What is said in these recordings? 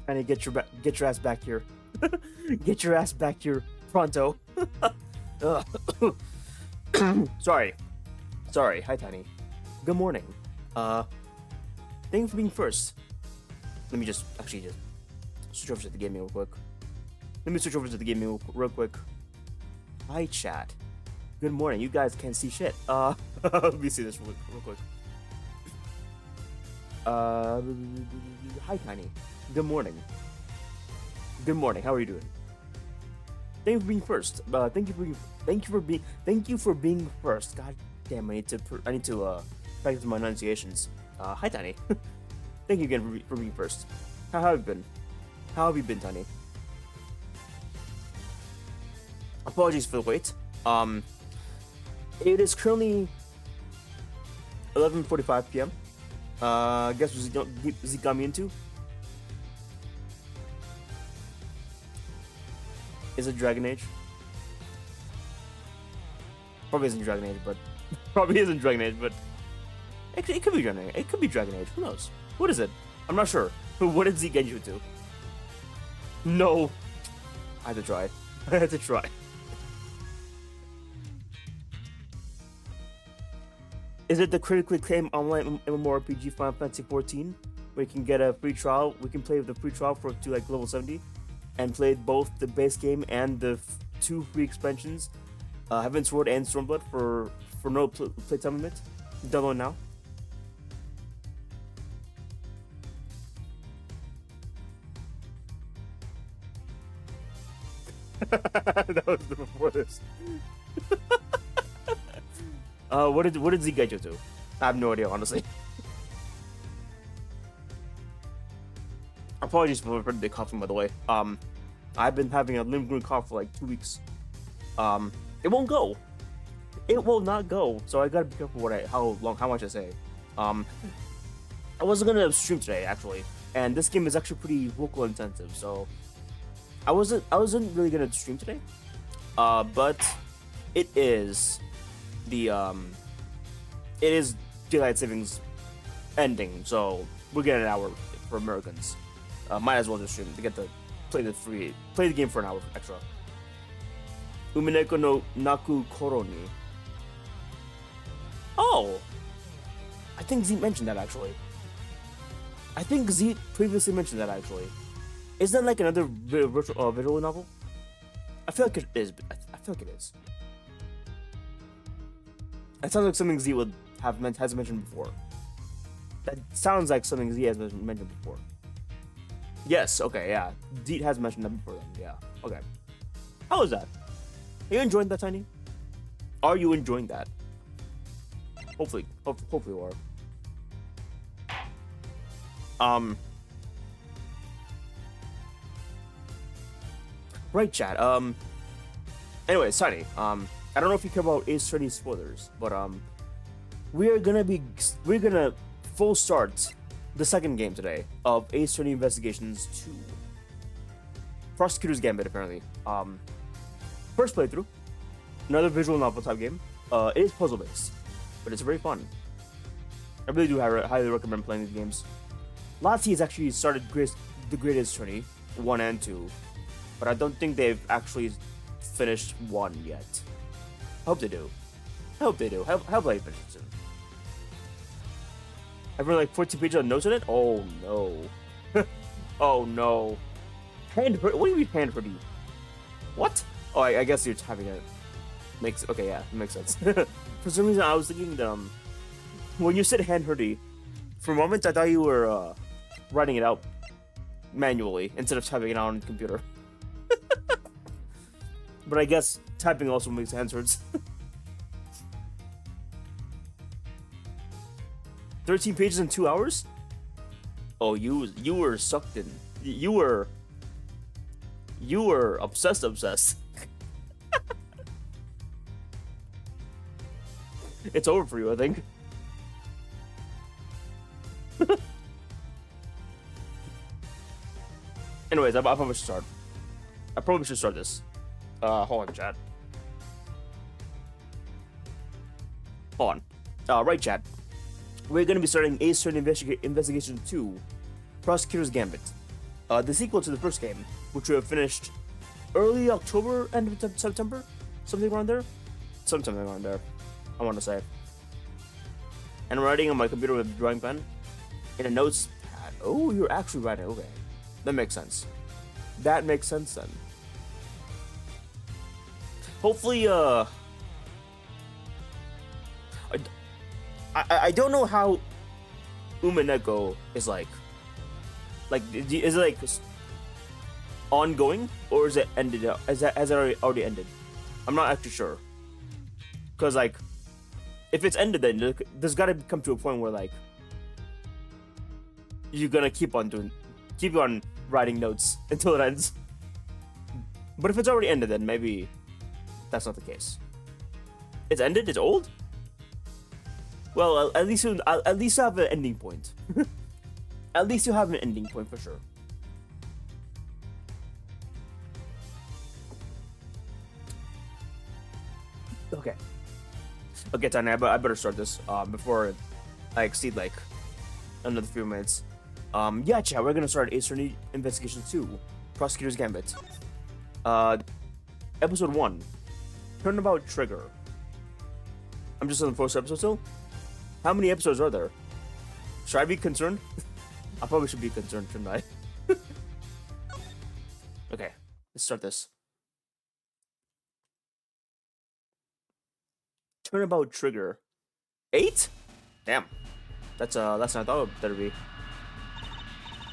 Tiny, get your ass back here. Get your ass back here, pronto. Ugh. Sorry. Hi, Tiny. Good morning. Thank you for being first. Let me just switch over to the gaming real quick. Hi, chat. Good morning. You guys can't see shit. Let me see this real quick. Hi, Tiny. Good morning. How are you doing? Thank you for being first. Thank you for being first. God damn, I need to practice my enunciations. Hi, Tiny. Thank you again for being first. How have you been? How have you been, Tiny? Apologies for the wait. It is currently 11:45 p.m. Guess what Zeke got me into? Is it Dragon Age? Probably isn't Dragon Age, but it could be Dragon Age. It could be Dragon Age. Who knows? What is it? I'm not sure. What did Zeke get you to? No. I had to try. Is it the critically acclaimed online MMORPG Final Fantasy 14? Where you can get a free trial. We can play with the free trial to like level 70, and play both the base game and the 2 free expansions, Heaven Sword and Stormblood for no playtime limit. Download now. That was before this. What did Zeke get you to? I have no idea, honestly. Apologies for the coughing, by the way. I've been having a lingering cough for like 2 weeks. It won't go. It will not go. So I gotta be careful how much I say. I wasn't gonna stream today actually, and this game is actually pretty vocal intensive, so I wasn't really gonna stream today. But it is daylight savings ending, so we'll get an hour for Americans. Might as well just stream to get to play the game for an hour extra. Umineko no Naku Koro ni. Oh! I think Z mentioned that actually. I think Z previously mentioned that actually. Is that like another visual novel? I feel like it is, but I feel like it is. It sounds like something Z has mentioned before. That sounds like something Z has mentioned before. Yes, okay, yeah. Z has mentioned that before then, yeah. Okay. How is that? Are you enjoying that, Tiny? Are you enjoying that? Hopefully you are. Right, chat. Anyways, Tiny. I don't know if you care about Ace Attorney spoilers, but we're gonna full start the second game today of Ace Attorney Investigations 2. Prosecutor's Gambit, apparently. First playthrough. Another visual novel type game. It is puzzle based, but it's very fun. I really do highly recommend playing these games. Latsi has actually started the Greatest Attorney 1 and 2, but I don't think they've actually finished 1 yet. I hope they do. I hope they finish it soon. I've read like 14 pages of notes in it? Oh no. Oh no. What do you mean hand hoodie? What? Oh, I guess you're having it. Okay, yeah, it makes sense. For some reason, I was thinking that, when you said hand hoodie, for a moment I thought you were writing it out manually instead of typing it out on the computer. But I guess typing also makes hands hurts. 13 pages in 2 hours? Oh, you were sucked in. You were obsessed. It's over for you, I think. Anyways, I probably should start. I probably should start this. Hold on, chat. Hold on. Right, chat. We're gonna be starting Ace Attorney Investigation 2, Prosecutor's Gambit. the sequel to the first game, which we have finished early October, end of September, something around there, something around there, I want to say. And I'm writing on my computer with a drawing pen in a notes pad. Oh, you're actually writing. Okay, that makes sense. That makes sense then. Hopefully, I don't know how Umaneko is like. Like, is it like ongoing, or is it ended? Has it already ended? I'm not actually sure. Cause like, if it's ended, then there's gotta come to a point where like you're gonna keep on writing notes until it ends. But if it's already ended, then maybe that's not the case. It's ended. It's old. Well, at least you have an ending point. At least you have an ending point for sure. Okay. Okay, Tanya, I better start this before I exceed like another few minutes. Yeah, chat, we're gonna start Ace Attorney Investigation 2, Prosecutor's Gambit. Episode 1, Turnabout Trigger. I'm just on the first episode still? How many episodes are there? Should I be concerned? I probably should be concerned, shouldn't I? Okay, let's start this. Turnabout Trigger. 8? Damn. That's not what I thought that'd be.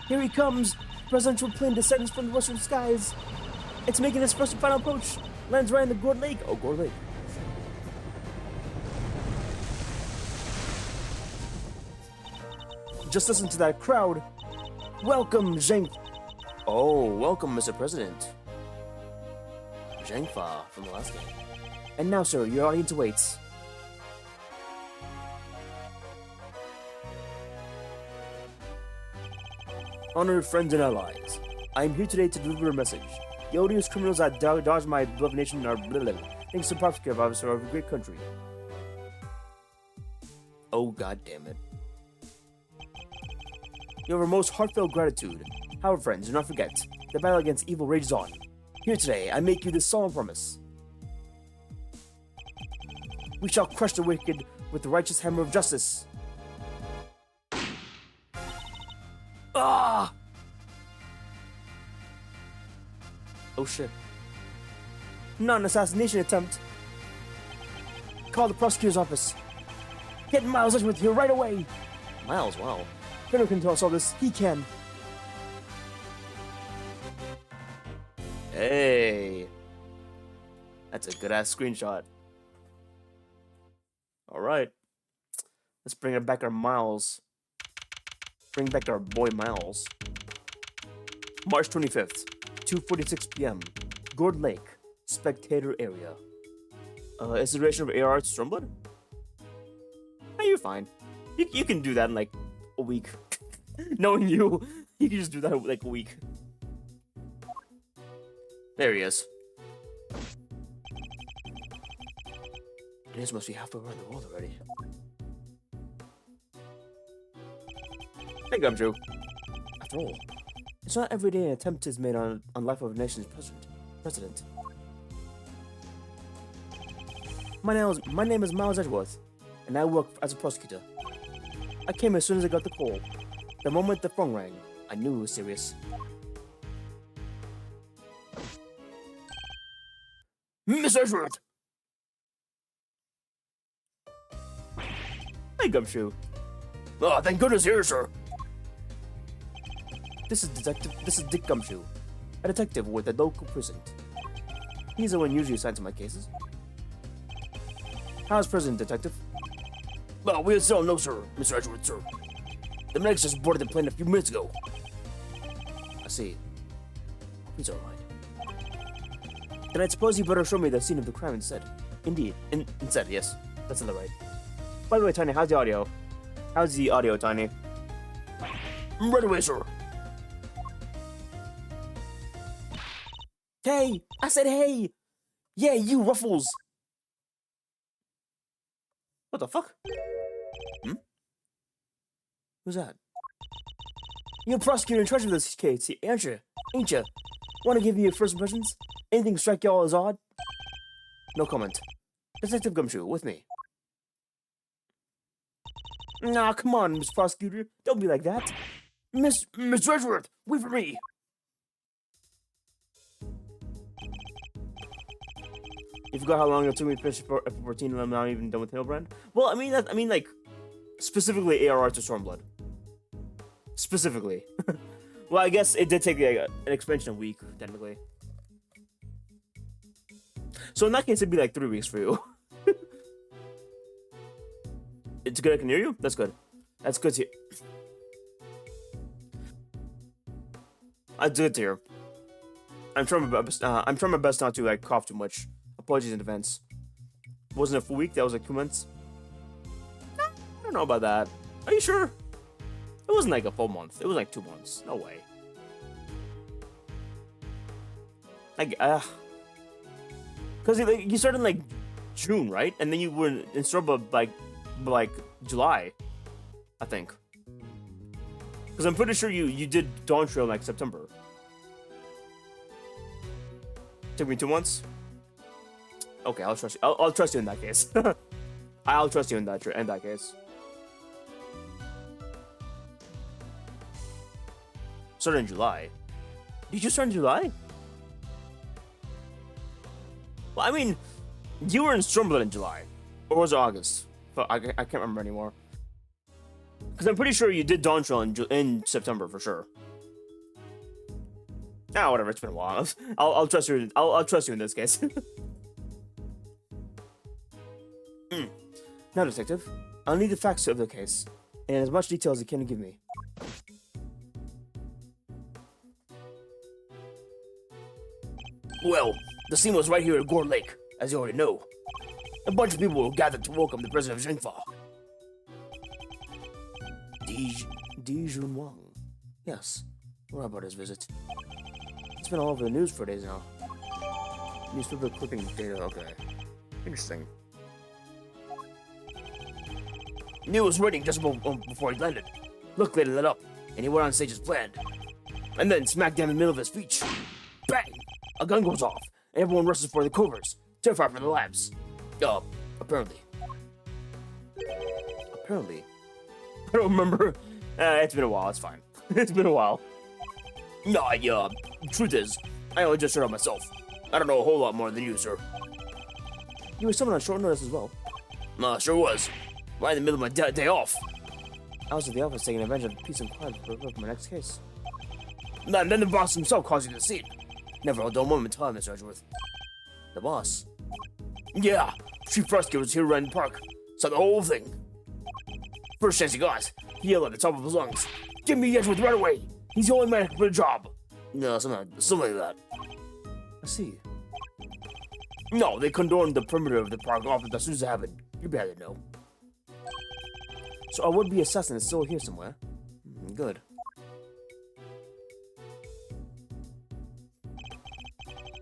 Here he comes! The presidential plane descends from the western skies. It's making its first and final approach. Lands right in the Gourd Lake. Oh, Gourd Lake. Just listen to that crowd. Welcome, Zheng. Oh, welcome, Mr. President. Zhengfa from the last game. And now, sir, your audience awaits. Honored friends and allies, I am here today to deliver a message. The odious criminals that dodged my beloved nation are thanks to prosecutor officer of a great country. Oh, god damn it. You have our most heartfelt gratitude. However, friends, do not forget, the battle against evil rages on. Here today, I make you this solemn promise. We shall crush the wicked with the righteous hammer of justice. Ah! Oh shit. Not an assassination attempt. Call the prosecutor's office. Get Miles Edgeworth here right away. Miles, wow. If anyone can tell us all this, he can. Hey. That's a good ass screenshot. Alright. Let's bring back our Miles. Bring back our boy Miles. March 25th, 2:46 p.m. Gourd Lake, spectator area. Is the duration of AR Stormblood? Hey, you're fine. You can do that in like a week. Knowing you can just do that in like a week. There he is. This must be halfway around the world already. Hey, Gumshoe. After all, it's not every day an attempt is made on life of a nation's president. My name is Miles Edgeworth, and I work as a prosecutor. I came as soon as I got the call. The moment the phone rang, I knew it was serious. Miss Edgeworth! Hey, Gumshoe. Oh, thank goodness you're here, sir. This is Dick Gumshoe, a detective with the local precinct. He's the one usually assigned to my cases. How's prison, detective? Well, we still don't know, sir, Mr. Edgeworth, sir. The medics just boarded the plane a few minutes ago. I see. He's alright. Then I suppose you better show me the scene of the crime instead. Indeed. Instead, yes. That's on the right. By the way, Tiny, how's the audio? How's the audio, Tiny? Right away, sir. Hey! I said hey! Yeah, you Ruffles! What the fuck? Hmm? Who's that? You're the prosecutor in charge of this case, ain't you? Ain't you? Want to give me your first impressions? Anything strike y'all as odd? No comment. Detective Gumshoe, with me. Nah, come on, Miss Prosecutor. Don't be like that. Miss Edgeworth, wait for me. You forgot how long it took me to finish F14 and I'm not even done with Hillbrand? Well, I mean, like, specifically ARR to Stormblood. Specifically. Well, I guess it did take like, an expansion a week, technically. So in that case, it'd be like 3 weeks for you. It's good I can hear you? That's good. That's good to hear. That's good to hear. I'm trying my best not to like cough too much. Apologies in advance. Wasn't a full week, that was like 2 months. I don't know about that. Are you sure? It wasn't like a full month. It was like 2 months. No way. Like, because you started in like June, right? And then you were in Starbucks like July, I think. Because I'm pretty sure you did Dawn Trail in like September. Took me 2 months. Okay, I'll trust you. I'll trust you in that case. I'll trust you in that case. Started in July. Did you start in July? Well, I mean, you were in Stormblood in July, or was it August? But I can't remember anymore. Because I'm pretty sure you did Dawn Trail in September for sure. Ah, whatever. It's been a while. I'll trust you. I'll trust you in this case. Now, detective, I'll need the facts of the case, and as much detail as you can give me. Well, the scene was right here at Gore Lake, as you already know. A bunch of people were gathered to welcome the president of Jingfa. Dijun Wang. Yes, we're about his visit. It's been all over the news for days now. Newspaper clipping data, okay. Interesting. Neil was waiting just before he landed. Look, they lit up, and he went on stage as planned. And then, smack dab in the middle of his speech, bang! A gun goes off, and everyone rushes for the covers, terrified for the labs. Apparently. Apparently. I don't remember. It's been a while, it's fine. It's been a while. No, truth is, I only just showed up myself. I don't know a whole lot more than you, sir. You were summoned on short notice as well. Sure was. Right in the middle of my day off. I was at the office taking advantage of peace and quiet for my next case. And then the boss himself calls you to the scene. Never a dull moment in time, Mr. Edgeworth. The boss? Yeah, Chief Prosecutor was here right in the park. Saw the whole thing. First chance he got, he yelled at the top of his lungs. Give me Edgeworth right away. He's the only man who can put a job. No, something like that. I see. No, they condoned the perimeter of the park off as soon as it happened. You better know. So our would-be assassin is still here somewhere. Good.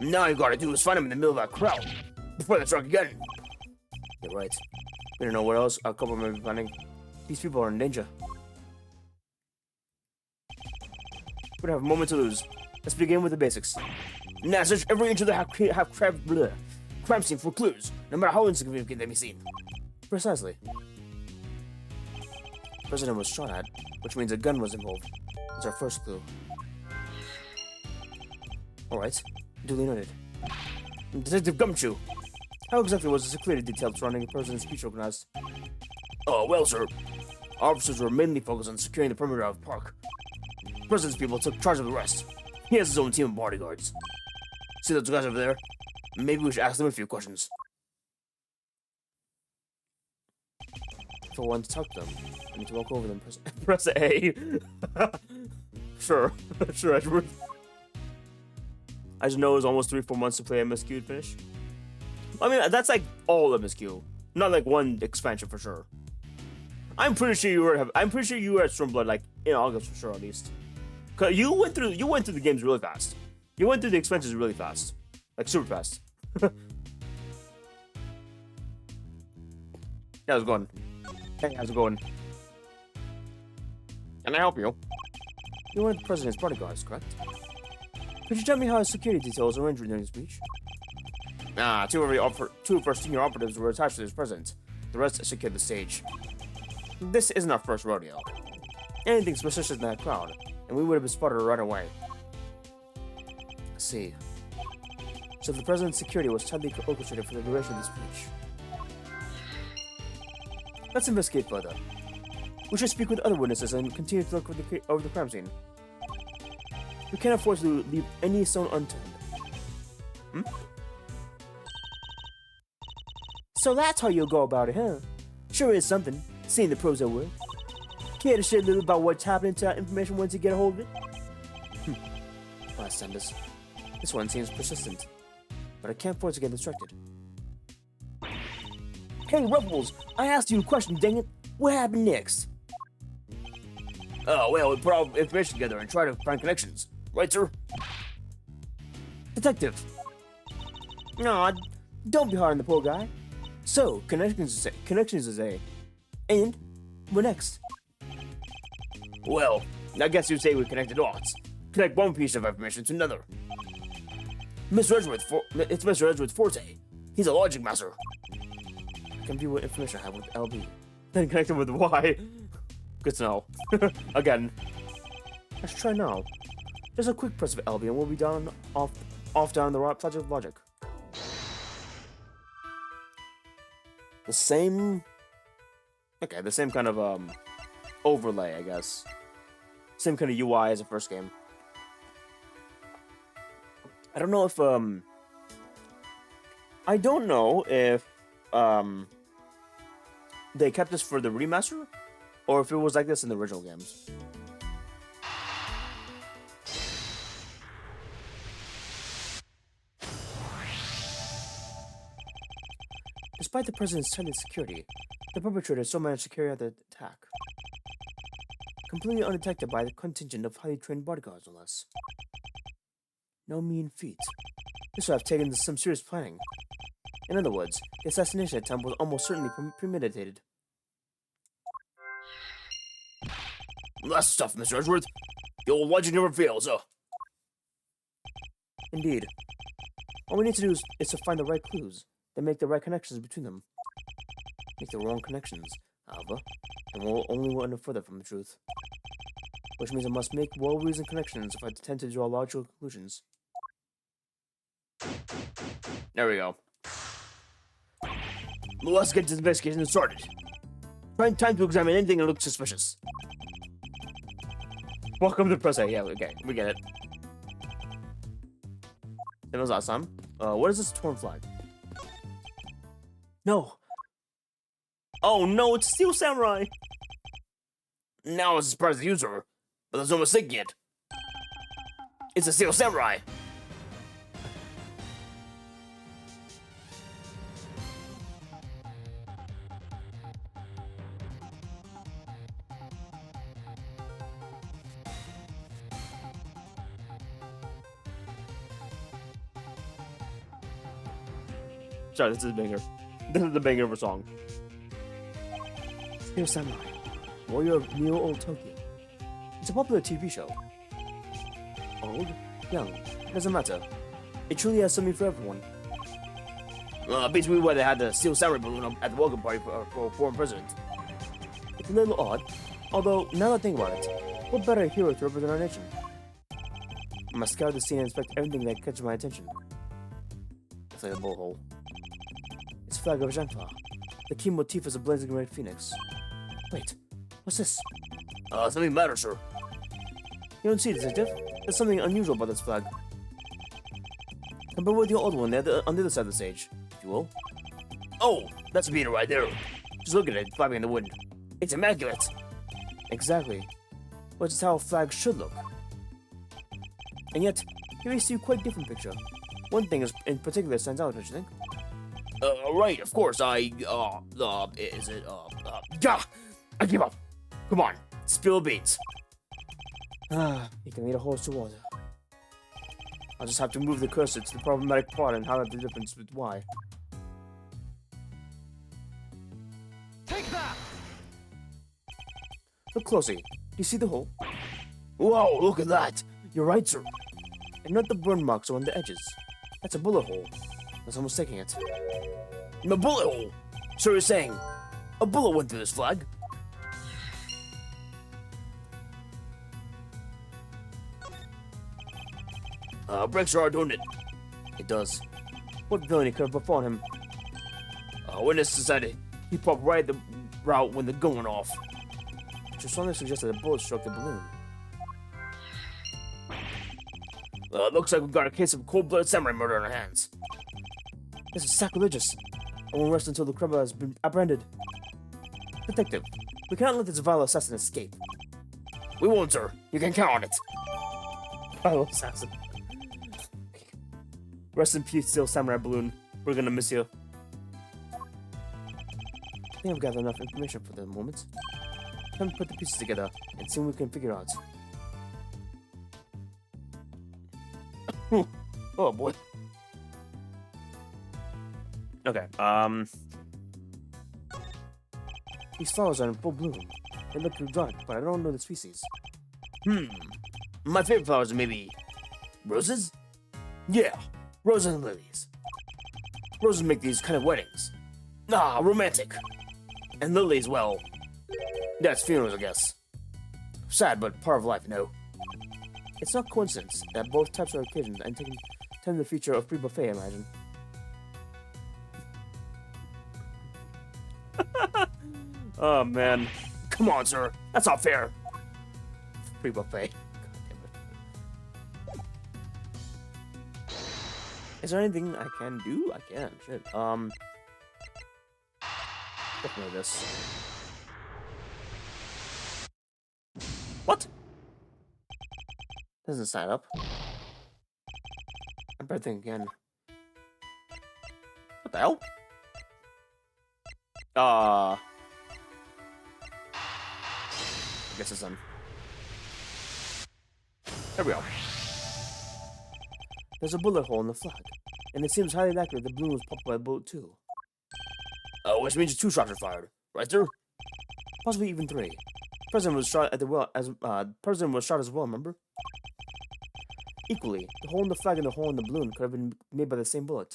Now you gotta do is find him in the middle of that crowd before they strike again. You're right. We don't know where else our couple may be finding. These people are in danger. We don't have a moment to lose. Let's begin with the basics. Now search every inch of the crime scene for clues, no matter how insignificant they may seem. Precisely. The president was shot at, which means a gun was involved. It's our first clue. Alright, duly noted. Detective Gumshoe, how exactly was the security detail surrounding the president's speech organized? Oh, well, sir. Officers were mainly focused on securing the perimeter of the park. The president's people took charge of the rest. He has his own team of bodyguards. See those guys over there? Maybe we should ask them a few questions. If I want to talk to them, I need to walk over them. Press A. Sure. Sure, Edgeworth. I just know it was almost 3-4 months to play MSQ and finish. I mean, that's like all MSQ. Not like one expansion for sure. I'm pretty sure you were at Stormblood like in August for sure at least. Cause you went through the games really fast. You went through the expansions really fast. Like super fast. Yeah, how's it going? Hey, how's it going? Can I help you? You're one of the president's bodyguards, correct? Could you tell me how his security details arranged during his speech? Two of our senior operatives were attached to this president. The rest secured the stage. This isn't our first rodeo. Anything suspicious in that crowd, and we would have been spotted right away. Let's see. So the president's security was tightly orchestrated for the duration of the speech. Let's investigate further. We should speak with other witnesses and continue to look over the crime scene. We can't afford to leave any stone unturned. So that's how you'll go about it, huh? Sure is something, seeing the pros at work. Care to share a little about what's happening to that information once you get a hold of it? Bystanders. This one seems persistent, but I can't afford to get distracted. Hey, Ruffles! I asked you a question, dang it! What happened next? Oh, well, we put all the information together and try to find connections. Right, sir? Detective! Aw, don't be hard on the poor guy. So, connections is A. And, what next? Well, I guess you'd say we connected dots. Connect one piece of information to another. It's Mr. Edgeworth's forte. He's a logic master. I can view what information I have with LB. Then connect it with Y. Good to know. Again. Let's try now. Just a quick press of LB and we'll be down down the right patch of logic. The same... Okay, the same kind of, overlay, I guess. Same kind of UI as the first game. I don't know if, I don't know if, they kept this for the remaster, or if it was like this in the original games. Despite the president's tightened security, the perpetrator still managed to carry out the attack. Completely undetected by the contingent of highly trained bodyguards, no less. No mean feat. This would have taken some serious planning. In other words, the assassination attempt was almost certainly premeditated. That's stuff, Mr. Edgeworth. The old logic never fails, huh? Indeed. All we need to do is to find the right clues, then make the right connections between them. Make the wrong connections, however, and we'll only wander further from the truth. Which means I must make well-reasoned connections if I attempt to draw logical conclusions. There we go. Well, let's get this investigation started. Find time to examine anything that looks suspicious. Welcome to press A. Yeah, okay, we get it. That was awesome. What is this torn flag? No. Oh no, it's Steel Samurai! Now it's a surprise the user, but there's no mistake yet. It's a Steel Samurai! Sorry, this is a banger. This is the banger of a song. Steel Samurai, warrior of Neo Old Tokyo. It's a popular TV show. Old, young, doesn't matter. It truly has something for everyone. Basically why they had the Steel Samurai balloon at the welcome party for foreign president. It's a little odd, although now that I think about it, what better hero to represent our nation? I must scour the scene and inspect everything that catches my attention. It's like a blowhole. It's a flag of Zhangfa. The key motif is a blazing red phoenix. Wait, what's this? Something matters, sir. You don't see, detective? There's something unusual about this flag. Compare with the old one there on the other side of the stage, if you will. Oh, that's a beater right there. Just look at it, flapping in the wind. It's immaculate. Exactly. Which is how a flag should look. And yet, here we see a quite different picture. One thing in particular stands out, don't you think? Right, of course, is it, yeah! I give up! Come on, spill beans. You can lead a horse to water. I'll just have to move the cursor to the problematic part and highlight the difference with Y. Take that! Look closely. Do you see the hole? Whoa, look at that! You're right, sir. And not the burn marks on the edges. That's a bullet hole. That's almost taking it. A bullet hole? So you're saying a bullet went through this flag? Breaks are hard, don't it? It does. What villainy could have befallen him? Witness decided he popped right at the route when the gun went off. Which strongly suggested a bullet struck the balloon. Looks like we've got a case of cold-blooded samurai murder on our hands. This is sacrilegious. I won't rest until the criminal has been apprehended. Detective, we cannot let this vile assassin escape. We won't, sir. You can count on it. Vile assassin. Rest in peace, Steel Samurai Balloon. We're gonna miss you. I think I've gathered enough information for the moment. Time to put the pieces together and see what we can figure out. Oh boy. Okay, these flowers are in full bloom. They look exotic, but I don't know the species. My favorite flowers are maybe roses? Yeah, roses and lilies. Roses make these kind of weddings. Ah, romantic. And lilies, well, that's funerals, I guess. Sad, but part of life, you know. It's not coincidence that both types are occasions and tend the feature of pre-buffet, I imagine. Oh man, come on, sir. That's not fair. Pre-buffet. God damn it. Is there anything I can do? I can. Shit. Definitely this. What? Doesn't sign up. I better think again. What the hell? I guess it's done. There we go. There's a bullet hole in the flag, and it seems highly likely the balloon was popped by a bullet too. Which means 2 shots were fired, right, sir? Possibly even 3. President was shot at the well as President was shot as well. Remember? Equally, the hole in the flag and the hole in the balloon could have been made by the same bullet.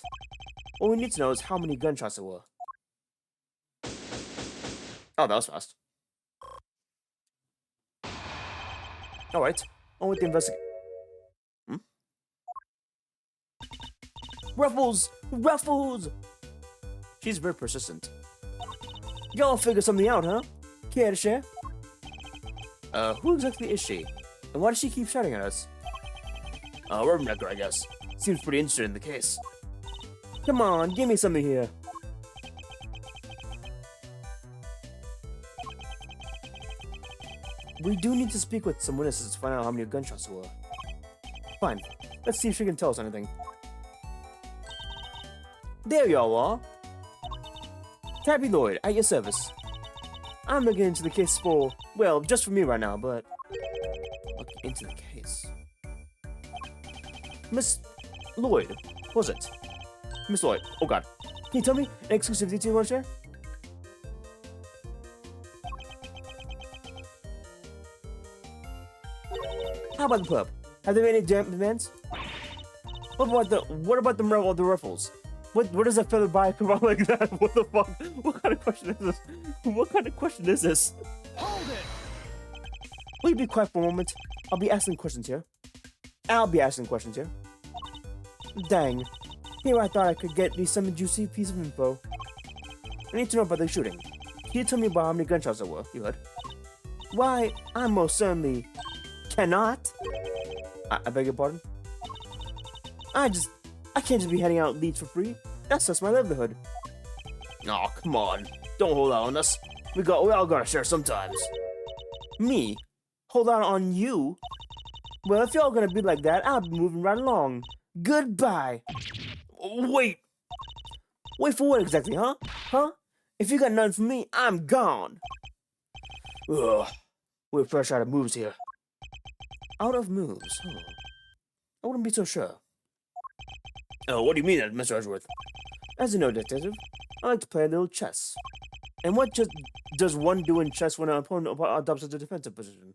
What we need to know is how many gunshots there were. Oh, that was fast. Alright, on with the investigation. Ruffles! Ruffles! She's very persistent. Y'all figure something out, huh? Care to share? Who exactly is she? And why does she keep shouting at us? Rubbernecker, I guess. Seems pretty interested in the case. Come on, give me something here. We do need to speak with some witnesses to find out how many gunshots there were. Fine. Let's see if she can tell us anything. There y'all are. Tabby Lloyd, at your service. I'm looking into the case for, well, just for me right now, but... Looking into the case... Miss Lloyd, was it? Miss Lloyd, oh god. Can you tell me an exclusive detail you want to share? How about the pub? Have they made any demands? What about the ruffles? What does a feather by come out like that? What the fuck? What kind of question is this? What kind of question is this? Hold it! Will you be quiet for a moment? I'll be asking questions here. Dang. Here I thought I could get me some juicy piece of info. I need to know about the shooting. Can you tell me about how many gunshots there were, you heard? Why, I most certainly cannot. I beg your pardon? I can't just be heading out leads for free. That's just my livelihood. Oh, come on. Don't hold out on us. We all gotta share sometimes. Me? Hold out on you? Well, if y'all gonna be like that, I'll be moving right along. Goodbye. Wait. Wait for what exactly, huh? Huh? If you got nothing for me, I'm gone. Ugh. We're fresh out of moves here. Out of moves, huh? I wouldn't be so sure. Oh, what do you mean, Mr. Edgeworth? As you know, detective, I like to play a little chess. And what does one do in chess when an opponent adopts a defensive position?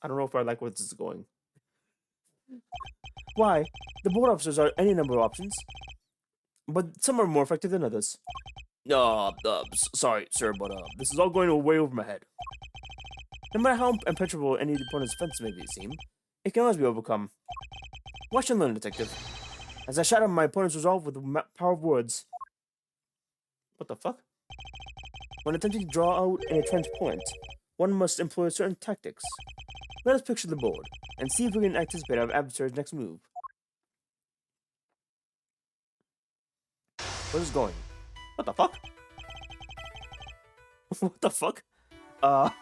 I don't know if I like where this is going. Why? The board officers are any number of options, but some are more effective than others. Sorry, sir, but this is all going way over my head. No matter how impenetrable any opponent's defense may seem, it can always be overcome. Watch and learn, detective. As I shatter my opponent's resolve with the power of words. What the fuck? When attempting to draw out an entrenched point, one must employ certain tactics. Let us picture the board, and see if we can anticipate our adversary's next move. Where's this going? What the fuck? What the fuck? Are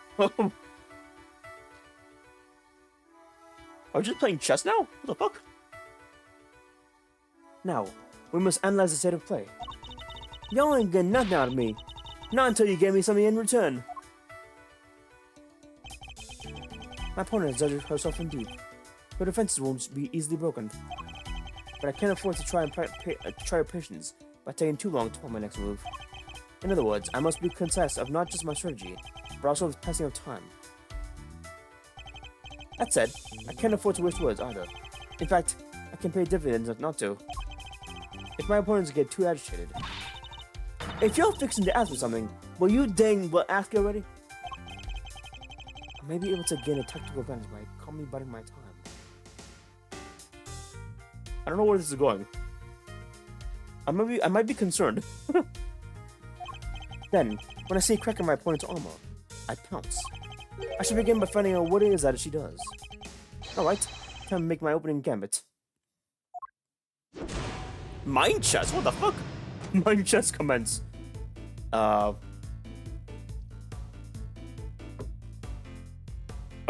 we just playing chess now? What the fuck? Now, we must analyze the state of play. Y'all ain't getting nothing out of me. Not until you give me something in return. My opponent has judged herself in deep. Her defenses won't be easily broken. But I can't afford to try her patience by taking too long to pull my next move. In other words, I must be concise of not just my strategy, but also the passing of time. That said, I can't afford to waste words either. In fact, I can pay dividends not to. If my opponents get too agitated. If you're fixing to ask me something, will you dang well ask already? I may be able to gain a tactical advantage by calmly biding my time. I don't know where this is going. I might be concerned. Then, when I see a crack in my opponent's armor, I pounce. I should begin by finding out what it is that she does. Alright, time to make my opening gambit. Mind chess? What the fuck? Mind chess commence. Oh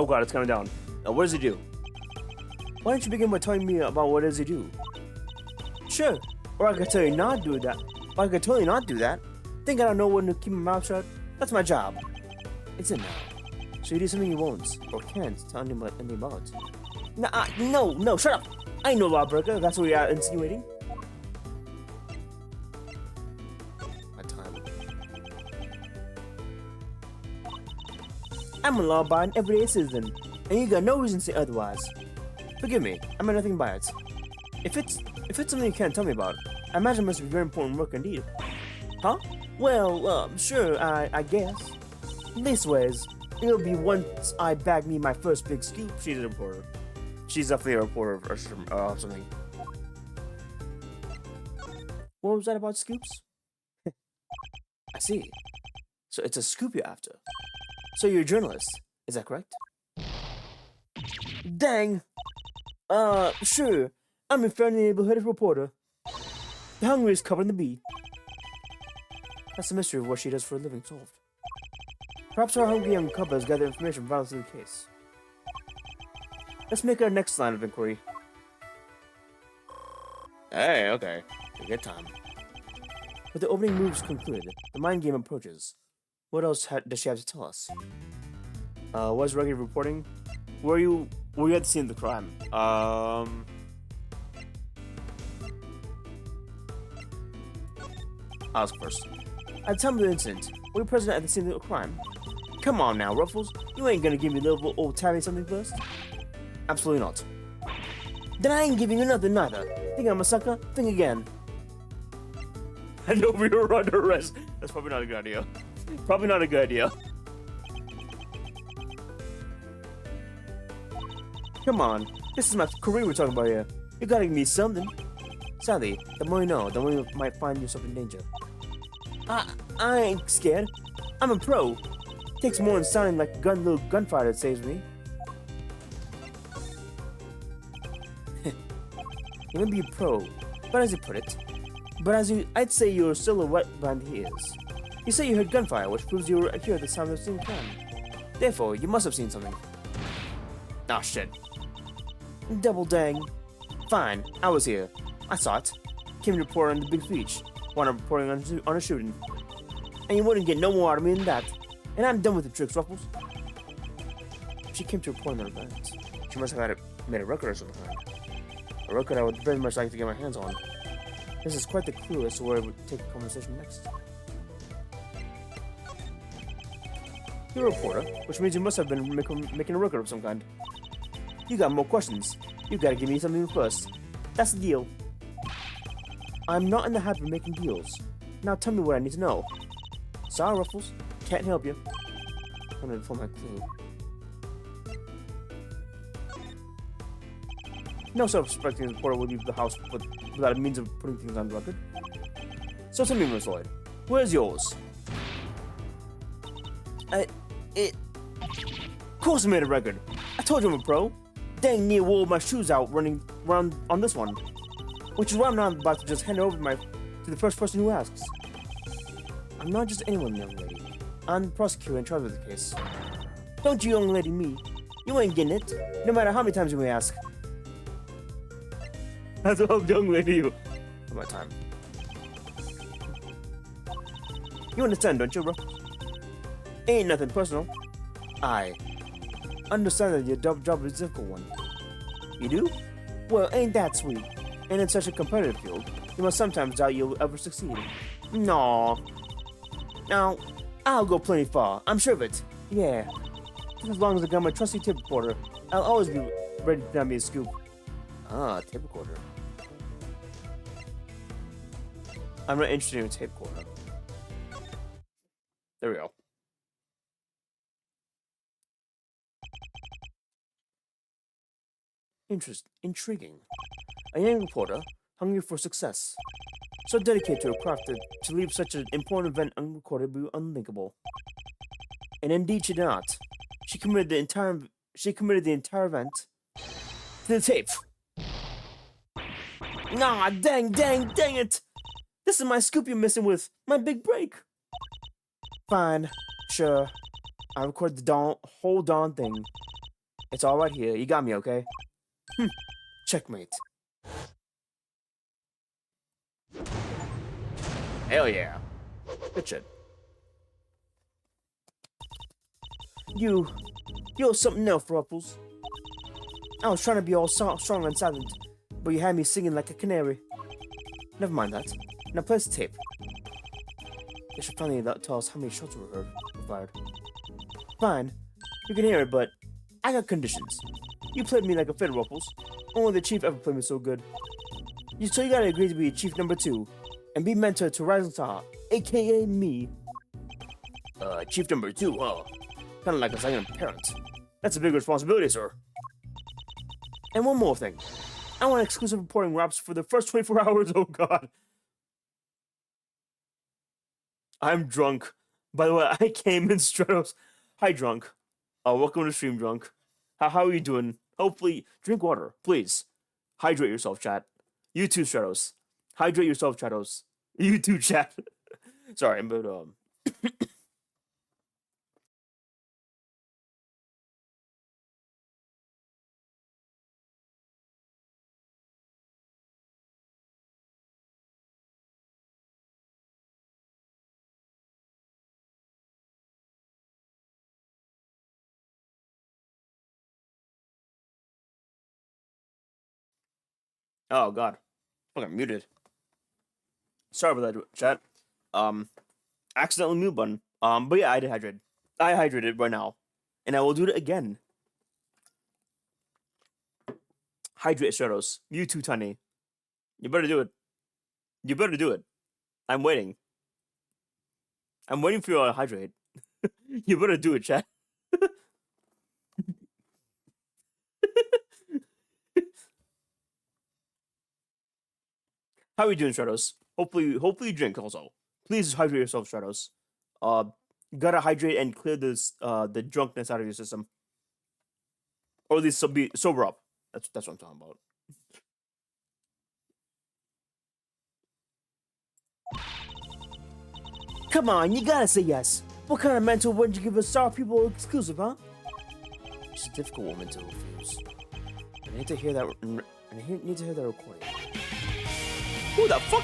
god, it's coming down. What does he do? Why don't you begin by telling me about what does he do? Sure, or I could tell you not do that. Or I could totally not do that. Think I don't know when to keep my mouth shut? That's my job. It's in now. So you do something you won't, or can't, tell anything about. No, shut up! I ain't no lawbreaker, that's what you're insinuating. My time. I'm a law-abiding, everyday citizen, and you got no reason to say otherwise. Forgive me, I meant nothing by it. If it's something you can't tell me about, I imagine it must be very important work indeed. Huh? Well, sure, I guess. Leastways, it'll be once I bag me my first big scoop. She's a reporter. She's definitely a reporter or something. What was that about scoops? I see. So it's a scoop you're after. So you're a journalist, is that correct? Dang! Sure. I'm a friendly neighborhood reporter. The hungry is covering the beat. That's the mystery of what she does for a living solved. Perhaps our hungry young cub has gathered information vital to the case. Let's make our next line of inquiry. Hey, okay. Take your time. With the opening moves concluded, the mind game approaches. What else does she have to tell us? What is regular reporting? Were you at the scene of the crime? I'll ask first. At the time of the incident, were you present at the scene of the crime? Come on now, Ruffles. You ain't gonna give me a little old Tabby something first? Absolutely not. Then I ain't giving you nothing neither. Think I'm a sucker? Think again. I know we were under arrest. That's probably not a good idea. Probably not a good idea. Come on. This is my career we're talking about here. You gotta give me something. Sadly, the more you know, the more you might find yourself in danger. I ain't scared. I'm a pro. Takes more than sounding like a little gunfighter that saves me. You may be a pro, but as you put it, I'd say you're still a wet behind the ears. You say you heard gunfire, which proves you were here at the time of the same crime. Therefore, you must have seen something. Ah, shit. Double dang. Fine, I was here. I saw it. Came to report on the big beach. While I'm reporting on a shooting. And you wouldn't get no more out of me than that. And I'm done with the tricks, Ruffles. She came to report on the event. She must have made a record or something. A record I would very much like to get my hands on. This is quite the clue as to where I would take the conversation next. You're a reporter, which means you must have been making a record of some kind. You got more questions. You gotta give me something first. That's the deal. I'm not in the habit of making deals. Now tell me what I need to know. Sorry, Ruffles. Can't help you. I'm gonna pull my clue. No self-respecting reporter will leave the house without a means of putting things on the record. So tell me, Miss Lloyd, where's yours? Of course I made a record. I told you I'm a pro. Dang near wore my shoes out running around on this one. Which is why I'm not about to just hand over to the first person who asks. I'm not just anyone, young lady. I'm the prosecutor in charge of the case. Don't you young lady me. You ain't getting it, no matter how many times you may ask. That's what young lady you. For my time. You understand, don't you, bro? Ain't nothing personal. I understand that your job is a difficult one. You do? Well, ain't that sweet? And in such a competitive field, you must sometimes doubt you'll ever succeed. No. Now, I'll go plenty far. I'm sure of it. Yeah. Just as long as I got my trusty tape recorder, I'll always be ready to grab me a scoop. Ah, tape recorder. I'm not interested in a tape recorder. There we go. Intriguing. A young reporter, hungry for success. So dedicated to her craft that to leave such an important event unrecorded would be unthinkable. And indeed she did not. She committed the entire event to the tape. Nah, dang it! This is my scoop you're missing with my big break. Fine, sure. I recorded the whole darn thing. It's all right here. You got me, okay? Checkmate. Hell yeah. Good shit. You're something else, Ruffles. I was trying to be all strong and silent, but you had me singing like a canary. Never mind that. Now play the tape. They should finally tell us how many shots were fired. Fine. You can hear it, but I got conditions. You played me like a fiddle, Ruffles. Only the chief ever played me so good. So you gotta agree to be chief number 2 and be mentor to Rising Star, aka me. Chief number 2, huh? Kinda like a second parent. That's a big responsibility, sir. And one more thing. I want exclusive reporting wraps for the first 24 hours, oh god. I'm drunk. By the way, I came in Stratos. Hi, drunk. Welcome to stream, drunk. How are you doing? Hopefully, drink water, please. Hydrate yourself, chat. You too, Stratos. Hydrate yourself, Stratos. You too, chat. Sorry, but oh god. Fucking muted. Sorry about that, chat. Accidentally mute button. But yeah, I did hydrate. I hydrated right now. And I will do it again. Hydrate, Stratos. You too, Tiny. You better do it. You better do it. I'm waiting. I'm waiting for you to hydrate. You better do it, chat. How are you doing, Stratos? Hopefully you drink also. Please hydrate yourself, Stratos. Gotta hydrate and clear this the drunkenness out of your system. Or at least be sober up. That's what I'm talking about. Come on, you gotta say yes. What kind of mentor wouldn't you give a Star People exclusive, huh? She's a difficult woman to refuse. I need to hear that. I need to hear that recording. Who the fuck?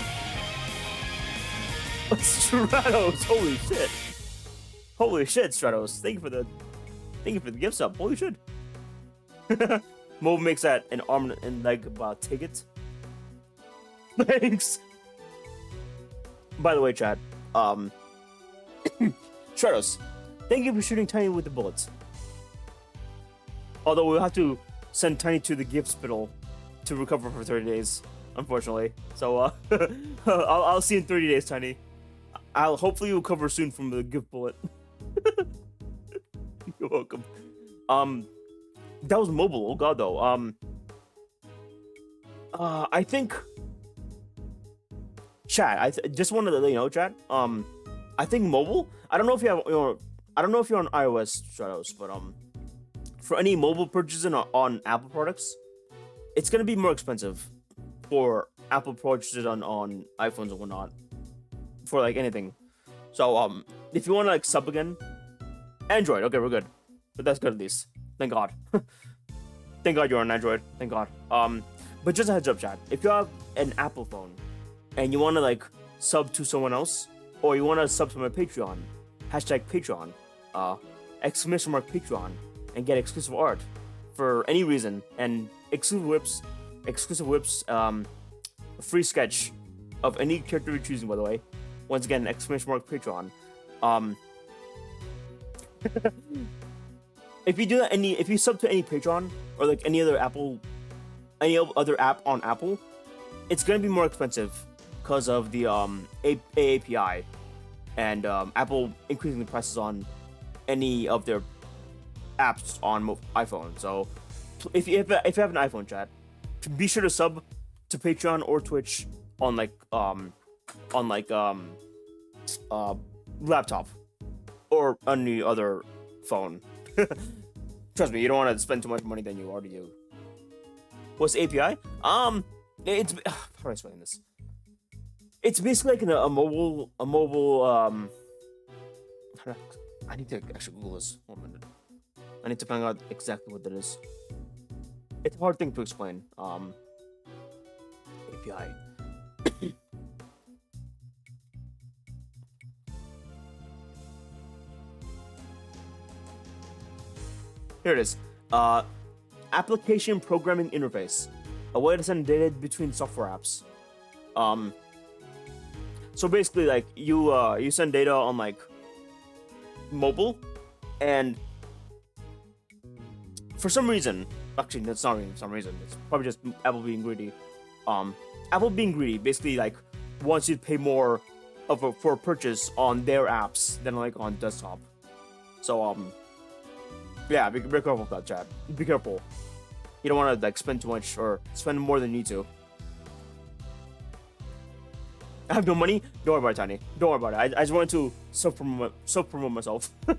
Stratos, holy shit! Holy shit, Stratos! Thank you for the gift sub. Holy shit! Mo makes that an arm and leg ticket. Thanks. By the way, Chad. Stratos, Thank you for shooting Tiny with the bullets. Although we'll have to send Tiny to the gift spittle to recover for 30 days, unfortunately. So I'll see you in 30 days, Tiny. I'll hopefully recover soon from the gift bullet. You're welcome. That was mobile. Oh god, though. I think. Chat. Just wanted to let you know, chat. I think mobile. I don't know if you have. I don't know if you're on iOS, Stratos, but for any mobile purchases on Apple products, it's gonna be more expensive for Apple purchases on iPhones and whatnot. For like anything. So if you want to like sub again, Android. Okay, we're good. But that's good at least. Thank God. Thank God you're on Android. Thank God. But just a heads up, chat. If you have an Apple phone and you want to like sub to someone else, or you want to sub to my Patreon, #Patreon, !Patreon, and get exclusive art for any reason and exclusive whips, a free sketch of any character you're choosing, by the way. Once again, !Patreon. If you do that, if you sub to any Patreon or like any other app on Apple, it's gonna be more expensive because of the API and Apple increasing the prices on any of their apps on iPhone. So if you have an iPhone, chat, be sure to sub to Patreon or Twitch on laptop or any other phone. Trust me, you don't want to spend too much money than you already do. What's the API? It's how do I explain this? It's basically like a mobile. I need to actually Google this. 1 minute. I need to find out exactly what that is. It's a hard thing to explain. API. Here it is. Application programming interface. A way to send data between software apps. So basically, like you send data on like mobile, and for some reason, actually that's not really some reason. It's probably just Apple being greedy. Apple being greedy basically like wants you to pay more for a purchase on their apps than like on desktop. So yeah, be careful with that, chat. Be careful. You don't want to like spend too much or spend more than you need to. I have no money. Don't worry about it, Tiny. Don't worry about it. I just wanted to self-promote myself. And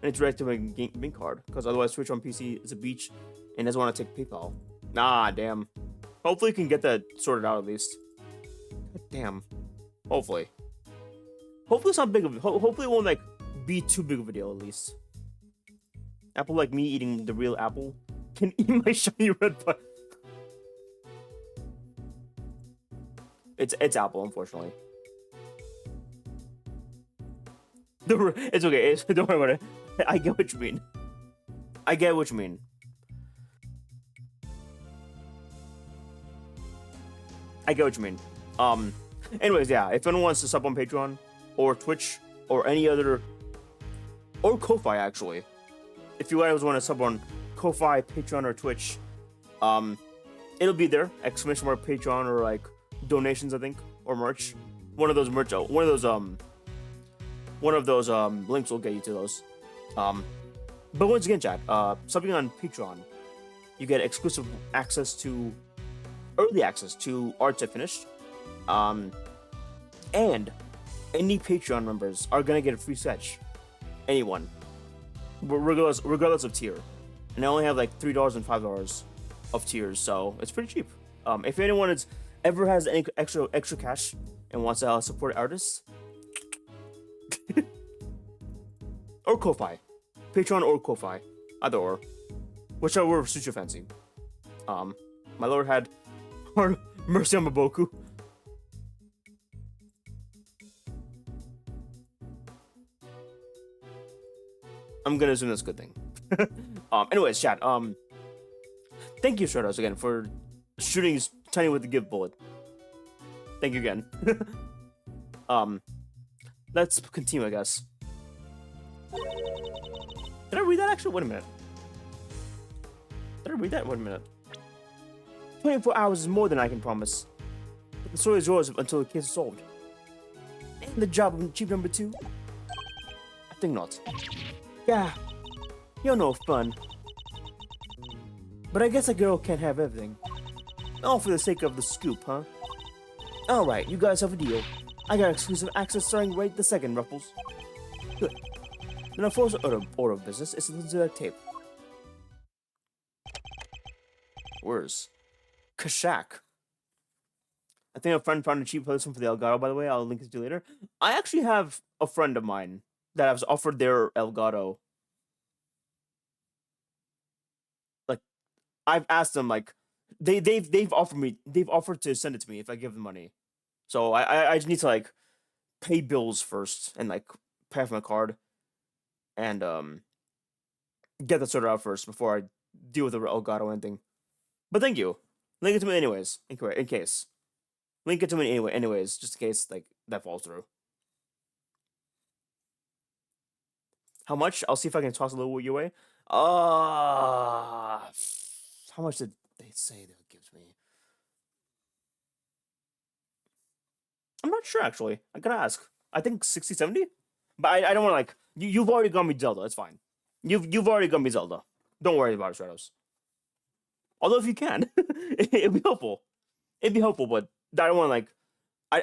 it's direct to my game card, because otherwise Twitch on PC is a beach and doesn't want to take PayPal. Nah, damn. Hopefully you can get that sorted out at least. God damn. Hopefully. Hopefully it's not big of. Hopefully it won't like be too big of a deal at least. Apple, like me eating the real apple, can eat my shiny red button. It's Apple, unfortunately. It's okay. Don't worry about it. I get what you mean. I get what you mean. I get what you mean. Anyways, yeah. If anyone wants to sub on Patreon or Twitch or any other, or Ko-Fi actually. If you guys want to sub on Ko-Fi, Patreon, or Twitch, it'll be there. !Patreon or like donations, I think, or merch. One of those links will get you to those. But once again, chat, subbing on Patreon, you get exclusive access to early access to art to finished. And any Patreon members are gonna get a free sketch. Anyone. Regardless of tier. And I only have like $3 and $5 of tiers, so it's pretty cheap. If anyone ever has any extra cash and wants to support artists, or Ko-Fi, Patreon or Ko-Fi, either or, whichever suits your fancy. My lord had mercy on Maboku. I'm gonna assume that's a good thing. Anyways, chat. Thank you, Stratos, again for shooting Tiny with the gift bullet. Thank you again. Let's continue, I guess. Did I read that actually? Wait a minute. Did I read that? Wait a minute. 24 hours is more than I can promise. But the story is yours until the case is solved. And the job of chief number 2? I think not. Yeah, you're no fun. But I guess a girl can't have everything. All for the sake of the scoop, huh? Alright, you guys have a deal. I got exclusive access starting right the second, Ruffles. Good. Then our first order of business is to listen to that tape. Where's Kashak? I think a friend found a cheap placement for the Elgato, by the way. I'll link it to you later. I actually have a friend of mine that has offered their Elgato. Like, I've asked them, like, they've offered to send it to me if I give them money. So I just need to, like, pay bills first and, like, pay off my card and get that sorted out first before I deal with the Elgato or anything. But thank you. Link it to me anyways, in case. Link it to me anyways, just in case, like, that falls through. How much? I'll see if I can toss a little your way. How much did they say they'll give me? I'm not sure, actually. I gotta ask. I think 60, 70? But I don't want to, like... You've already got me Zelda. It's fine. You've already got me Zelda. Don't worry about it, Stratos. Although if you can, it'd be helpful. It'd be helpful, but I don't want to, like...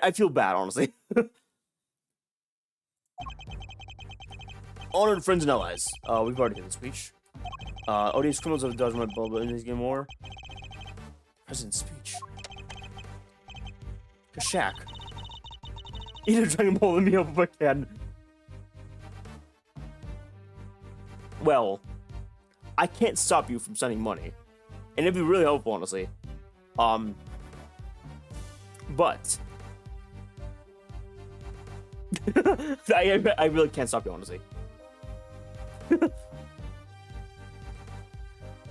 I feel bad, honestly. Honored friends and allies. We've already done the speech. Odious criminals have dodged my bubble in this game more. President's speech. Kashak. Eat a Dragon Ball and me up if I can. Well, I can't stop you from sending money. And it'd be really helpful, honestly. But... I really can't stop you, honestly.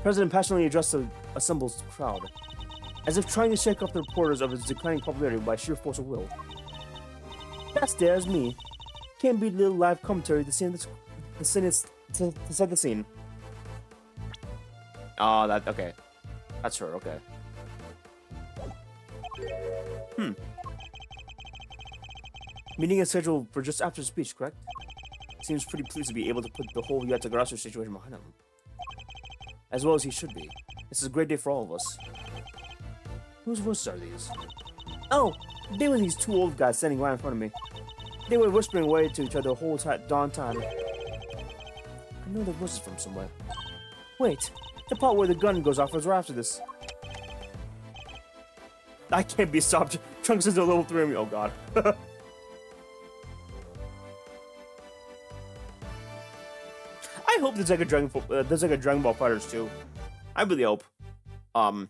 President passionately addressed the assembled crowd, as if trying to shake off the reporters of his declining popularity by sheer force of will. That stares me. Can't beat little live commentary to set the scene. Oh, okay. That's her, okay. Meeting is scheduled for just after the speech, correct? Seems pretty pleased to be able to put the whole Yatagarasu situation behind him. As well as he should be. This is a great day for all of us. Whose voices are these? Oh, they were these two old guys standing right in front of me. They were whispering away to each other the whole darn time. I know their voices from somewhere. Wait, the part where the gun goes off is right after this. I can't be stopped. Trunks is a level 3 on me. Oh god. I hope there's like a Dragon Ball Fighters too. I really hope. Although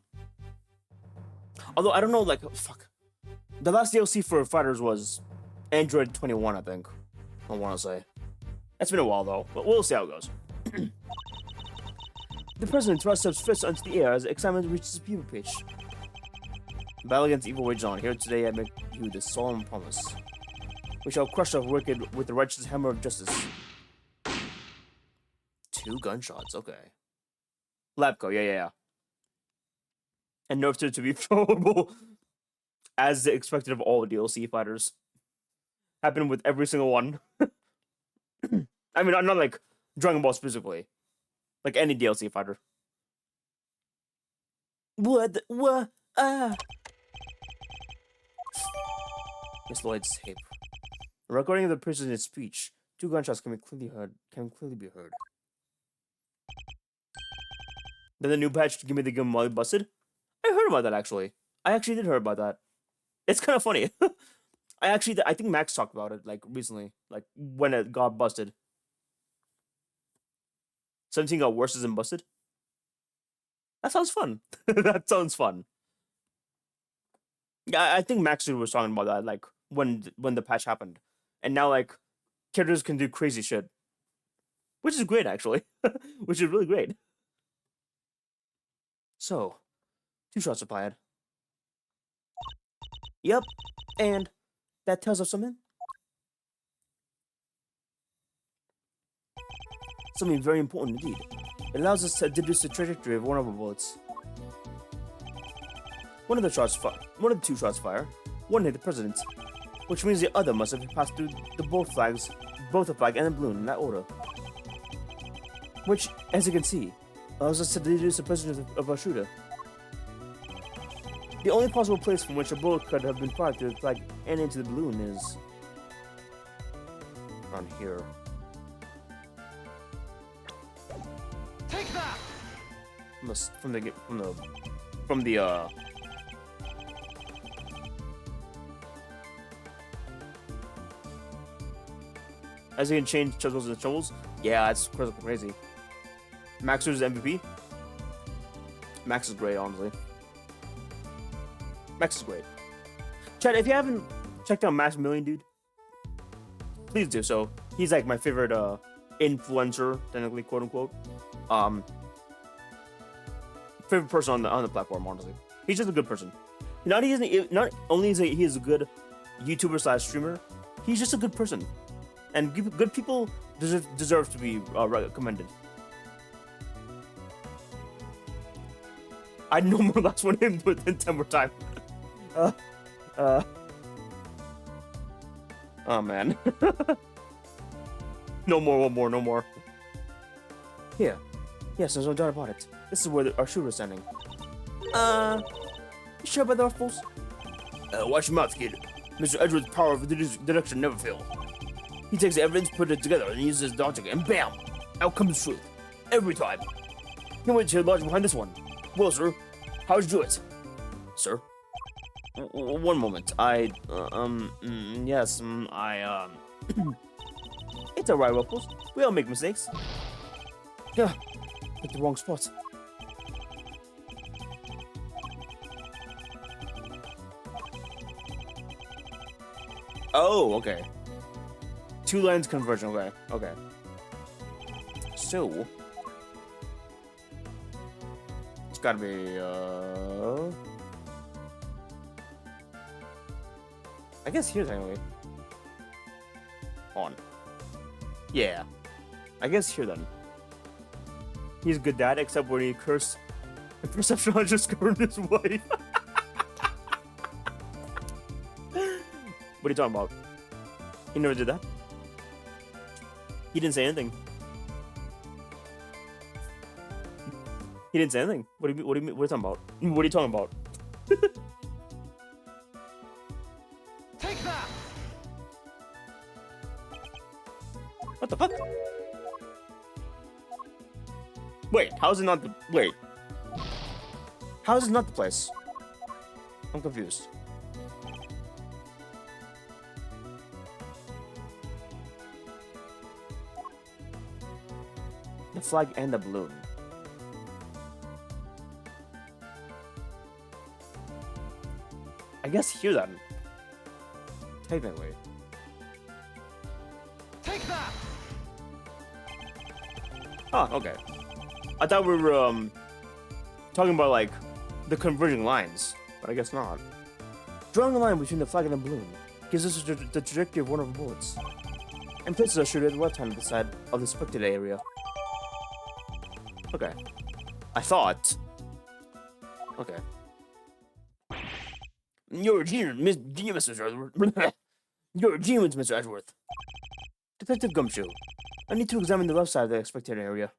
I don't know, like, fuck. The last DLC for Fighters was Android 21, I think. I want to say. It's been a while though, but we'll see how it goes. The president thrusts his fist into the air as excitement reaches its fever pitch. Battle against evil wages on. Here today I make you this solemn promise. We shall crush the wicked with the righteous hammer of justice. 2 gunshots, okay. Labco, yeah. And nerfed it to be throwable. As expected of all DLC fighters. Happened with every single one. I mean, not like Dragon Ball specifically. Like any DLC fighter. Miss Lloyd's tape. A recording of the president's speech. 2 gunshots can clearly be heard. Then the new patch, Give Me the Gun Molly busted. I heard about that actually. I actually did hear about that. It's kind of funny. I think Max talked about it like recently, like when it got busted. 17 got worse than busted. That sounds fun. That sounds fun. Yeah, I think Max was talking about that, like when the patch happened, and now like characters can do crazy shit, which is great actually, which is really great. So, 2 shots applied. Yep, and that tells us something. Something very important indeed. It allows us to deduce the trajectory of one of our bullets. One of the two shots fire. One hit the president, which means the other must have passed through both the flag and the balloon in that order. Which, as you can see, allows us to deduce the position of our shooter. The only possible place from which a bullet could have been fired through the flag and into the balloon is around here. Take that! From the as you can change chuckles and troubles. Yeah, that's crazy. Max is MVP. Max is great, honestly. Max is great. Chad, if you haven't checked out Max Million, dude, please do so. He's like my favorite influencer, technically, quote unquote. Favorite person on the platform, honestly. He's just a good person. Not only is he a good YouTuber / streamer, he's just a good person. And good people deserve to be recommended. I no more last one in within 10 more time. Oh man. No more. Here. Yes, there's no doubt about it. This is where our shooter's standing. You sure about the rifles? Watch your mouth, kid. Mr. Edgeworth's power of deduction never fails. He takes the evidence, puts it together, and uses his logic, and BAM! Out comes the truth. Every time. Can't wait to hear the logic behind this one. Well, sir, how'd you do it? Sir? One moment. Yes, It's alright, Ruffles. We all make mistakes. Yeah, hit the wrong spot. Oh, okay. Two lines conversion, okay. So it's gotta be I guess here's anyway. On. Yeah. I guess here then. He's a good dad, except when he cursed and Perception just covered his wife. What are you talking about? He never did that. He didn't say anything. He didn't say anything. What do you mean? What are you talking about? What are you talking about? Take that! What the fuck? Wait, how is it not the... Wait. How is it not the place? I'm confused. The flag and the balloon. I guess here then. Technically. Take that! Ah, okay. I thought we were talking about like the converging lines, but I guess not. Drawing a line between the flag and the balloon gives us the trajectory of one of the bullets, and places our shooter at the left hand side of the spectator area. Okay. I thought. Okay. You're a genius, Mr. Edgeworth. You're a genius, Mr. Edgeworth. Detective Gumshoe, I need to examine the left side of the spectator area.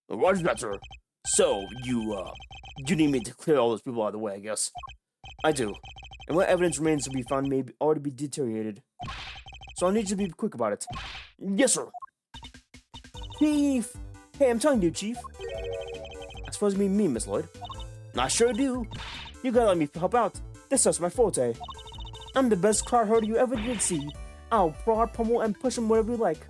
Roger that, sir. So, you need me to clear all those people out of the way, I guess. I do. And what evidence remains to be found may already be deteriorated. So I'll need you to be quick about it. Yes, sir. Chief! Hey, I'm telling you, Chief. I suppose you mean me, Miss Lloyd. I sure do. You gotta let me help out. This is my forte. I'm the best crowd herder you ever did see. I'll prod, pummel, and push him wherever you like.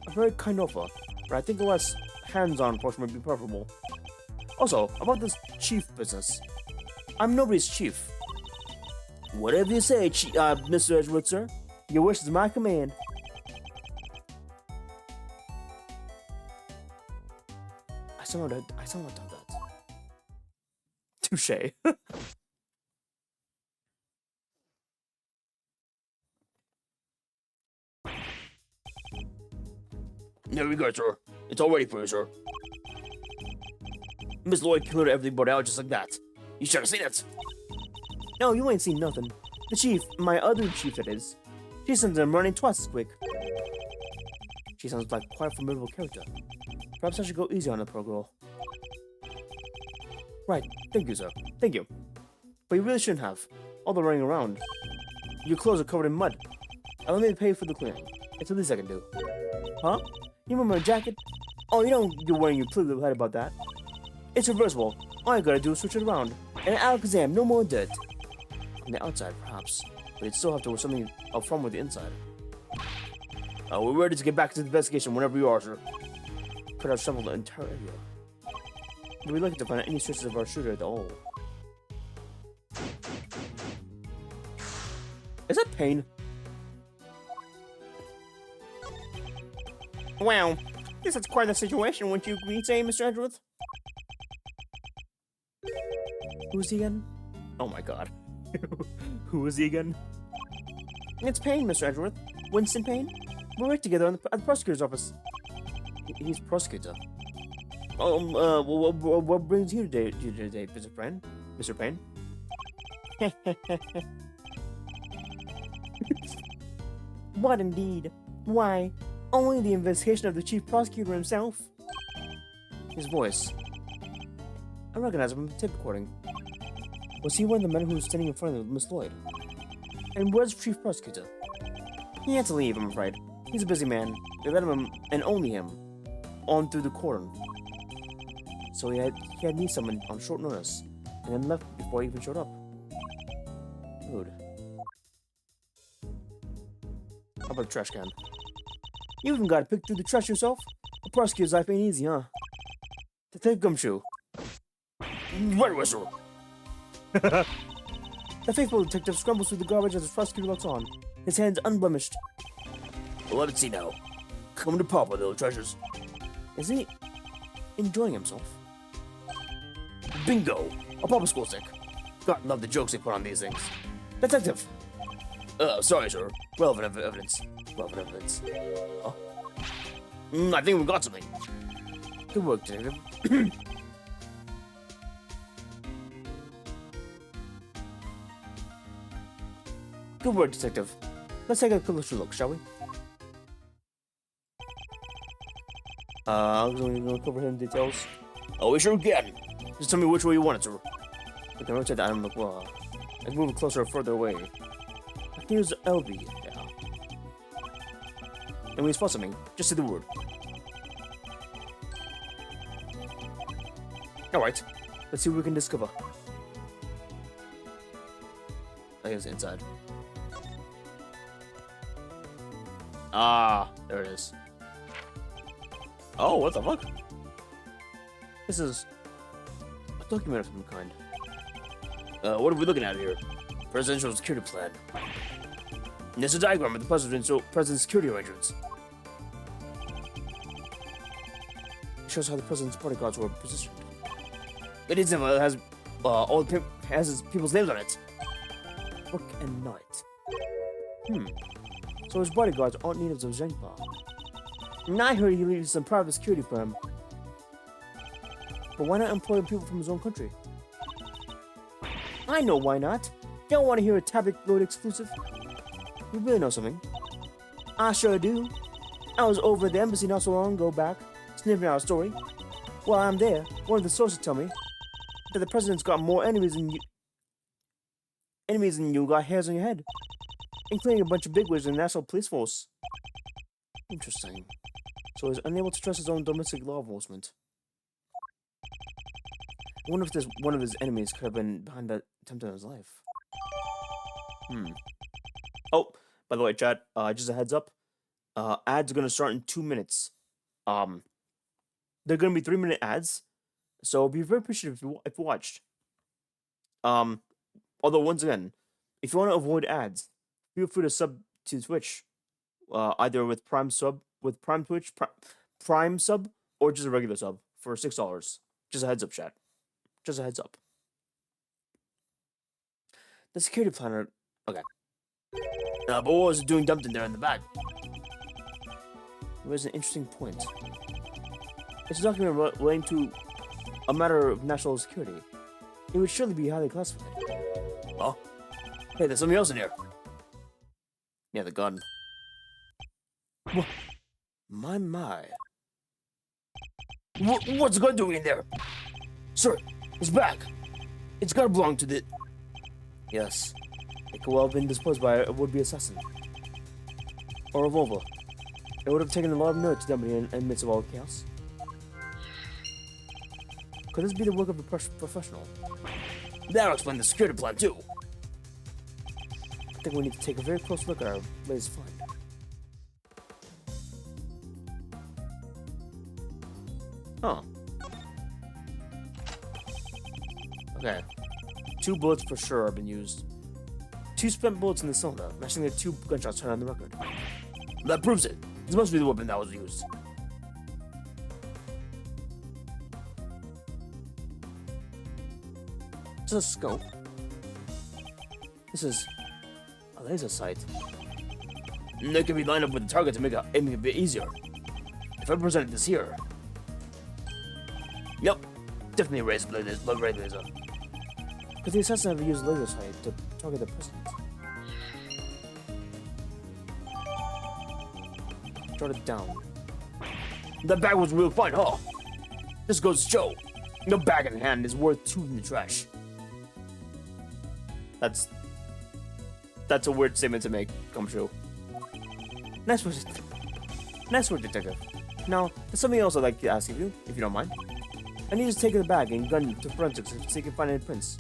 A very kind offer, but I think a less hands-on approach might be preferable. Also, about this chief business. I'm nobody's chief. Whatever you say, Mr. Edgeworth, sir. Your wish is my command. I still not done that. Touche. There we go, sir. It's all ready for you, sir. Miss Lloyd cleared everybody out just like that. You should have seen it. No, you ain't seen nothing. The chief, my other chief that is, she sends them running twice as quick. She sounds like quite a formidable character. Perhaps I should go easy on the poor girl. Right, thank you, sir. Thank you. But you really shouldn't have. All the running around. Your clothes are covered in mud. Let me pay for the cleaning. It's the least I can do. Huh? You remember my jacket? Oh, you don't you're wearing your plea head about that. It's reversible. All you gotta do is switch it around. And Alakazam, no more dirt. On the outside, perhaps. But you'd still have to wear something up front with the inside. We're ready to get back to the investigation whenever you are, sir. Could have shoveled the entire area. We'd like to find out any traces of our shooter at all. Is that Pain? Wow, this is quite a situation, wouldn't you agree, say, Mr. Edgeworth? Who's he again? Oh my god. Who is he again? It's Payne, Mr. Edgeworth. Winston Payne. We work together at the prosecutor's office. He's prosecutor. What brings you today, Mr. Payne? Mr. Payne? What indeed? Why, only the investigation of the chief prosecutor himself. His voice. I recognize him from the tape recording. Was he one of the men who was standing in front of Miss Lloyd? And where's the chief prosecutor? He had to leave, I'm afraid. He's a busy man. They let him, and only him, on through the cordon. So he had need someone on short notice, and then left before he even showed up. Rude. How about the trash can? You even gotta pick through the trash yourself? The prosecutor's life ain't easy, huh? Detective Gumshoe. Right, whistle. The faithful detective scrambles through the garbage as the prosecutor looks on, his hands unblemished. Well, let's see now. Come to Papa, little treasures. Is he enjoying himself? Bingo! A Papa school stick. God love the jokes they put on these things. Detective! Sorry, sir. Relevant evidence. Relevant evidence. Huh? I think we got something. Good work, detective. Good work, detective. Let's take a closer look, shall we? I'm gonna cover him details. Oh, we sure can. Just tell me which way you want it, sir. We can rotate the item look well. I can move it closer or further away. I can use LB. Yeah. And when you spot something, just say the word. Alright. Let's see what we can discover. I think it's inside. Ah, there it is. Oh, what the fuck? This is a document of some kind. What are we looking at here? Presidential security plan. And there's a diagram of the president's security arrangements. It shows how the president's bodyguards were positioned. It is has all the people's names on it. Book and night. So his bodyguards aren't natives of Zhengpa. And I heard he leads some private security firm. But why not employ people from his own country? I know why not. Don't want to hear a tabloid exclusive. You really know something. I sure do. I was over at the embassy not so long ago back, sniffing out a story. While I'm there, one of the sources tell me that the president's got more enemies than you. Enemies than you got hairs on your head, including a bunch of bigwigs in the National Police Force. Interesting. So he's unable to trust his own domestic law enforcement. I wonder if this one of his enemies could have been behind that attempt on his life. Oh, by the way, chat, just a heads up. Ads are gonna start in 2 minutes. They're gonna be 3-minute ads, so I'll be very appreciative if you watched. Although once again, if you want to avoid ads, feel free to sub to Twitch, either with Prime sub, Prime sub, or just a regular sub for $6. Just a heads up, chat. Just a heads up. The security planner. Okay. But what was it doing dumped in there in the back? It was an interesting point. It's a document relating to a matter of national security. It would surely be highly classified. Oh? Hey, there's something else in here. Yeah, the gun. What? My. What's the gun doing in there? Sir, it's back. It's gotta belong to the... Yes. It could well have been disposed by a would-be assassin. Or a revolver. It would have taken a lot of nerve to dump it in the midst of all the chaos. Could this be the work of a professional? That'll explain the security plan, too. I think we need to take a very close look at our latest find. Huh. Okay. 2 bullets for sure have been used. 2 spent bullets in the cylinder, matching the 2 gunshots heard on the record. That proves it. This must be the weapon that was used. This is a scope. This is a laser sight. It can be lined up with the target to make aiming a bit easier. If I presented this here. Yep, definitely a ray laser. Because the assassin have used laser sight to target the president. Jot it down. That bag was real fine, huh? This goes to show. No bag in hand is worth 2 in the trash. That's a weird statement to make come true. Nice work, detective. Now, there's something else I'd like to ask of you, if you don't mind. I need to take the bag and gun to forensics so you can find any prints.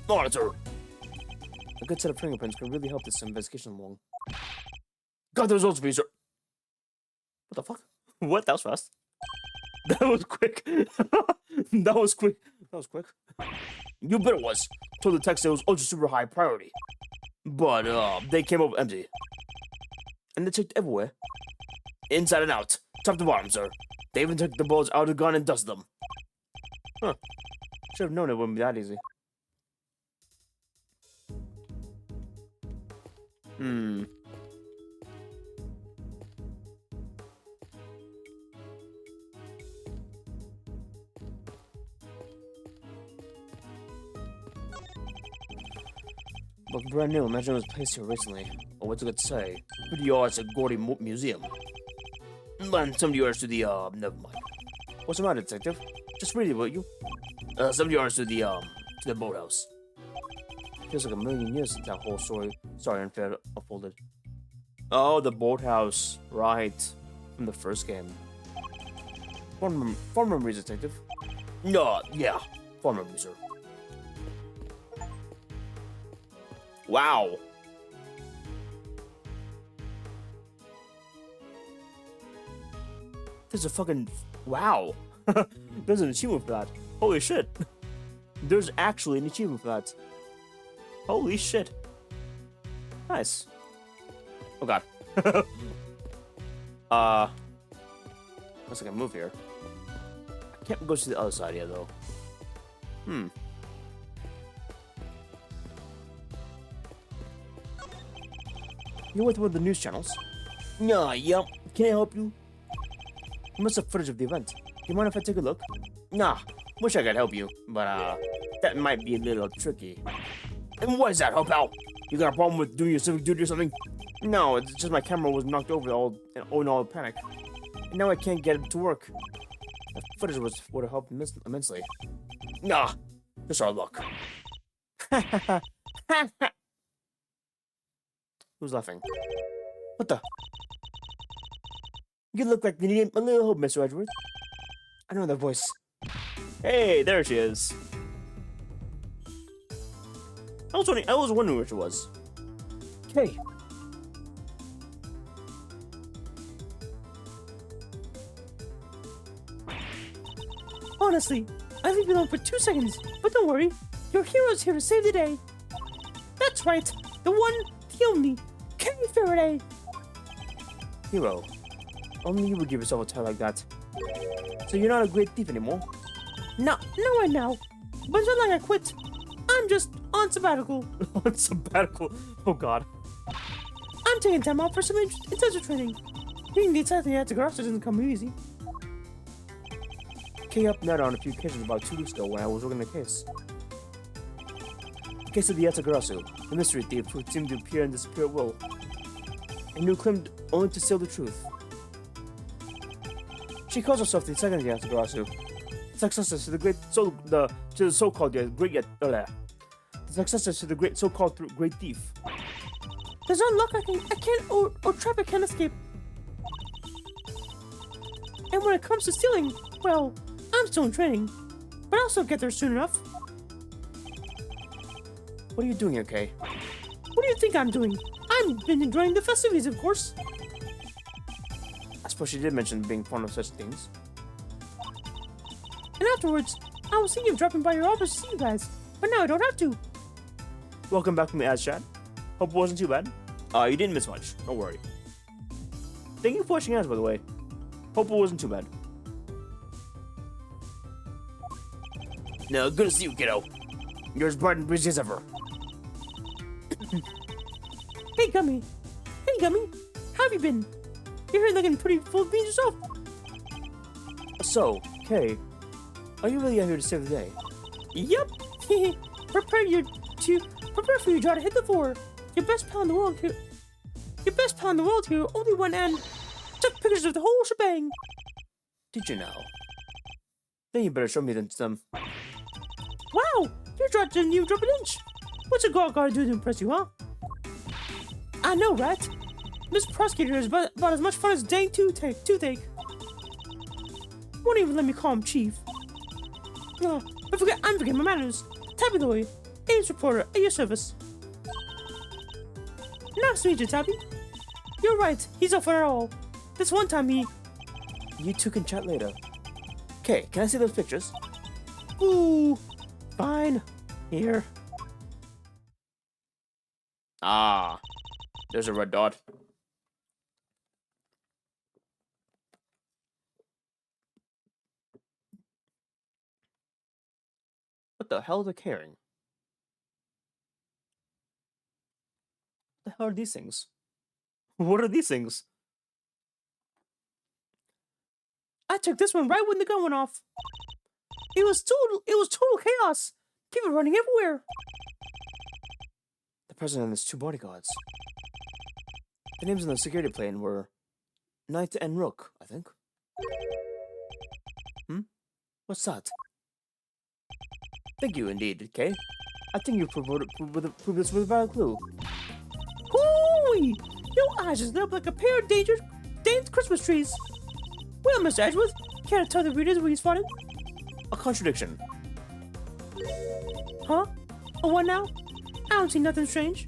Monitor! A good set of fingerprints can really help this investigation along. Got the results for you, sir. What the fuck? What? That was fast. That was quick. That was quick. You bet it was. Told the text it was ultra super high priority. But, they came up empty. And they checked everywhere. Inside and out. Top to bottom, sir. They even took the bullets out of the gun and dusted them. Huh. Should have known it wouldn't be that easy. Look brand new. Imagine it was placed here recently. Or what's it good to say? 50 yards to Gordy Museum. And 70 yards to the, never mind. What's the matter, detective? Just read it, will you? 70 yards to the boathouse. Feels like a million years since that whole story unfolded. Oh, the boathouse. Right. From the first game. Fond memories, detective. Yeah. Fond memories, sir. Wow. There's a fucking... Wow. There's an achievement for that. Holy shit. There's actually an achievement for that. Holy shit. Nice. Oh god. Unless I can move here. I can't go to the other side yet, though. You're with one of the news channels? Yep. Can I help you? You must have footage of the event. Do you mind if I take a look? Nah. Wish I could help you, but, that might be a little tricky. And what is that, pal? You got a problem with doing your civic duty or something? No, it's just my camera was knocked over in all panic. And now I can't get it to work. That footage would have helped immensely. Nah, just our luck. Who's laughing? What the? You look like you need a little help, Mr. Edgeworth. I know that voice. Hey, there she is. I was wondering where she was. Hey. Honestly, I leave you alone for 2 seconds, but don't worry. Your hero's here to save the day. That's right. The one, the only, Kenny Faraday. Hero. Only you would give yourself a title like that. So you're not a great thief anymore? No, right now. But it's not like I quit. I'm just on sabbatical. On sabbatical? Oh god. I'm taking time off for some intensive training. Being the attack at the garage doesn't come easy. Kay helped Ned on a few occasions about 2 weeks ago when I was working the case. The case of the Yatagarasu, the mystery thief who seemed to appear and disappear at will, and who claimed only to steal the truth. She calls herself the second Yatagarasu, successor to the great the so-called great so-called great thief. There's no luck I can't or trap I can't escape. And when it comes to stealing, well, I'm still in training, but I'll still get there soon enough. What are you doing, okay? What do you think I'm doing? I've been enjoying the festivities, of course. I suppose she did mention being fond of such things. And afterwards, I was thinking of dropping by your office to see you guys, but now I don't have to. Welcome back from the ads chat. Hope it wasn't too bad. You didn't miss much. Don't worry. Thank you for watching ads, by the way. Hope it wasn't too bad. No, good to see you, kiddo. You're as bright and busy as ever. Hey, Gummy. Hey, Gummy. How have you been? You're here looking pretty full of beans yourself. So, Kay, are you really out here to save the day? Yep. Prepare for your job to hit the floor. Your best pal in the world here. Only one and took pictures of the whole shebang. Did you know? Then you better show me some. Wow, you dropped an inch. What's a girl gotta do to impress you, huh? I know, right? Miss Prosecutor is about as much fun as dang toothache. Won't even let me call him Chief. I'm forgetting my manners. Tabby Lloyd, Ames reporter, at your service. Nice to meet you, Tabby. You're right, he's up for it all. This one time You two can chat later. Okay, can I see those pictures? Ooh, fine. Here. Ah, there's a red dot. What the hell are they carrying? What the hell are these things? What are these things? I took this one right when the gun went off. It was total chaos. People running everywhere. The president and his 2 bodyguards. The names on the security plane were Knight and Rook, I think. What's that? Thank you indeed, Kay. I think you proved this with a valid clue. Hooey! Your eyes just lit up like a pair of dangerous Christmas trees. Well, Mr. Edgeworth, care to tell the readers what you spotted? A contradiction. Huh? A what now? I don't see nothing strange.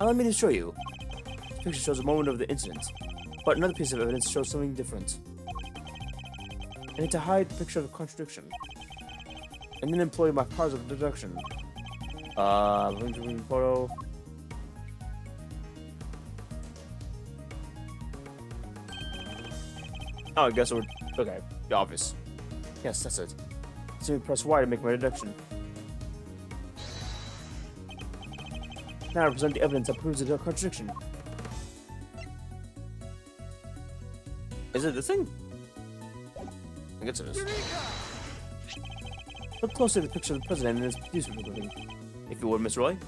Allow me to show you. This picture shows a moment of the incident, but another piece of evidence shows something different. I need to hide the picture of a contradiction, and then employ my powers of deduction. Photo. Oh, I guess it would. Okay, obvious. Yes, that's it. Simply press Y to make my deduction. Now I present the evidence that proves the contradiction. Is it this thing? I guess it is. Look closely at the picture of the president and his producer living, if you would, Miss Lloyd.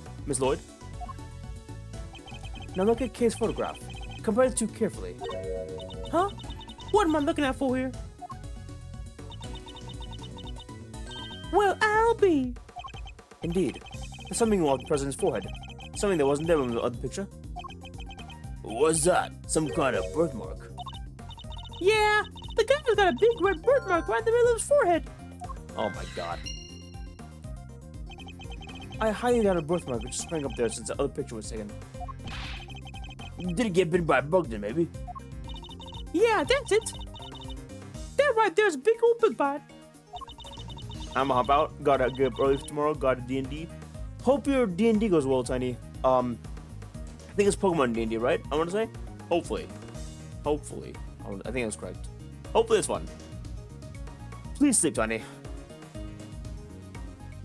Now look at Kay's photograph. Compare the two carefully. Huh? What am I looking at for here? Well, I'll be. Indeed. There's something on the president's forehead. Something that wasn't there in the other picture. What's that? Some kind of birthmark? Yeah, the guy's got a big red birthmark right in the middle of his forehead. Oh my god. I highly doubt a birthmark which sprang up there since the other picture was taken. Did he get bitten by a bug then, maybe? Yeah, that's it. That right there's a big old bug bite. I'ma hop out. Gotta get up early for tomorrow. Got a D&D. Hope your D&D goes well, Tiny. I think it's Pokemon D&D, right? I want to say? Hopefully. I think that's correct. Hopefully it's fun. Please sleep, Tiny.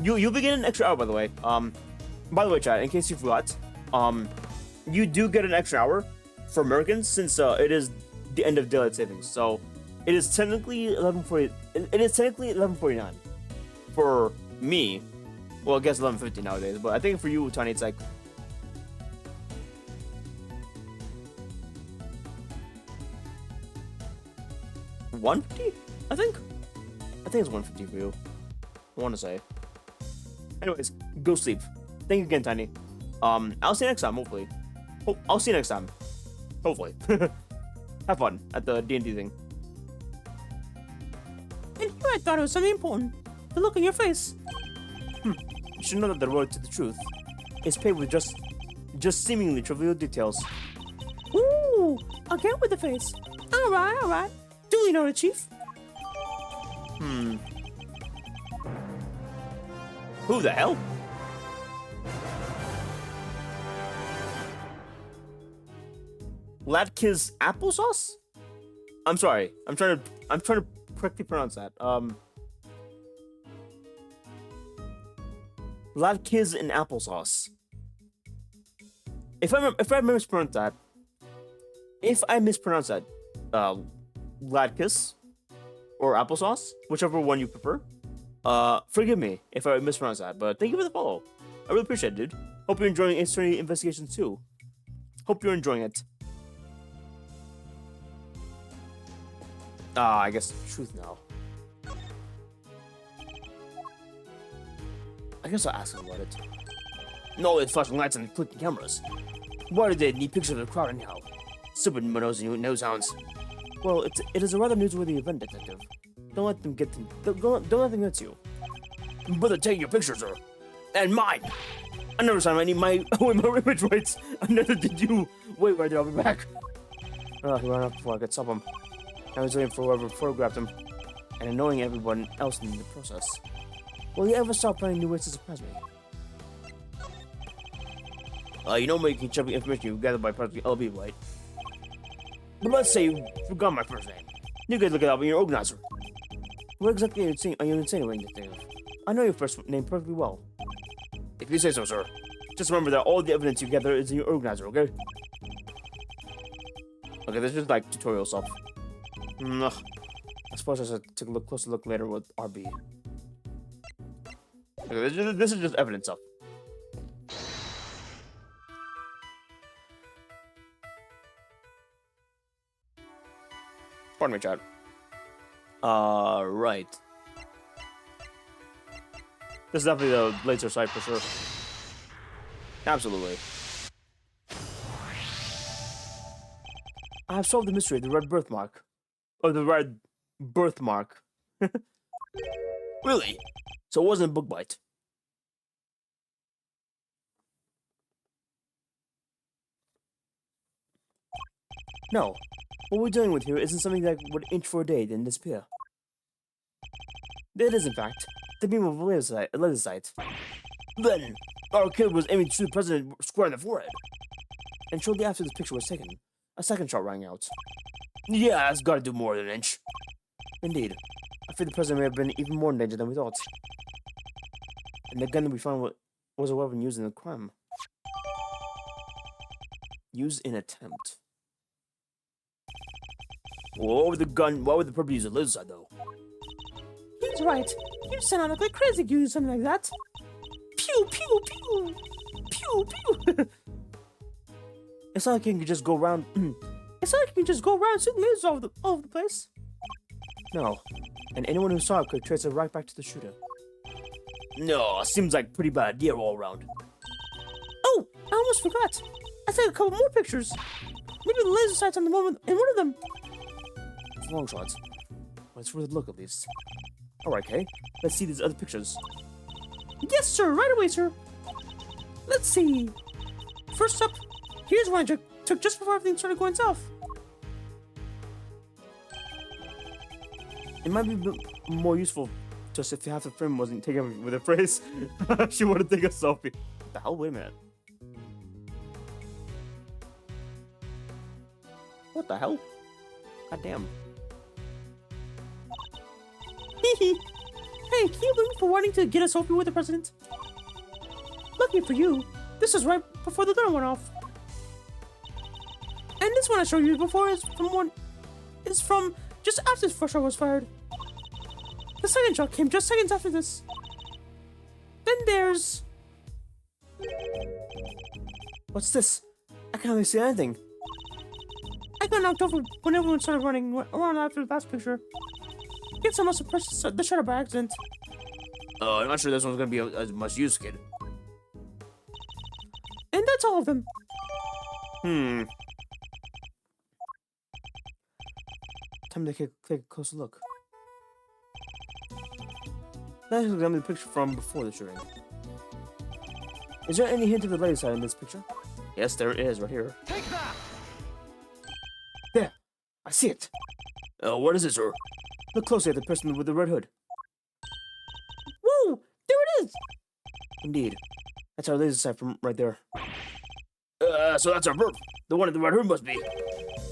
You'll be getting an extra hour, by the way. By the way, chat, in case you forgot, you do get an extra hour for Americans since it is the end of daylight savings. So It is technically 11:40. It is technically 11:49 for me. Well, I guess 11:50 nowadays, but I think for you, Tiny, it's like 1:50. I think it's 1:50 for you. I want to say. Anyways, go sleep. Thank you again, Tiny. I'll see you next time, hopefully. I'll see you next time. Hopefully. Have fun at the D&D thing. And here I thought it was something important. The look on your face. You should know that the road to the truth is paved with just seemingly trivial details. Ooh, again with the face. Alright. Duly noted, Chief. Who the hell? Latkiz applesauce? I'm sorry. I'm trying to correctly pronounce that. Latkiz and applesauce. If I mispronounce that, Latkiz or applesauce, whichever one you prefer. Forgive me if I mispronounce that, but thank you for the follow. I really appreciate it, dude. Hope you're enjoying Ace Attorney Investigations too. Hope you're enjoying it. I guess the truth now. I guess I'll ask him about it. No, it's flashing lights and clicking cameras. Why do they need pictures of the crowd anyhow? Stupid nosy nose hounds. Well, it is a rather newsworthy event, Detective. Don't let them get you. But they're taking your pictures, sir. And mine! I never signed my image rights. I never did you. Wait right there, I'll be back. He ran off before I could stop him. I was waiting for whoever photographed him, and annoying everyone else in the process. Will you ever stop finding new ways to surprise me? You know making chubby information you gathered by Project LB, right? But let's say you forgot my first name. You could look it up in your organizer. What exactly are you insinuating, Detective? I know your first name perfectly well. If you say so, sir. Just remember that all the evidence you gather is in your organizer, okay? Okay, this is like tutorial stuff. I suppose I should take a closer look later with RB. Okay, this is just evidence stuff. Pardon me, chat. Right. This is definitely the laser site for sure. Absolutely. I have solved the mystery of the red birthmark. Or the red birthmark. Really? So it wasn't a bug bite. No. What we're dealing with here isn't something that would inch for a day, then disappear. It is, in fact, the beam of a laser sight. Then, our kid was aiming to shoot the president square in the forehead. And shortly after this picture was taken, a second shot rang out. Yeah, it's gotta do more than an inch. Indeed. I fear the president may have been even more in danger than we thought. And the gun that we found was a weapon used in the crime. Used in attempt. Why would the purpose use a laser sight, though? He's right. You sound like crazy if you use something like that. Pew, pew, pew. Pew, pew. It's not like you can just go around... It's not like you can just go around shooting lasers all over the place. No. And anyone who saw it could trace it right back to the shooter. No, seems like a pretty bad idea all around. Oh, I almost forgot. I took a couple more pictures. Maybe the laser sight's on the moment in one of them. It's long shots. But it's worth a look at least. Alright, Kay. Let's see these other pictures. Yes, sir. Right away, sir. Let's see. First up, here's one I took just before everything started going south. It might be a bit more useful just if half the frame wasn't taken with a phrase. She wanted to take a selfie. What the hell? Wait a minute. What the hell? God damn. Hey, can you blame me for wanting to get a selfie with the president? Lucky for you, this is right before the gun went off. And this one I showed you before is from just after the first shot was fired. The second shot came just seconds after this. Then there's... What's this? I can't really see anything. I got knocked over when everyone started running around after the last picture. Guess I must have pressed the shutter by accident. I'm not sure this one's gonna be as much use, kid. And that's all of them. Time to take a closer look. Let's examine the picture from before the shooting. Is there any hint of the lighter side in this picture? Yes, there is, right here. Take that! There! I see it! What is it, sir? Look closely at the person with the red hood. Whoa! There it is! Indeed. That's our laser sight from right there. So that's our perp. The one in the red hood must be.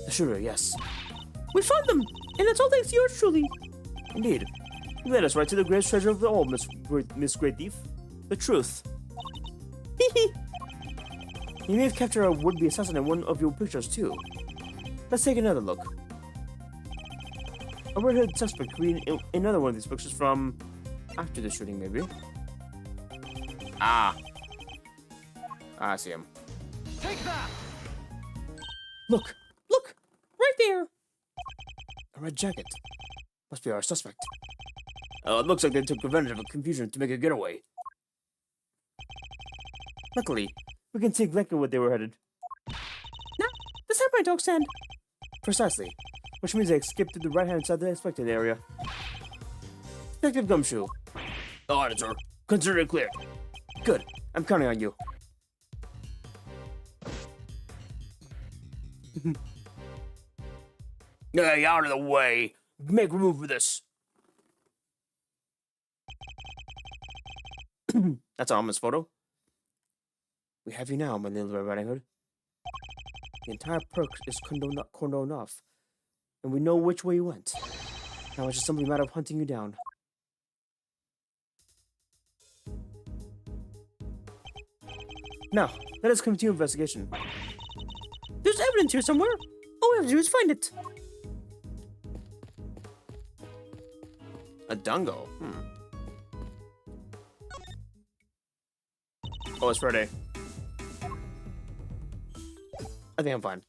The shooter, yes. We found them! And it's all thanks to yours truly. Indeed. You led us right to the greatest treasure of all, Miss Great Thief. The truth. Hehe. You may have captured a would-be assassin in one of your pictures, too. Let's take another look. A red-hooded suspect could be in another one of these pictures from after the shooting, maybe. I see him. Take that! Look! Look! Right there! A red jacket. Must be our suspect. It looks like they took advantage of a confusion to make a getaway. Luckily, we can see exactly where they were headed. Now, the samurai dog stand. Precisely. Which means they escaped through the right-hand side of the expected area. Detective Gumshoe. On it, sir. Consider it clear. Good. I'm counting on you. Hey, out of the way. Make room for this. That's Alma's photo. We have you now, my little Red Riding Hood. The entire perk is cordoned off, and we know which way you went. Now it's just simply a matter of hunting you down. Now, let us continue investigation. There's evidence here somewhere. All we have to do is find it. A dango? Oh, it's Friday. I think I'm fine.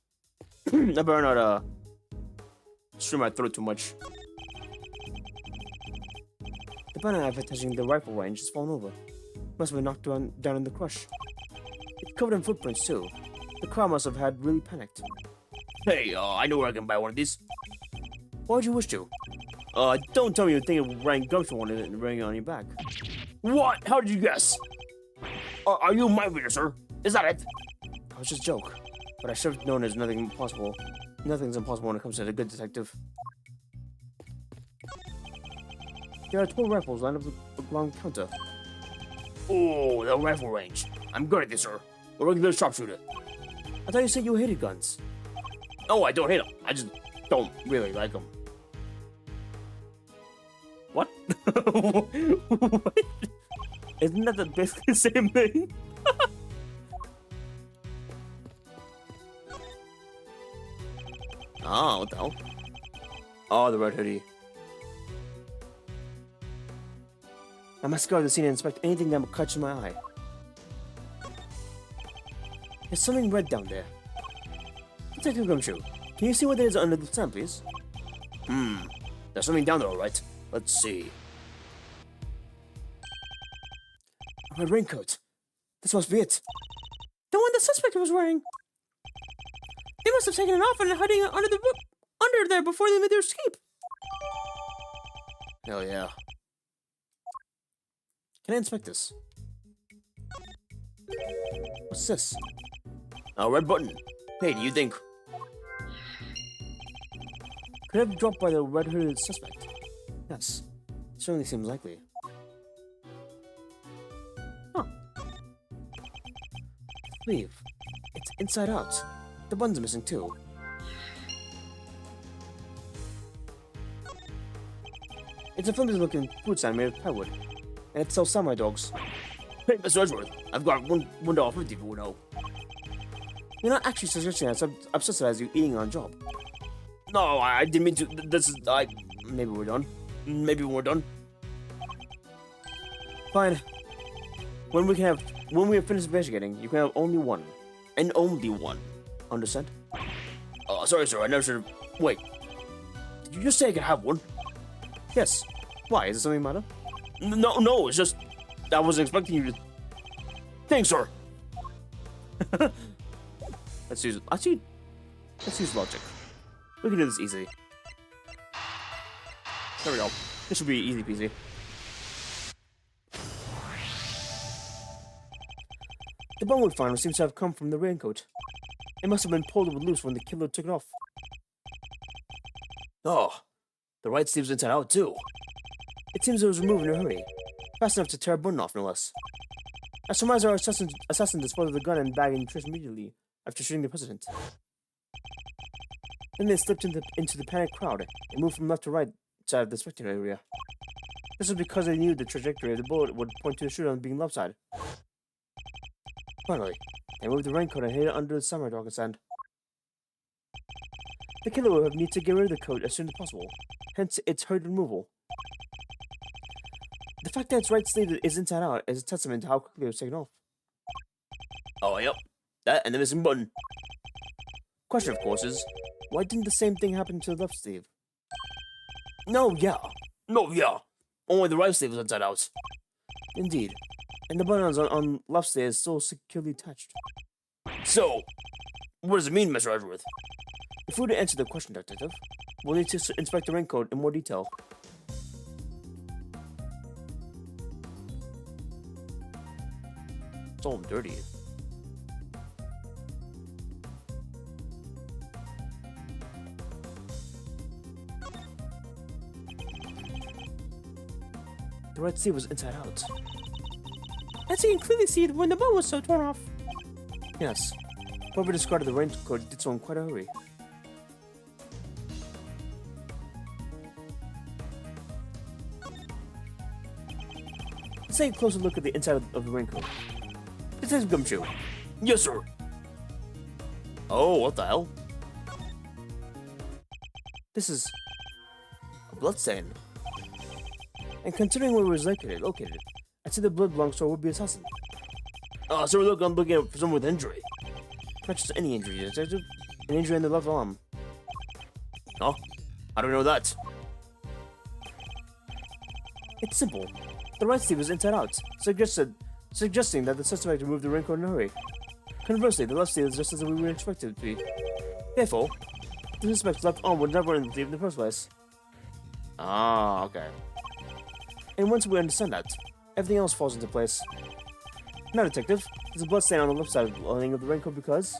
I better not, stream my throat too much. The banana I've been touching the rifle range has fallen over. Must have been knocked down in the crush. It's covered in footprints, too. The crowd must have had really panicked. Hey, I know where I can buy one of these. Why would you wish to? Don't tell me you think of wearing Gumshoe on it and wearing it on your back. What? How did you guess? Are you a mind reader, sir? Is that it? It was just a joke. But I should have known there's nothing impossible. Nothing's impossible when it comes to a good detective. There are 12 rifles lined up along the counter. Oh, the rifle range. I'm good at this, sir. A regular sharpshooter. I thought you said you hated guns. Oh, I don't hate them. I just don't really like them. What? What? Isn't that basically the same thing? Oh, what the hell? Oh, the red hoodie. I must go to the scene and inspect anything that catches my eye. There's something red down there. Detective Gumshoe, can you see what there is under the stand, please? There's something down there, alright. Let's see. A red raincoat. This must be it. The one the suspect was wearing. They must have taken it off and are hiding it under there before they made their escape. Hell yeah. Can I inspect this? What's this? A red button. Hey, do you think... Could it have dropped by the red-hooded suspect? Yes. Certainly seems likely. Huh. Sleeve. It's inside out. The button's missing too. It's a flimsy-looking food stand made of plywood, and it sells samurai dogs. Hey, Mr. Edgeworth, I've got $1.50 if you would know. You're not actually suggesting I subsidize you eating on a job. No, I didn't mean to. This is maybe we're done. Maybe we're done. Fine. When we have finished investigating, you can have only one, and only one. Understand? Oh, sorry, sir. I never should have. Wait. Did you just say I could have one? Yes. Why? Is it something matter? No. It's just I wasn't expecting you to. Thanks, sir. Let's use logic. We can do this easily. There we go. This should be easy peasy. The bone we found seems to have come from the raincoat. It must have been pulled loose when the killer took it off. Oh, the right sleeve's inside out too. It seems it was removed in a hurry, fast enough to tear a button off, no less. I surmise our assassin disposed of the gun and bag and trace immediately after shooting the president. Then they slipped into the panicked crowd and moved from left to right side of the spectator area. This was because they knew the trajectory of the bullet would point to the shooter on being left side. Finally, they moved the raincoat and hid it under the samurai dog and sand. The killer will need to get rid of the coat as soon as possible, hence its hurried removal. The fact that its right sleeve is inside out is a testament to how quickly it was taken off. Oh, yep. That and the missing button. Question, of course, is, why didn't the same thing happen to the left sleeve? No, yeah. Only the right sleeve was inside out. Indeed. And the button on left sleeve is still securely attached. So, what does it mean, Mr. Edgeworth? If we were to answer the question, Detective, we'll need to inspect the raincoat in more detail. It's all dirty. The right sleeve was inside out. As you can clearly see when the bone was so torn off. Yes. Whoever discarded the raincoat did so in quite a hurry. Let's take a closer look at the inside of the raincoat. Detective Gumshoe. Yes, sir. Oh, what the hell? This is a bloodstain. And considering where it was located, I'd say the blood belongs to a would-be assassin. So I'm looking for someone with injury. Not just any injury, Detective. An injury in the left arm. Oh, how do we know that? It's simple. The right sleeve is inside out, suggesting that the suspect removed the raincoat in a hurry. Conversely, the left sleeve is just as we would expect it to be. Therefore, the suspect's left arm would never in the sleeve in the first place. Ah, okay. And once we understand that, everything else falls into place. Now, Detective, there's a blood stain on the left side of the raincoat because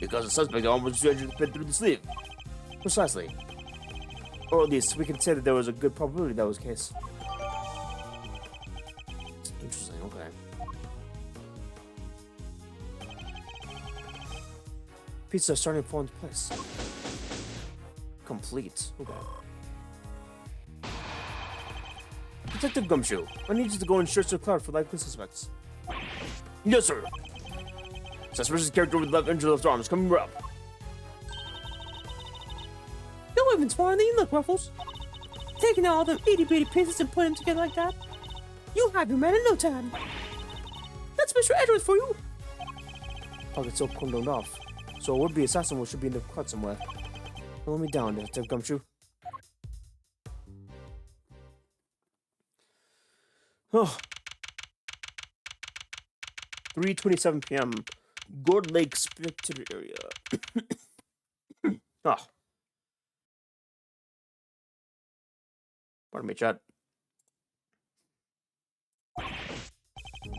the suspect's arm was too to fit through the sleeve. Precisely. Or at least, we can say that there was a good probability that was the case. Interesting, okay. Pieces are starting to fall into place. Complete. Okay. Detective Gumshoe, I need you to go and search the cloud for likely suspects. Yes, sir. Suspicious character with left injured left arm is coming up. You'll even smarter than you look, Ruffles. Taking out all them itty-bitty pieces and putting them together like that. You'll have your man in no time. That's Mr. Edgeworth for you. Pocket's so condoned off, so a would-be assassin should be in the cloud somewhere. Let me down, Detective Gumshoe. Oh. 3:27 p.m. Gourd Lake Spectator Area. Ah. Pardon me, chat.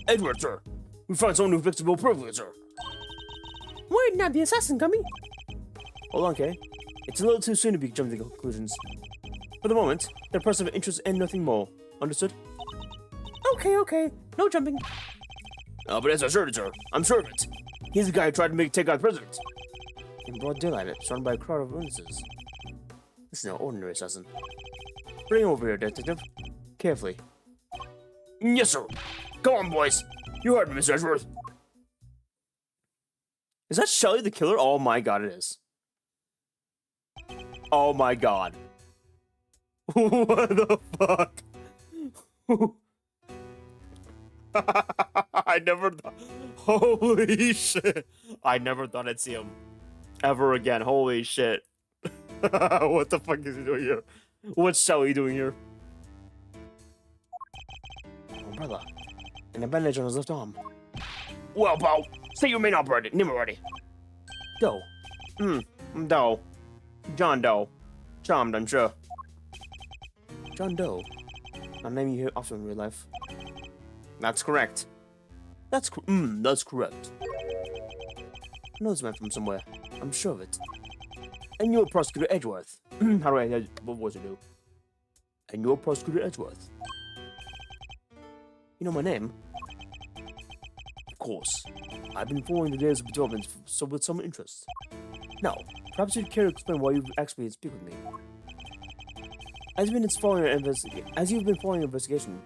Edward, sir. We found someone who fixed the privilege, sir. Wait, not the assassin, Gummy. Hold on, Kay. It's a little too soon to be jumping to conclusions. For the moment, they're persons of interest and nothing more. Understood? Okay. No jumping. But as I assured, sir, I'm sure of it. He's the guy who tried to take out the president. In broad daylight, surrounded by a crowd of witnesses. This is no ordinary assassin. Bring him over here, Detective. Carefully. Yes, sir. Come on, boys. You heard me, Mr. Edgeworth. Is that Shelly the killer? Oh my god, it is. Oh my god. What the fuck? I never thought. Holy shit. I never thought I'd see him ever again. Holy shit. What the fuck is he doing here? What's Shelly doing here? Umbrella. And a bandage on his left arm. Well, pal, say you may not burn it. Name already. Doe. Doe. John Doe. Charmed, I'm sure. John Doe. A name you hear often in real life. That's correct. That's correct. I know this man from somewhere. I'm sure of it. And you're Prosecutor Edgeworth. How do I... What was it do? And you're Prosecutor Edgeworth. You know my name? Of course. I've been following the days of developments with some interest. Now, perhaps you'd care to explain why you've asked me to speak with me. As you've been following your investigation,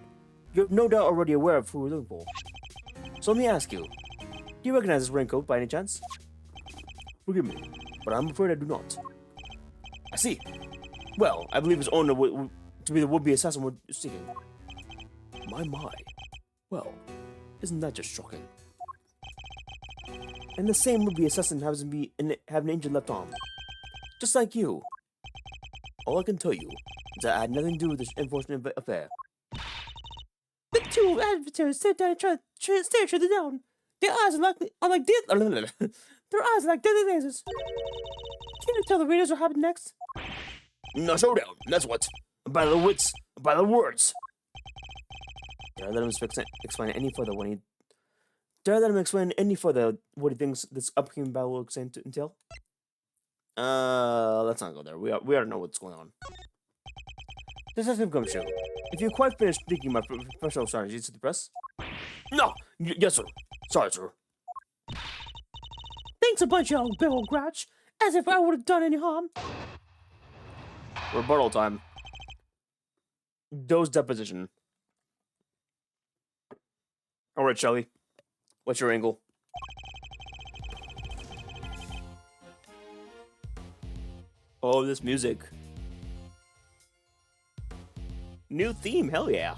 you're no doubt already aware of who we're looking for. So let me ask you, do you recognize this raincoat by any chance? Forgive me, but I'm afraid I do not. I see. Well, I believe its owner to be the would-be assassin we're seeking. My. Well, isn't that just shocking? And the same would-be assassin have an injured left arm. Just like you. All I can tell you is that I had nothing to do with this unfortunate affair. The two adversaries sit down and stare each other down. Their eyes are like their eyes are like deadly lasers. Can you tell the readers what happened next? No showdown. That's what. By the wits, by the words. Did I let him explain any further when he? Did I let him explain any further what he thinks this upcoming battle will entail? Let's not go there. We already know what's going on. This has him come true. If you're quite finished speaking my professional strategies to the press. No! Yes, sir. Sorry, sir. Thanks a bunch, y'all, big old grouch. As if I would have done any harm. Rebuttal time. Doe's deposition. Alright, Shelly. What's your angle? Oh, this music. New theme, hell yeah.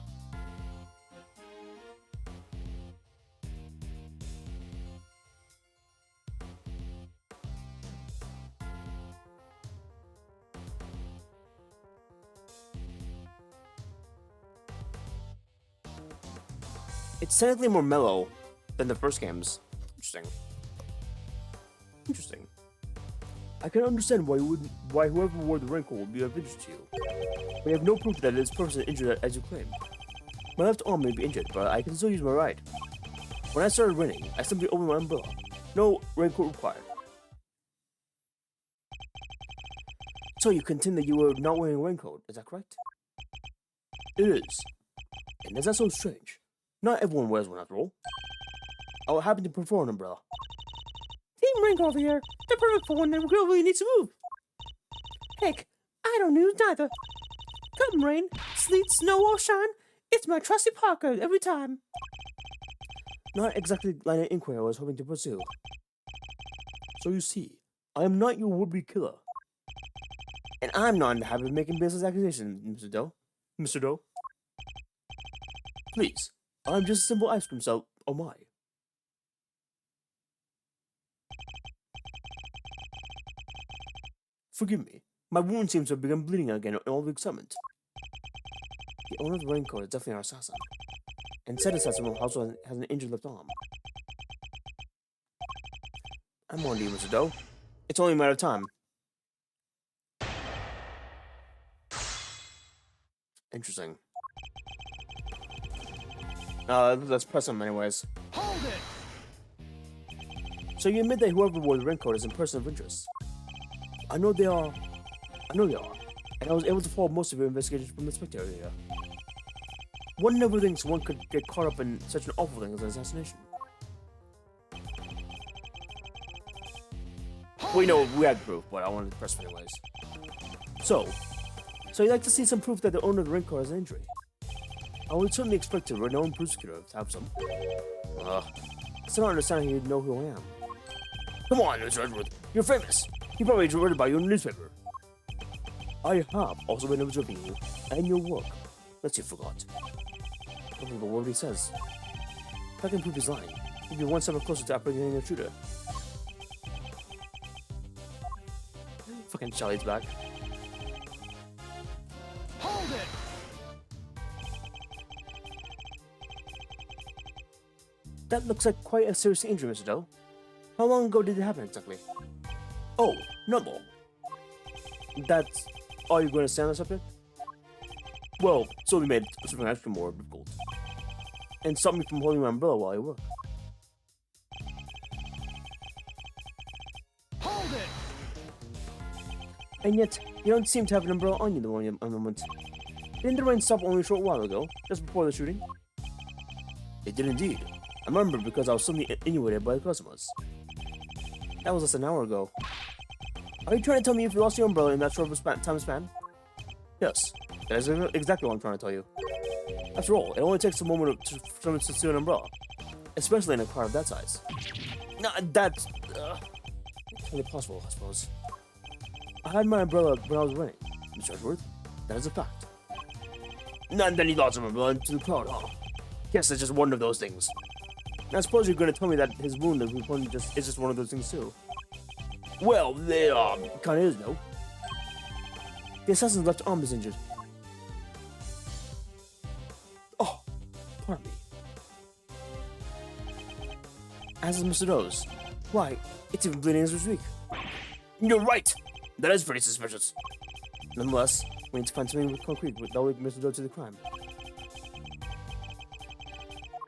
It's technically more mellow than the first games. Interesting. I can understand why whoever wore the raincoat would be of interest to you. We have no proof that this person is injured as you claim. My left arm may be injured, but I can still use my right. When I started raining, I simply opened my umbrella. No raincoat required. So you contend that you were not wearing a raincoat, is that correct? It is. And is that so strange? Not everyone wears one after all. I will happen to prefer an umbrella. Team Raincoat over here. They're perfect for when the girl really needs to move. Heck, I don't use neither. Come rain, sleet, snow, or shine, it's my trusty Parker every time. Not exactly the line of inquiry I was hoping to pursue. So you see, I am not your would-be killer. And I'm not in the habit of making business accusations, Mr. Doe. Mr. Doe? Please, I'm just a simple ice cream seller. Oh my. Forgive me. My wound seems to have begun bleeding again in all the excitement. The owner of the raincoat is definitely our assassin. And said assassin also has an injured left arm. I'm on to you, Mr. Doe. It's only a matter of time. Interesting. Let's press him anyways. Hold it! So you admit that whoever wore the raincoat is a person of interest? I know they are. And I was able to follow most of your investigations from the spectator area. One never thinks one could get caught up in such an awful thing as an assassination. We know we had proof, but I wanted to press anyways. So you'd like to see some proof that the owner of the raincoat has an injury? I would certainly expect a renowned prosecutor to have some. I still don't understand how you know who I am. Come on, Mr. Edgeworth. You're famous. You probably read about you in the newspaper. I have also been observing you and your work. Let's see if you forgot. I don't know what he says. If I can prove his lying, he'll be one step closer to apprehending the shooter. Fucking Charlie's back. Hold it! That looks like quite a serious injury, Mr. Doe. How long ago did it happen exactly? Oh, not long. That's all you're going to say on the subject? Well, so we made something actually more difficult. And stopped me from holding my umbrella while I work. Hold it! And yet, you don't seem to have an umbrella on you at the moment. Didn't the rain stop only a short while ago, just before the shooting? It did indeed. I remember because I was suddenly inundated by the customers. That was less than an hour ago. Are you trying to tell me if you lost your umbrella in that short of a time span? Yes, that is exactly what I'm trying to tell you. After all, it only takes a moment for someone to steal an umbrella, especially in a car of that size. No, that's only possible, I suppose. I had my umbrella when I was running, Mr. Edgeworth. That is a fact. And then he lost his umbrella into the crowd, huh? Guess it's just one of those things. I suppose you're going to tell me that his wound is just one of those things too. Well, they kind of is, no? The assassin's left arm is injured. Oh, pardon me. As is Mr. Doe's. Why, it's even bleeding as we speak. You're right! That is pretty suspicious. Nonetheless, we need to find something concrete that will link Mr. Doe to the crime.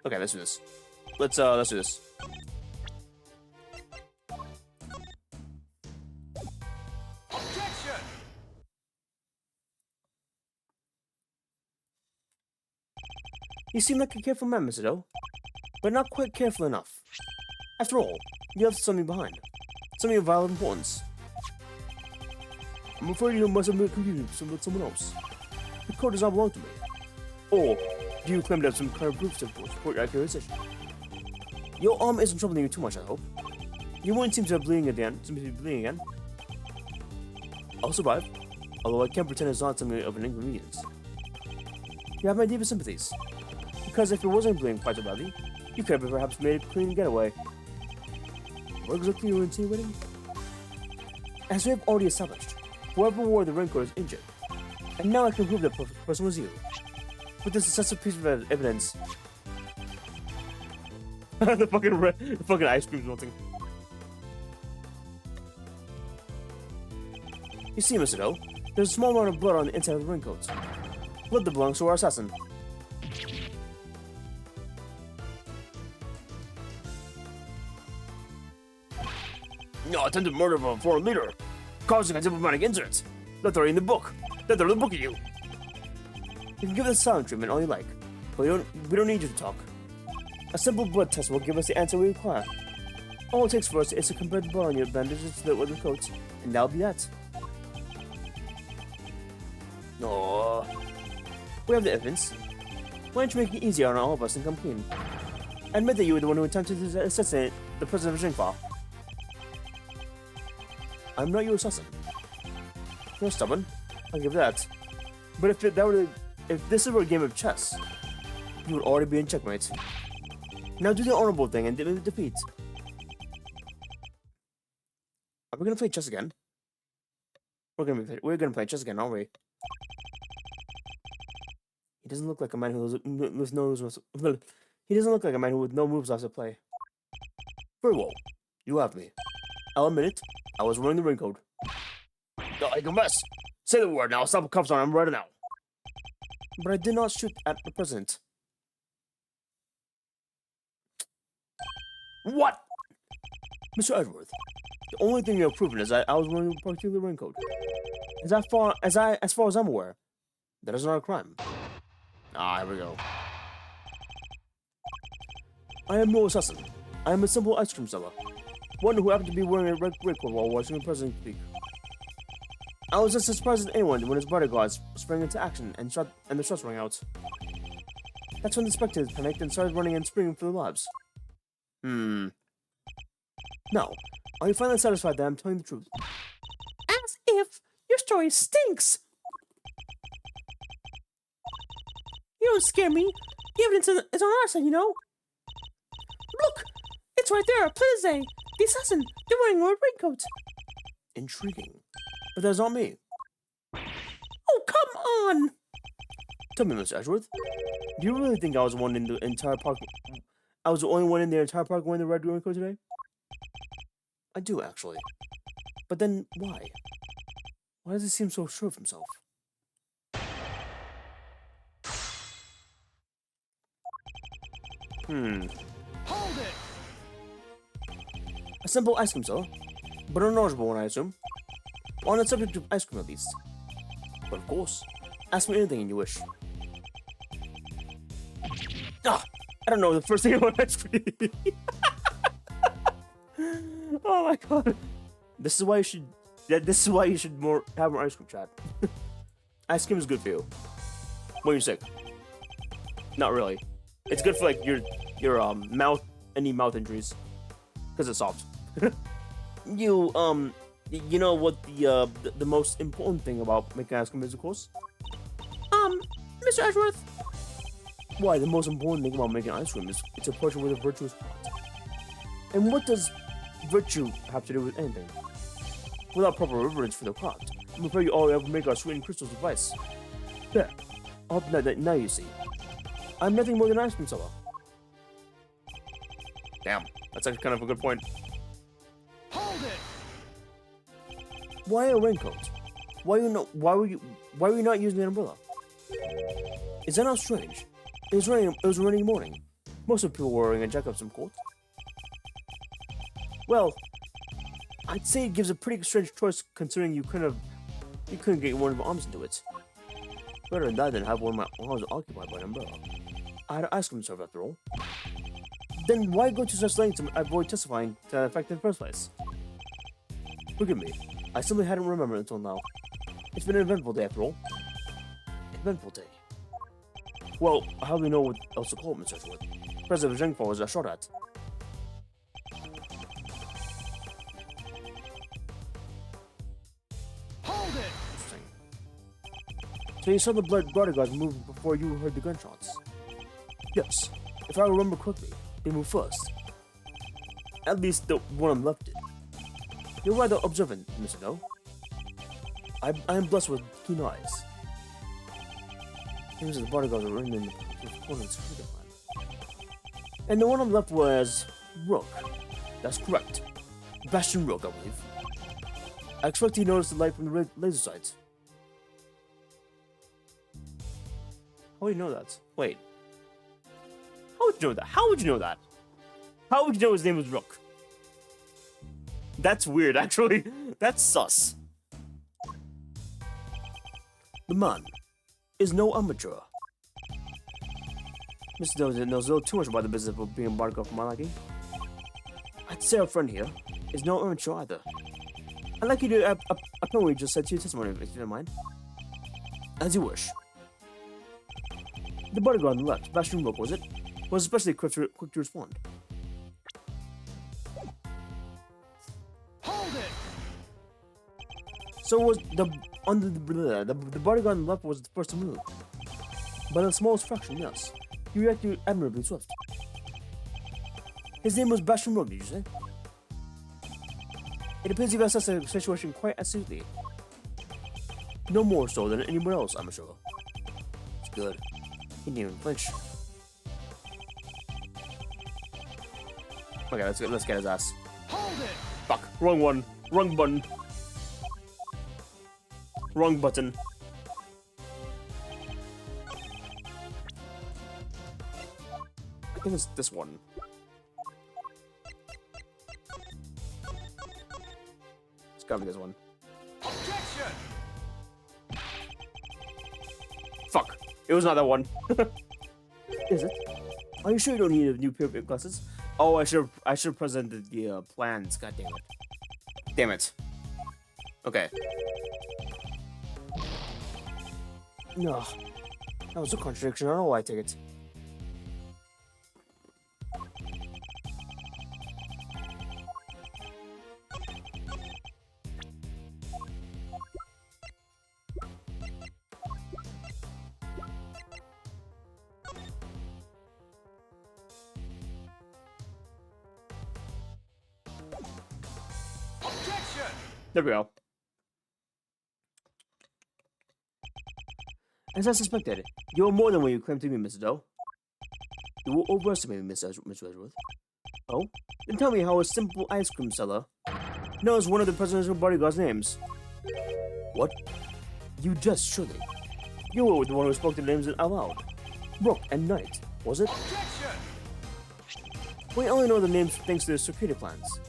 Okay, let's do this. Let's do this. Objection! You seem like a careful man, Mr. Doe, but not quite careful enough. After all, you have something behind. Something of vital importance. I'm afraid you must have been confused with someone else. The code does not belong to me. Or do you claim to have some kind of proof to support your accusation? Your arm isn't troubling you too much, I hope. You wouldn't seem to be bleeding again. I'll survive, although I can't pretend it's not something of an inconvenience. You have my deepest sympathies, because if it wasn't bleeding quite so badly, you could have perhaps made a clean getaway. What exactly are you insinuating? As we have already established, whoever wore the raincoat is injured, and now I can prove that the person was you. With this excessive piece of evidence. the fucking ice cream's melting. You see, Mr. Doe, there's a small amount of blood on the inside of the raincoat. Blood that belongs to our assassin. No, attempted murder of a foreign leader, causing a diplomatic incident. Let her in the book. Let her look at you. You can give us silent treatment all you like, but we don't need you to talk. A simple blood test will give us the answer we require. All it takes for us is to compare the blood on your bandages to the coat, and that'll be that. No, we have the evidence. Why don't you make it easier on all of us and come clean? Admit that you were the one who attempted to assassinate the president of Jingfa. I'm not your assassin. You're stubborn, I'll give that. But if this were a game of chess, you would already be in checkmate. Now do the honorable thing and defeat. Are we gonna play chess again? We're gonna play chess again, aren't we? He doesn't look like a man with no moves. He doesn't look like a man with no moves left to play. Very well, you have me. I'll admit it. I was wearing the raincoat. I confess. Say the word now. Stop the cuffs on him right now. But I did not shoot at the president. What? Mr. Edgeworth, the only thing you have proven is that I was wearing a particular raincoat. As far as I'm aware, that is not a crime. Ah, here we go. I am no assassin. I am a simple ice cream seller. One who happened to be wearing a red raincoat while watching the president speak. I was just as surprised as anyone when his bodyguards sprang into action and the shots rang out. That's when the spectators panicked and started running and springing for their lives. Now, are you finally satisfied that I'm telling the truth? As if you're choice stinks! You don't scare me. The evidence is on our side, you know. Look! It's right there, Plizze! The assassin! They're wearing red raincoats! Intriguing. But that's not me. Oh, come on! Tell me, Mr. Edgeworth, do you really think I was one in the entire park? I was the only one in the entire park wearing the red raincoat today? I do, actually. But then, why? Why does he seem so sure of himself? Hold it! A simple ice cream seller, but a knowledgeable one, I assume. On the subject of ice cream, at least. But of course, ask me anything you wish. Ah, I don't know, the first thing I want ice cream. Oh my god. This is why you should have more ice cream, chat. Ice cream is good for you. When you're sick. Not really. It's good for like your mouth, any mouth injuries. Because it's soft. You know what the most important thing about making ice cream is, of course? Mr. Edgeworth? Why, the most important thing about making ice cream is it's a portion with a virtuous product. And what does virtue have to do with anything? Without proper reverence for the product, I'm afraid all you ever make are sweetened crystals of ice. There. Now you see. I'm nothing more than an ice cream seller. Damn, that's actually kind of a good point. Hold it! Why a raincoat? Why were you not using an umbrella? Is that not strange? It was raining. It was a rainy morning. Most of the people were wearing a jacket of some coat. Well, I'd say it gives a pretty strange choice considering you couldn't get one of your arms into it. Better than that than have one of my arms occupied by an umbrella. I had an ice cream served after all. Then why go to such lengths to avoid testifying to that fact in the first place? Forgive me, I simply hadn't remembered until now. It's been an eventful day after all. Eventful day. Well, I hardly know what else to call it, Mr. Edgeworth. President Zhengfo was a shot at. Hold it! Interesting. So you saw the bodyguards move before you heard the gunshots? Yes. If I remember correctly, they moved first. At least the one on the left did. You're rather observant, Mr. No. I am blessed with keen eyes. Here's the bodyguards are in the corners of the plan. And the one on the left was Rook. That's correct. Bastion Rook, I believe. I expect he noticed the light from the laser sights. How would you know that? Wait. How would you know that? How would you know that? How would you know his name was Rook? That's weird, actually. That's sus. The man is no amateur. Mr. Dozen knows a little too much about the business of being a bodyguard for my liking. I'd say our friend here is no amateur either. I'd like you to apparently just said to your testimony, if you don't mind. As you wish. The bodyguard on the left, Bastion Rook, was it? Was especially quick to respond. Hold it! So was the bodyguard on the left was the first to move. But in the smallest fraction, yes. You reacted admirably swift. His name was Bastion Rook, did you say? It appears you've assessed the situation quite astutely. No more so than anyone else, I'm sure. It's good. He didn't even flinch. Okay, let's get his ass. Hold it! Fuck. Wrong one. Wrong button. Wrong button. I think it's this one. It's gotta be this one. Objection! Fuck. It was not that one. Is it? Are you sure you don't need a new pair of glasses? Oh, I should have presented the plans. God damn it. Damn it. Okay. No. That was a contradiction. I don't know why I take it. There we go. As I suspected, you're more than what you claim to be, Mr. Doe. You overestimated Miss Edgeworth. Oh? Then tell me how a simple ice cream seller knows one of the presidential bodyguard's names. What? You just surely. You were the one who spoke the names out loud. Brooke and Knight, was it? Objection! We only know the names thanks to their security plans.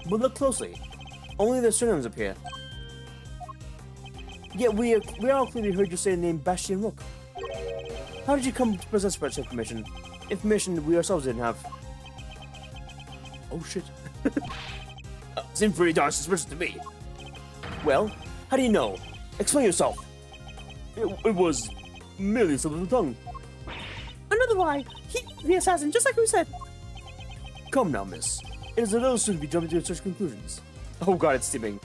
But look closely. Only their surnames appear. Yet we all clearly heard you say the name Bastian Rook. How did you come to possess such information? Information we ourselves didn't have. Oh shit. Seems pretty darn suspicious to me. Well, how do you know? Explain yourself. It was merely a slip of the tongue. Another lie. He, the assassin, just like we said. Come now, miss. It is a little soon to be jumping to such conclusions. Oh god, it's steaming.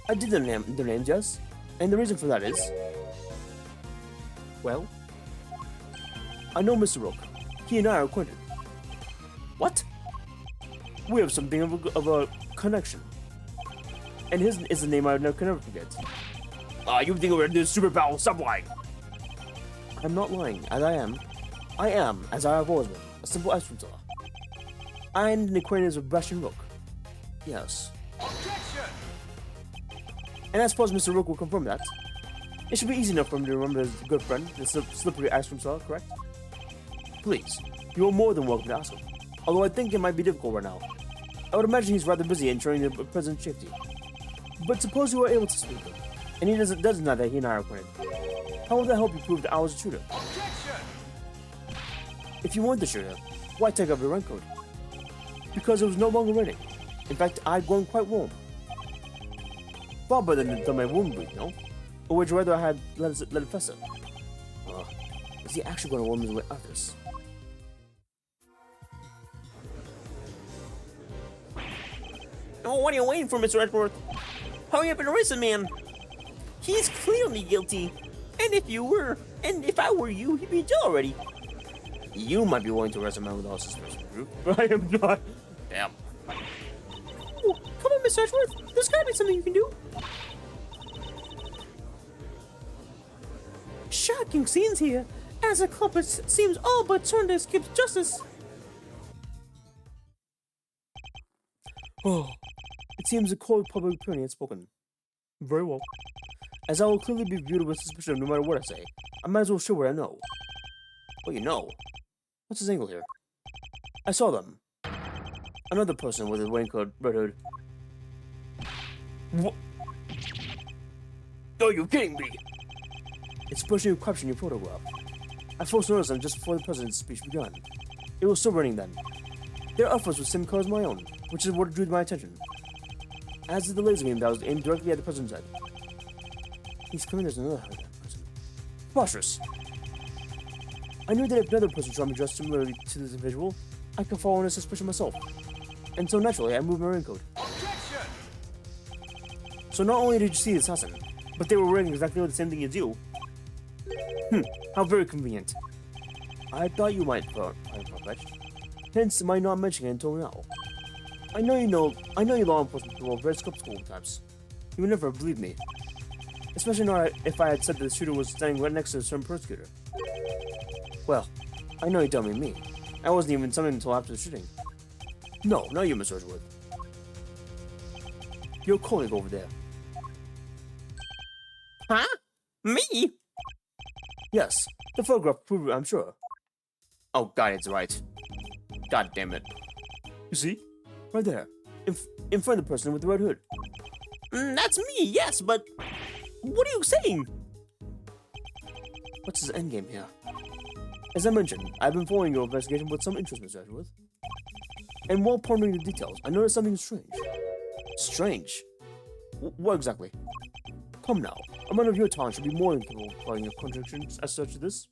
I did their names, yes. And the reason for that is... Well... I know Mr. Rook. He and I are acquainted. What? We have something of a connection. And his is a name I can never forget. You think we're doing super power? Stop lying! I'm not lying, as I am. I am, as I have always been, a simple ice cream seller. And an acquaintance with Bastian Rook. Yes. Objection! And I suppose Mr. Rook will confirm that. It should be easy enough for him to remember his good friend, the slippery ice cream seller, correct? Please, you are more than welcome to ask him. Although I think it might be difficult right now. I would imagine he's rather busy ensuring the president's safety. But suppose you are able to speak to him, and he doesn't deny that he and I are acquainted. How will that help you prove that I was a shooter? Objection! If you weren't the shooter, why take off your raincoat? Because it was no longer raining. In fact, I'd grown quite warm. Far better than my wound breathe, no? Or would you rather I had let it fester? Is he actually going to warm his way out of this? Oh, what are you waiting for, Mr. Edgeworth? Hurry up and arrest the man. He's clearly guilty. And if I were you, he'd be in jail already. You might be willing to arrest a man without suspicion, Drew. But I am not. Damn. Oh, come on, Mr. Edgeworth. There's gotta be something you can do. Shocking scenes here, as the culprit seems all but turned to escape justice. Oh, it seems the cold public attorney has spoken. Very well. As I will clearly be viewed with suspicion no matter what I say, I might as well show what I know. What you know? What's his angle here? I saw them. Another person with a raincoat, red hood. What? Are you kidding me? It's pushing a caption in your photograph. I first noticed them just before the president's speech began. It was still raining then. Their outfits were the same color as my own, which is what drew my attention. As did the laser beam that was aimed directly at the president's head. He's coming, there's another person. Preposterous. I knew that if another person saw me dressed similarly to this individual, I could fall under suspicion myself. And so naturally, I moved my raincoat. Objection! So not only did you see the assassin, but they were wearing exactly the same thing as you. How very convenient. I thought you might find it far-fetched. Hence, my not mentioning it until now. I know you law enforcement people are very skeptical at times. You would never believe me. Especially not if I had said that the shooter was standing right next to a certain persecutor. Well, I know you don't mean me. I wasn't even summoned until after the shooting. No, not you, Miss Edgeworth. Your colleague over there. Huh? Me? Yes, the photograph proved it, I'm sure. Oh god, it's right. God damn it. You see? Right there. In front of the person with the red hood. That's me, yes, but what are you saying? What's his endgame here? As I mentioned, I've been following your investigation with some interest, Mr. Edgeworth. And while pondering the details, I noticed something strange. Strange? What exactly? Come now, a man of your talent should be more than capable of finding a contradiction as such as this.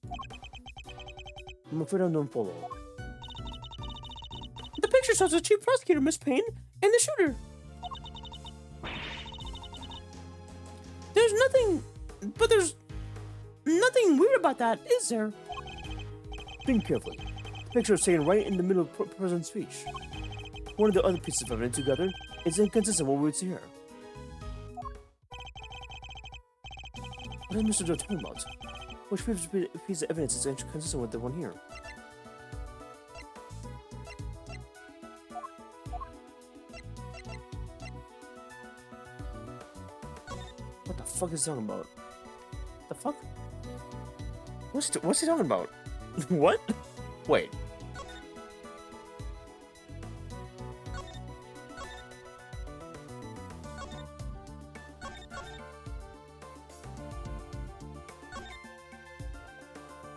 I'm afraid I don't follow. The picture shows the chief prosecutor, Miss Payne, and the shooter. There's nothing weird about that, is there? Think carefully. The picture is taken right in the middle of the president's speech. One of the other pieces of evidence you gathered It's inconsistent with what we see here. What is Mr. Joe talking about? Which piece of evidence is inconsistent with the one here? What the fuck is he talking about? The fuck? What's he talking about? What? Wait.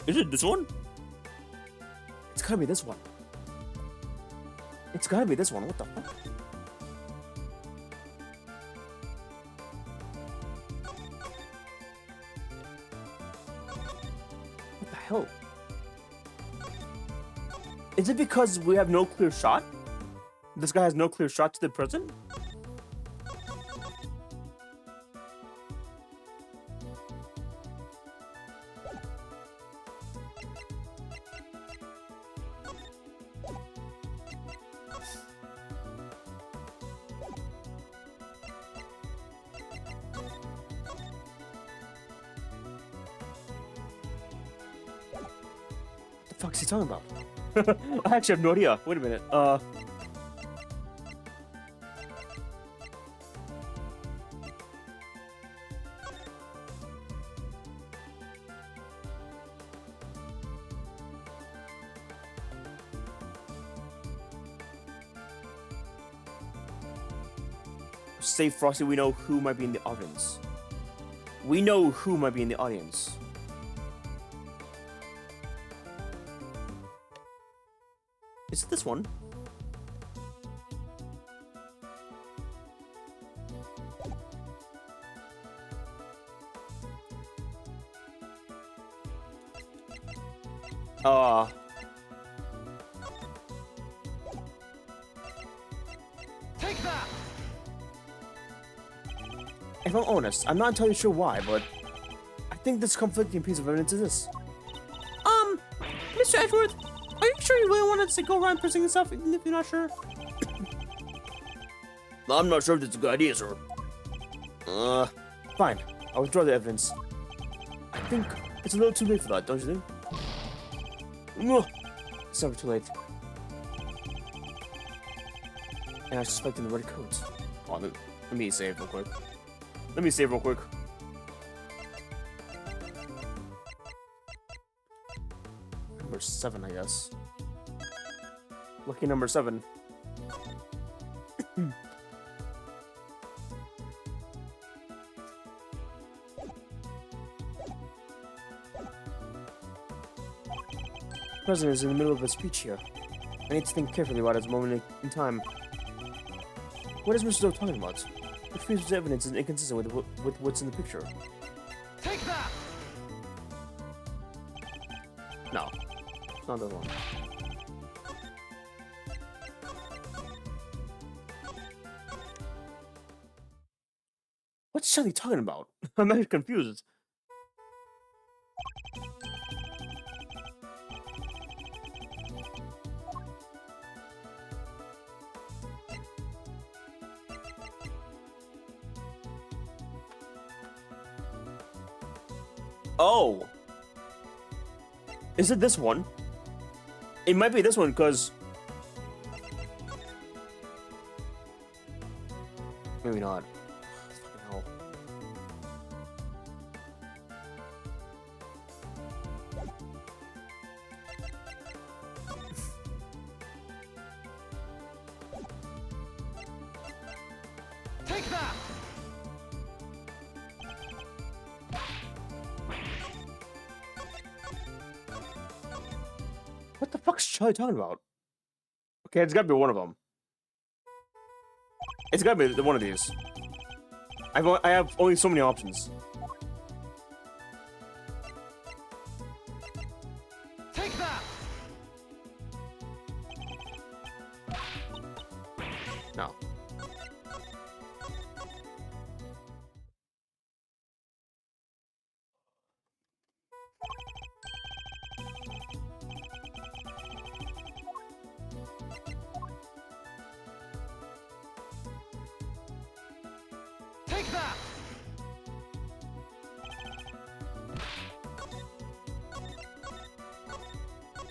Is it this one? It's gotta be this one. It's gotta be this one. What the fuck? What the hell? Is it because we have no clear shot? This guy has no clear shot to the prison? What the fuck is he talking about? I actually have no idea. Wait a minute. Say Frosty, we know who might be in the audience. We know who might be in the audience. Is it this one? Take that! If I'm honest, I'm not entirely sure why, but I think this conflicting piece of evidence is this. Mr. Edgeworth, are you sure you really wanted to go around presenting stuff even if you're not sure? I'm not sure if that's a good idea, sir. Fine. I'll withdraw the evidence. I think it's a little too late for that, don't you think? It's never too late. And I suspect in the red codes. Oh, let me save real quick. Let me save real quick. Number 7, I guess. Lucky number 7. The president is in the middle of a speech here. I need to think carefully about his moment in time. What is Mr. Doe talking about? Which piece of evidence is inconsistent with what's in the picture? Take that! No. It's not that one. What's Shelly talking about? I'm actually confused. Oh! Is it this one? It might be this one, because... Maybe not. Fucking hell. Take that! What the fuck's Charlie talking about? Okay, it's gotta be one of them. It's gotta be one of these. I have only so many options. Take that! No.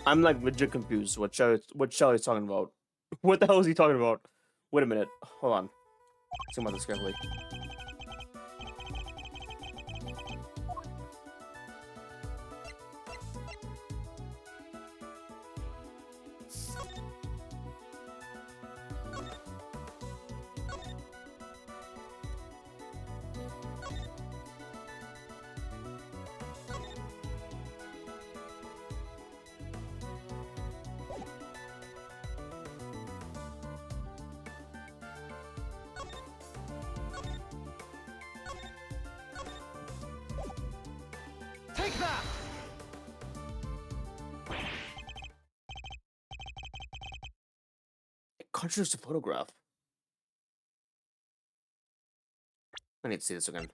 I'm like legit confused. What Shelly's talking about? What the hell is he talking about? Wait a minute. Hold on. Think about this carefully. Take that! It contradicts the photograph. I need to see this again.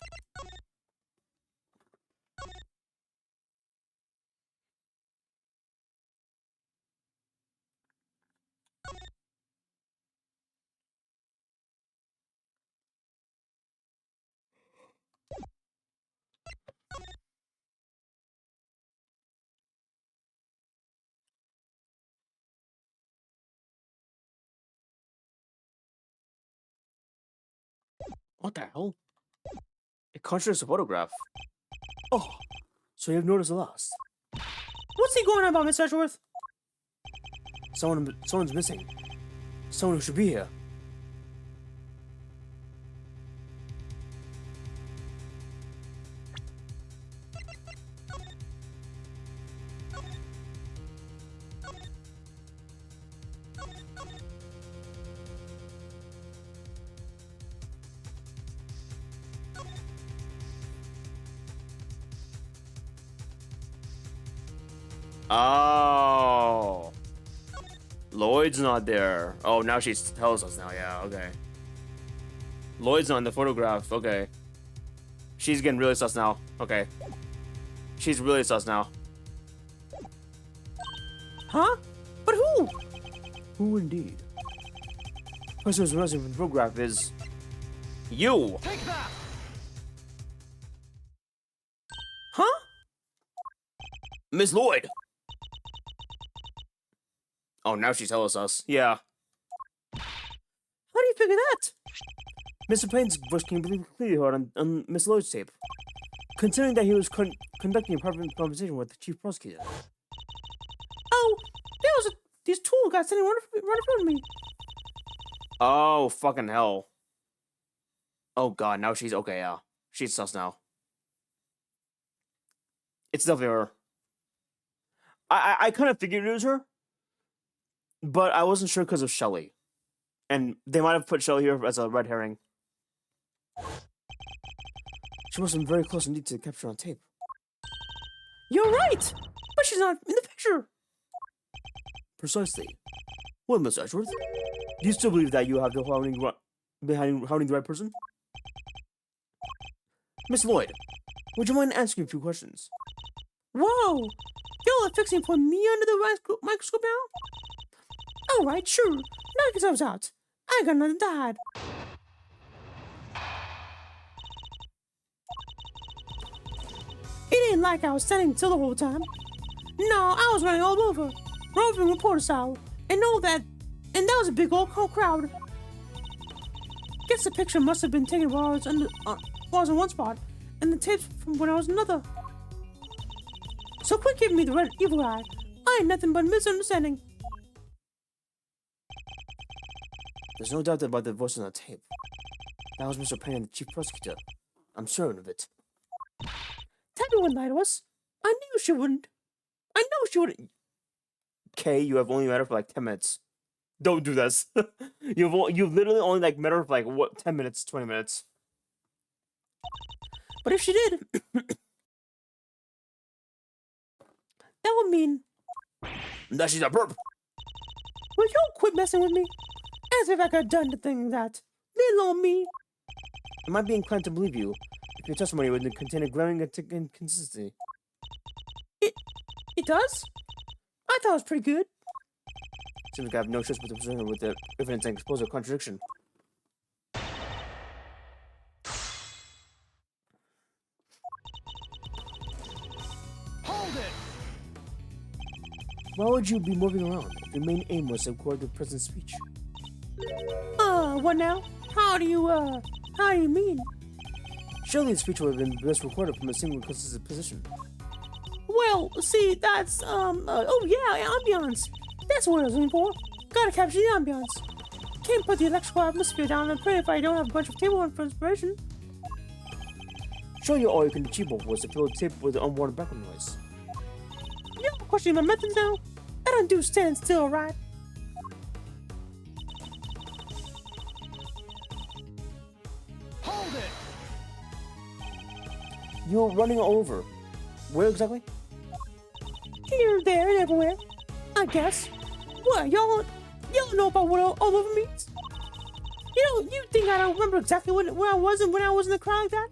What the hell? It contradicts the photograph. Oh, so you've noticed the loss. What's he going on about, Miss Edgeworth? Someone's missing. Someone who should be here. Oh. Lloyd's not there. Oh, now she tells us now. Yeah, okay. Lloyd's on the photograph. Okay. She's getting really sus now. Okay. She's really sus now. Huh? But who? Who indeed? Person's message in the photograph is you. Take that! Huh? Miss Lloyd. Oh, now she's telling us. Yeah. How do you figure that? Mr. Payne's voice came clearly heard on Miss Lloyd's tape. Considering that he was conducting a private conversation with the chief prosecutor. Oh, there was these two guys standing right in front of me. Oh, fucking hell. Oh, God, now she's okay, yeah. She's sus now. It's definitely her. I kind of figured it was her, but I wasn't sure because of Shelly. And they might have put Shelly here as a red herring. She must have been very close indeed to the capture on tape. You're right, but she's not in the picture. Precisely. Well, Miss Edgeworth, do you still believe that you have the behind hounding the right person? Miss Lloyd, would you mind asking a few questions? Whoa, y'all are fixing to put me under the microscope now? All right, sure. Knock yourselves out. I got nothing to hide. It ain't like I was standing still the whole time. No, I was running all over, roving reporter style, and that was a big old crowd. Guess the picture must have been taken while I was in one spot, and the tapes from when I was in another. So quit giving me the red evil eye. I ain't nothing but misunderstanding. There's no doubt about the voice on the tape. That was Mr. Payne, the chief prosecutor. I'm certain of it. Tabby wouldn't lie to us. I knew she wouldn't. I know she wouldn't. Kay, you have only met her for like 10 minutes. Don't do this. You've literally only like met her for like what, 10 minutes, 20 minutes. But if she did, that would mean that she's a perp. will you quit messing with me? As if I could have done the thing that little on me. I might be inclined to believe you if your testimony would contain a glaring inconsistency. It does? I thought it was pretty good. Seems like I have no choice but to present her with the evidence and expose a contradiction. Hold it! Why would you be moving around if your main aim was to record the president's speech? What now? How do you mean? Surely the speech would have been best recorded from a single consistent position. Well, see, that's, oh yeah, ambiance. That's what I was looking for. Gotta capture the ambiance. Can't put the electrical atmosphere down and pray if I don't have a bunch of table for inspiration. Surely all you can achieve was to fill the tape with the unwanted background noise. You're questioning my methods now? I don't do standing still, right? Hold it! You're running all over. Where exactly? Here, there, and everywhere. I guess. What, y'all know about what all over means? You think I don't remember exactly where I was and when I was in the crowd like that?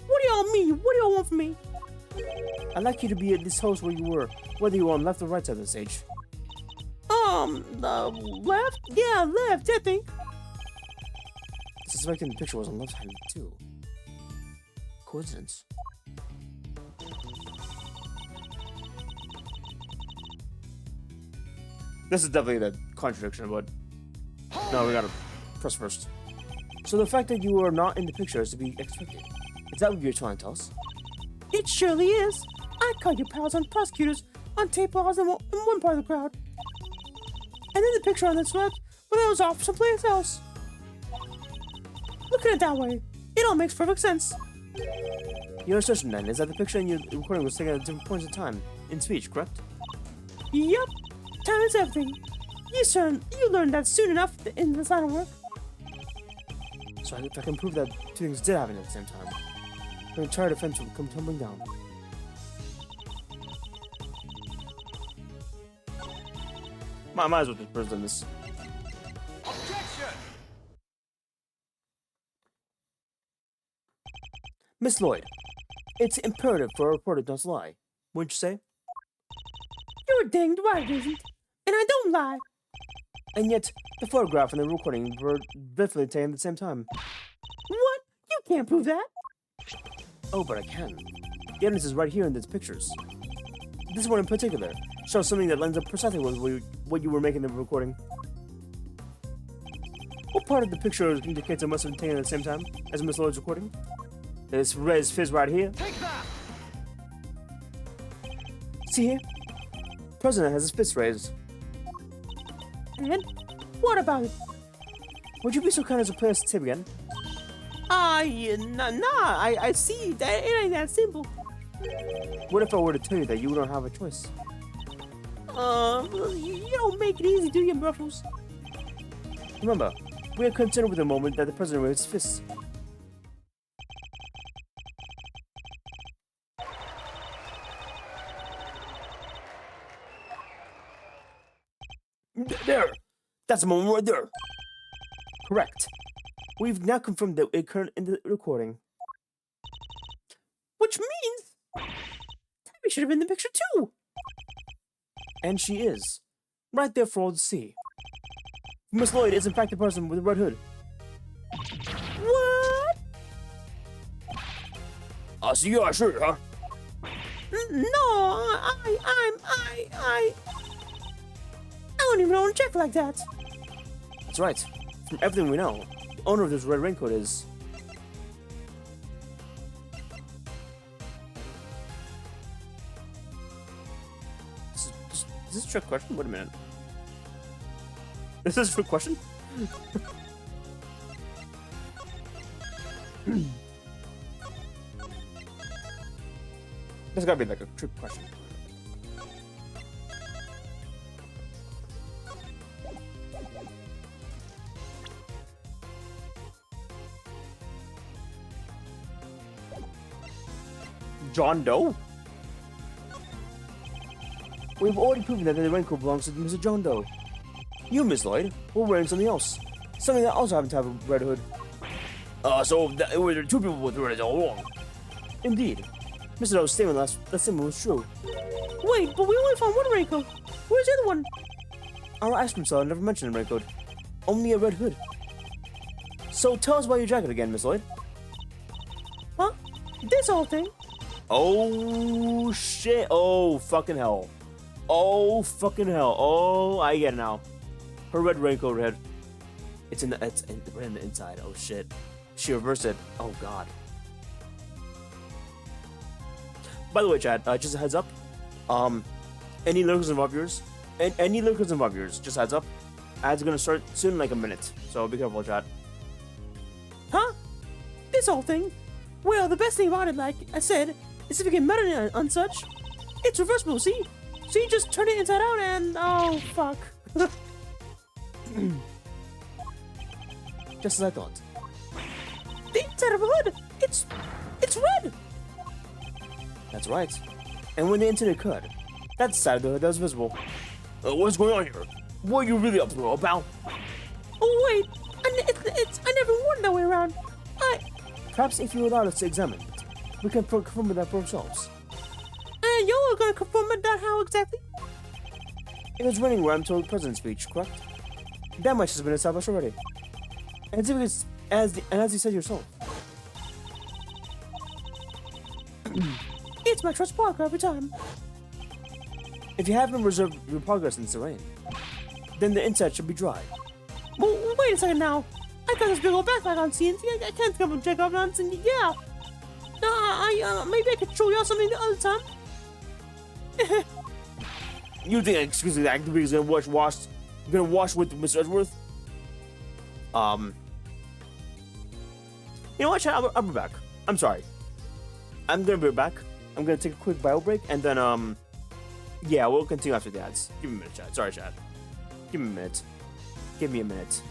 What do y'all mean? What do y'all want from me? I'd like you to be at this house where you were, whether you were on left or right side of the stage. Left? Yeah, left, I think. Suspecting the picture was on left hand too. Coincidence. This is definitely the contradiction, but no, we gotta press first. So the fact that you are not in the picture is to be expected. Is that what you're trying to tell us? It surely is. I caught your pals on prosecutors on tape laws in one part of the crowd. And then the picture on this left, but I was off someplace else. Look at it that way. It all makes perfect sense. Your assertion then is that the picture and your recording was taken at different points in time, in speech, correct? Yep. Time is everything. You learned that soon enough in this line of work. So if I can prove that two things did happen at the same time, the entire defense will come tumbling down. Might as well just present this. Objection! Miss Lloyd, it's imperative for a reporter not to lie. Wouldn't you say? You're danged right, isn't? And I don't lie. And yet, the photograph and the recording were definitely taken at the same time. What? You can't prove that. Oh, but I can. The evidence is right here in these pictures. This one in particular shows something that lines up precisely with what you were making the recording. What part of the picture indicates it must have been taken at the same time as Miss Lloyd's recording? This res fizz right here. Take that! See here? President has his fist raised. And what about it? Would you be so kind as to play us the tape again? I see. That it ain't that simple. What if I were to tell you that you don't have a choice? You don't make it easy, do you, Ruffles? Remember, we are concerned with the moment that the president raised his fists. There! That's the moment right there! Correct. We've now confirmed that it occurred in the recording. Which means Tabby should have been in the picture too. And she is. Right there for all to see. Miss Lloyd is in fact the person with the red hood. What? So you are sure, huh? No, I don't even own a jacket like that. That's right. From everything we know, the owner of this red raincoat is... Is this a trick question? Wait a minute. Is this a trick question? This gotta be like a trick question. John Doe? We've already proven that the raincoat belongs to Mr. John Doe. You, Miss Lloyd, were wearing something else. Something that also happened to have a red hood. So there were two people with red all along. Indeed. Mr. Doe's statement that statement was true. Wait, but we only found one raincoat. Where's the other one? Our ice cream seller never mentioned a raincoat. Only a red hood. So tell us about your jacket again, Miss Lloyd. Huh? This whole thing? Oh shit! Oh fucking hell! Oh fucking hell! Oh, I get it now. Her red raincoat red. It's right in the inside. Oh shit. She reversed it. Oh god. By the way, Chad, just a heads up. Any lurkers involve yours? Any lurkers involve yours? Just heads up. Ads are gonna start soon, in like a minute. So be careful, Chad. Huh? This whole thing? Well, the best thing about it, like I said, is if you get mad on such, it's reversible, see? So you just turn it inside out and... oh, fuck. Just as I thought. The inside of a hood! It's red! That's right. And when the incident occurred, that side of the hood that was visible. What's going on here? What are you really up to, pal? Oh, wait. I never worn that way around. Perhaps if you allow us to examine it, we can confirm that for ourselves. And you're gonna confirm that how exactly? It was raining where I'm told President's speech, correct? That much has been established already. And as you said yourself. It's my trust Parker every time. If you haven't reserved your progress since the rain, then the inside should be dry. Well, wait a second now. I got this big old backpack on CNC. I can't come and check up on CNC. Yeah. No, maybe I could show y'all something the other time. You think exclusively the activity is gonna wash with Mr. Edgeworth? You know what, Chad? I'll be back. I'm sorry. I'm gonna be back. I'm gonna take a quick bio break and then yeah, we'll continue after the ads. Give me a minute, Chad. Sorry, Chad. Give me a minute. Give me a minute.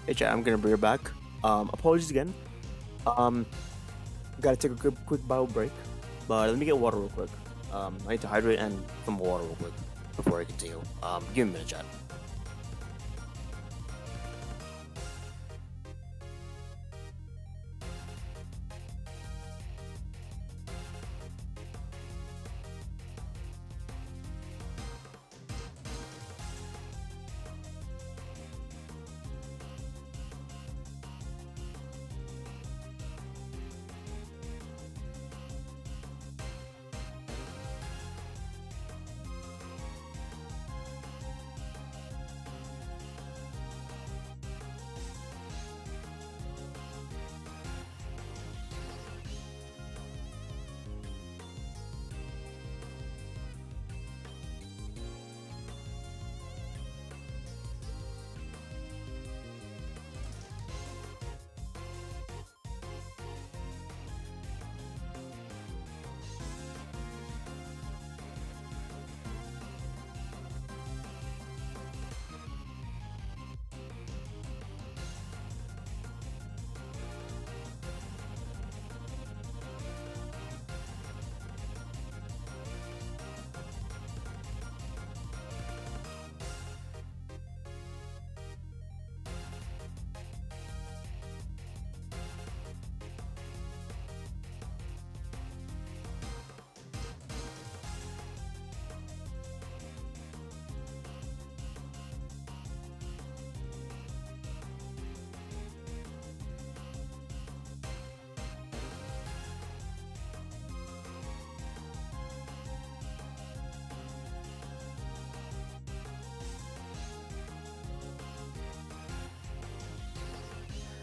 Hey chat, I'm gonna bring her back. Apologies again. Gotta take a quick bio break, but let me get water real quick. I need to hydrate and some water real quick before I continue. Give me a minute, chat.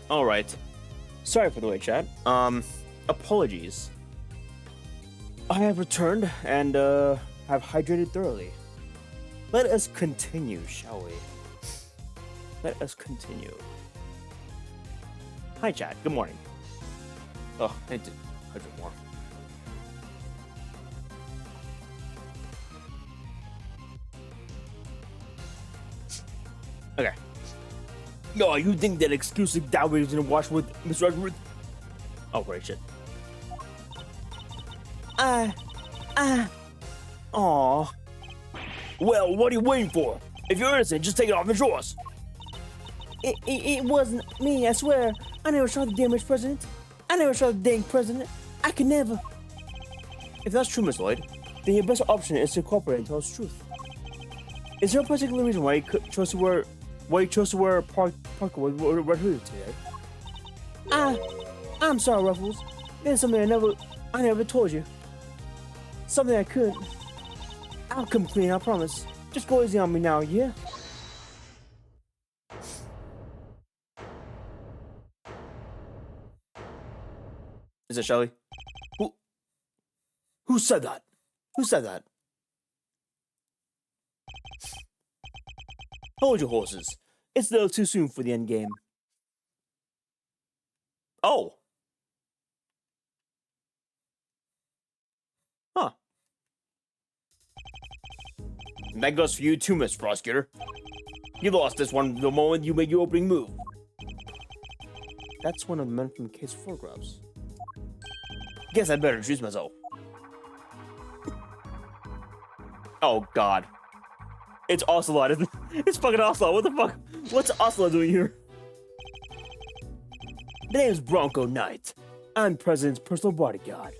Alright. Sorry for the wait, chat. Apologies. I have returned and, have hydrated thoroughly. Let us continue, shall we? Let us continue. Hi, chat. Good morning. Oh, I need to hydrate more. Okay. No, you think that exclusive Dowry is gonna watch with Mr. Edgeworth? Oh, great shit. Aw. Well, what are you waiting for? If you're innocent, just take it off the drawers. It wasn't me, I swear. I never shot the damaged president. I never shot the dang president. I could never. If that's true, Miss Lloyd, then your best option is to cooperate and tell us the truth. Is there a particular reason why you chose to wear parka with red hoodie today? I'm sorry, Ruffles. There's something I never told you. Something I could. I'll come clean, I promise. Just go easy on me now, yeah? Is it Shelly? Who said that? Who said that? Hold your horses. It's a little too soon for the end game. Oh. Huh. That goes for you too, Miss Prosecutor. You lost this one the moment you made your opening move. That's one of the men from the case photographs. Guess I better introduce myself. Oh God. It's Ocelot, isn't it? It's fucking Ocelot. What the fuck? What's Ocelot doing here? The name's Bronco Knight. I'm President's personal bodyguard.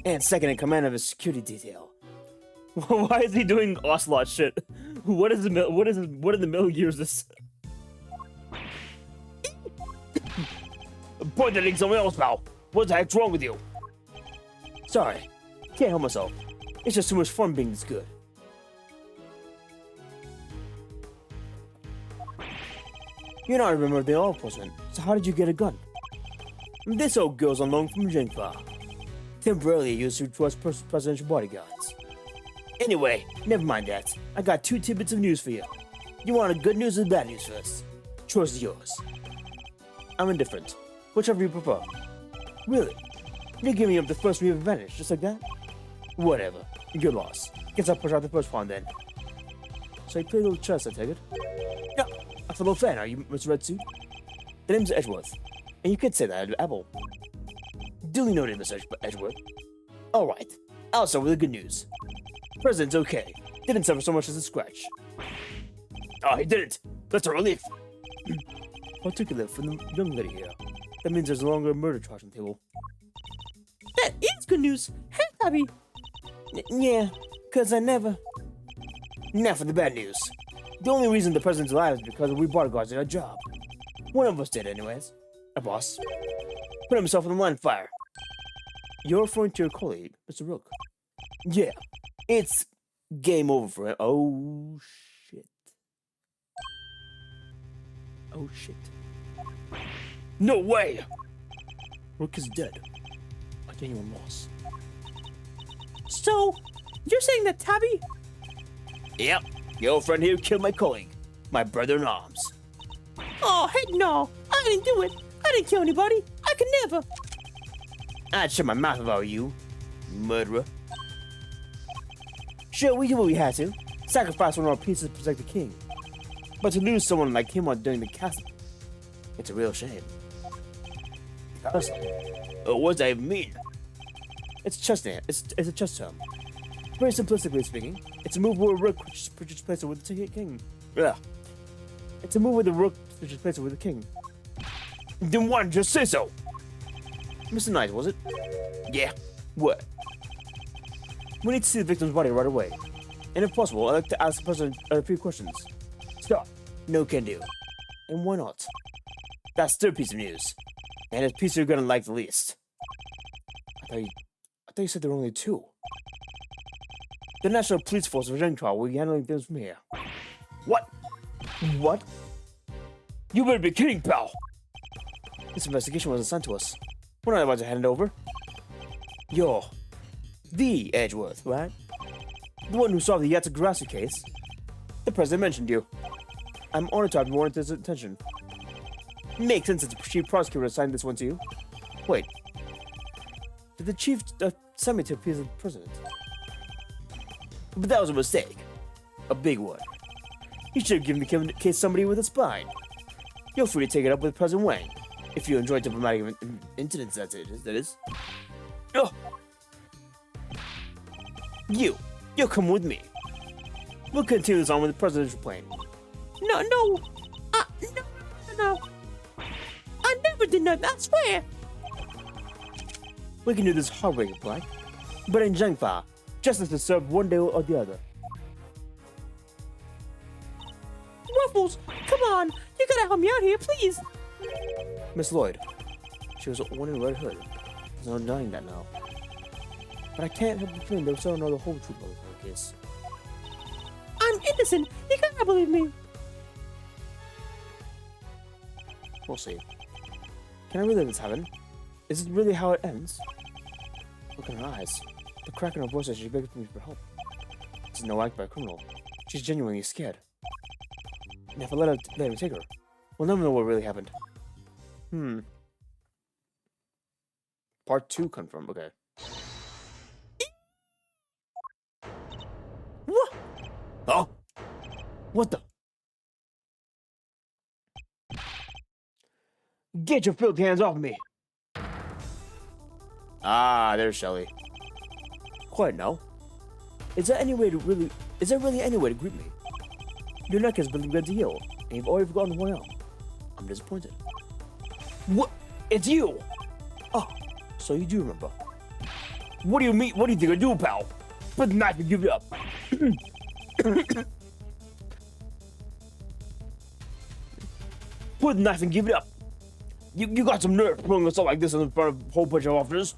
And second in command of his security detail. Why is he doing Ocelot shit? What in the middle gears this? Point that at someone else now. What the heck's wrong with you? Sorry. Can't help myself. It's just too much fun being this good. You're not a member of the law enforcement, so how did you get a gun? This old girl's on loan from Jennifer. Temporarily used to trust presidential bodyguards. Anyway, never mind that. I got 2 tidbits of news for you. You want a good news or bad news first? Choice is yours. I'm indifferent. Whichever you prefer. Really? You're giving up the first move advantage, just like that? Whatever. Your loss. Guess I'll push out the first pawn then. So you play a little chess, I take it? Yeah, I fellow fan, are you, Mr. Red Suit? The name's Edgeworth, and you could say that at Apple. Duly noted, Mr. Edgeworth. Alright, I'll start with the good news. President's okay. Didn't suffer so much as a scratch. Oh, he didn't. That's a relief. Particularly for the young lady here. That means there's no longer a murder charge on the table. That is good news. Hey, Tabby. Yeah, because I never... Now for the bad news. The only reason the president's alive is because we bodyguards did our job. One of us did anyways. Our boss. Put himself in the line of fire. You're referring to your colleague, Mr. Rook. Yeah, it's game over for him. Oh, shit. Oh, shit. No way! Rook is dead. A genuine loss. So, you're saying that Tabby? Yep, the old friend here killed my colleague, my brother in arms. Oh, heck no. I didn't do it. I didn't kill anybody. I could never. I'd shut my mouth if I were you, murderer. Sure, we did what we had to. Sacrifice one of our pieces to protect the king. But to lose someone like him while during the castle, it's a real shame. Castle? What does that even mean? It's a chess term. Very simplistically speaking, it's a move where a rook switches places with the king. Yeah. It's a move where the rook switches places with the king. Then why didn't you say so? Mr. Knight, was it? Yeah. What? We need to see the victim's body right away. And if possible, I'd like to ask the president a few questions. Stop. No can do. And why not? That's the third piece of news. And it's the piece you're gonna like the least. I thought you said there were only two. The National Police Force of Gencar will be handling things from here. What? What? You better be kidding, pal! This investigation was assigned to us. We're not about to hand it over. You're the Edgeworth, right? The one who solved the Yatsugrasu case. The president mentioned you. I'm honored to have warranted his attention. Makes sense that the chief prosecutor assigned this one to you. Wait. Did the chief send me to appease the president? But that was a mistake. A big one. He should have given the case somebody with a spine. You're free to take it up with President Wang. If you enjoy diplomatic incidents, that is. Oh. You'll come with me. We'll continue this on with the presidential plane. No. I never did nothing, I swear. We can do this hard way, Black. But in Zhengfa, justice is served one day or the other. Ruffles, come on. You gotta help me out here, please. Miss Lloyd. She was one in red hood. There's no denying that now. But I can't help but feeling they still don't know the whole truth of the case. I'm innocent. You gotta believe me. We'll see. Can I really let this happen? Is it really how it ends? Look in her eyes. The crack in her voice as she begs me for help. This is no act by a criminal. She's genuinely scared. And if I let him take her, we'll never know what really happened. Part 2 confirmed, okay. What? Oh? What the? Get your filthy hands off me! Ah, there's Shelly. Quiet now. Is there really any way to greet me? Your neck has been begun to heal, and you've already forgotten who I am. I'm disappointed. What? It's you! Oh, so you do remember. What do you mean? What do you think I do, pal? Put the knife and give it up. Put the knife and give it up. You got some nerve pulling us up like this in front of a whole bunch of officers.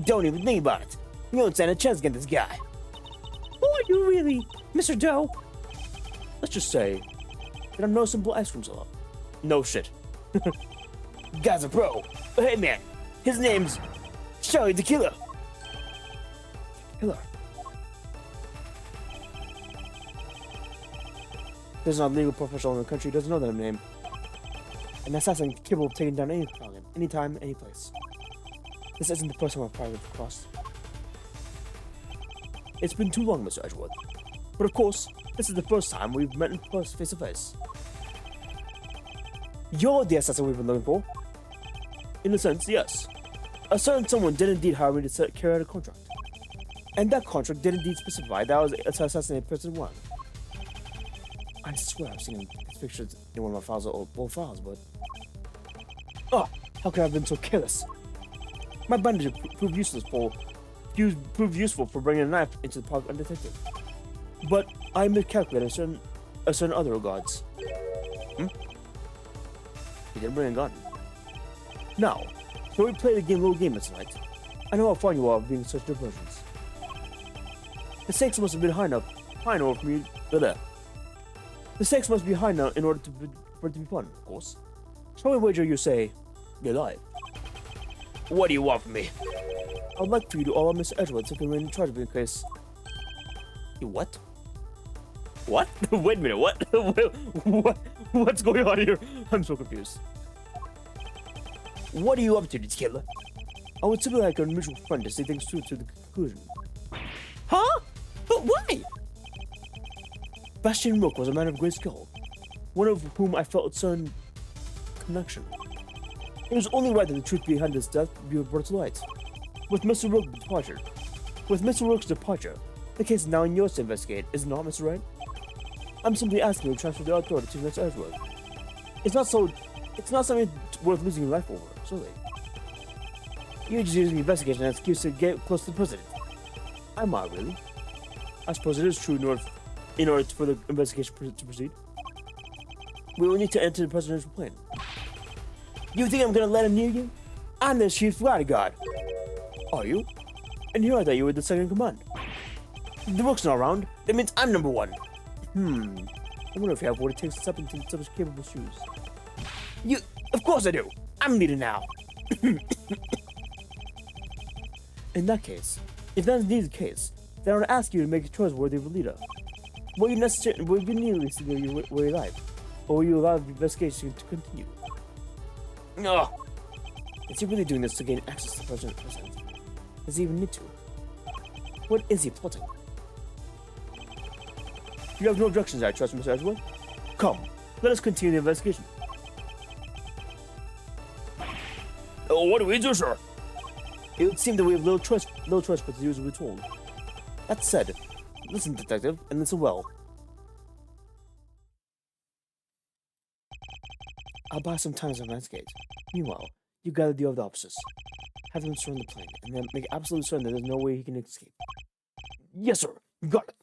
Don't even think about it. You don't stand a chance against this guy. Who are you really, Mr. Doe? Let's just say that I'm no simple ice cream seller. No shit. Guy's a pro. But hey man, his name's Shelly the Killer. Killer. There's not a legal professional in the country who doesn't know that name. An assassin capable of taking down any target, anytime, any place. This isn't the first time I've fired across. It's been too long, Mr. Edgeworth. But of course, This is the first time we've met in person face to face. You're the assassin we've been looking for. In a sense, yes. A certain someone did indeed hire me to carry out a contract. And that contract did indeed specify that I was to assassinate President Wang. I swear I've seen his pictures in one of my files, old files, but... Oh, how could I have been so careless? My bandage proved useful for bringing a knife into the park undetected. But I miscalculated a certain other regards. He didn't bring a gun. Now, so we play the little game tonight. I know how fond you are of being such diversions. The stakes must have been high enough for me. The stakes must be high enough in order for it to be fun, of course. So I wager you say, you're alive. What do you want from me? I would like for you to allow Mr. Edgeworth to remain in charge of the case. You what? What? Wait a minute, what? What's going on here? I'm so confused. What are you up to, killer? I would simply like a mutual friend to see things through to the conclusion. Huh? But why? Bastian Rook was a man of great skill, one of whom I felt a certain connection. It was only right that the truth behind his death be brought to light. With Mr. Rook's departure, the case is now in yours to investigate, is it not, Mr. Wright? I'm simply asking you to transfer the authority to Mr. Edgeworth. It's not something worth losing your life over, surely. You're just using the investigation as an excuse to get close to the president. I'm not really. I suppose it is true in order for the investigation to proceed. We will need to enter the presidential plane. You think I'm gonna let him near you? I'm the chief bodyguard. Are you? And here I thought you were the second in command. The Rook's not around. That means I'm number one. I wonder if you have what it takes to step into such capable shoes. You, of course I do. I'm leader now. In that case, if that is indeed the case, then I would ask you to make a choice worthy of a leader. Will you immediately see where you live, or will you allow the investigation to continue? No. Is he really doing this to gain access to the president? Does he even need to? What is he plotting? You have no objections, I trust, Mr. Edgeworth. Come, let us continue the investigation. Oh, what do we do, sir? It would seem that we have little choice but to do as we're told. That said, listen, detective, and listen well. I'll buy some time to investigate. Meanwhile, you gather the other officers. Have them surround the plane, and then make absolute certain that there's no way he can escape. Yes, sir. Got it.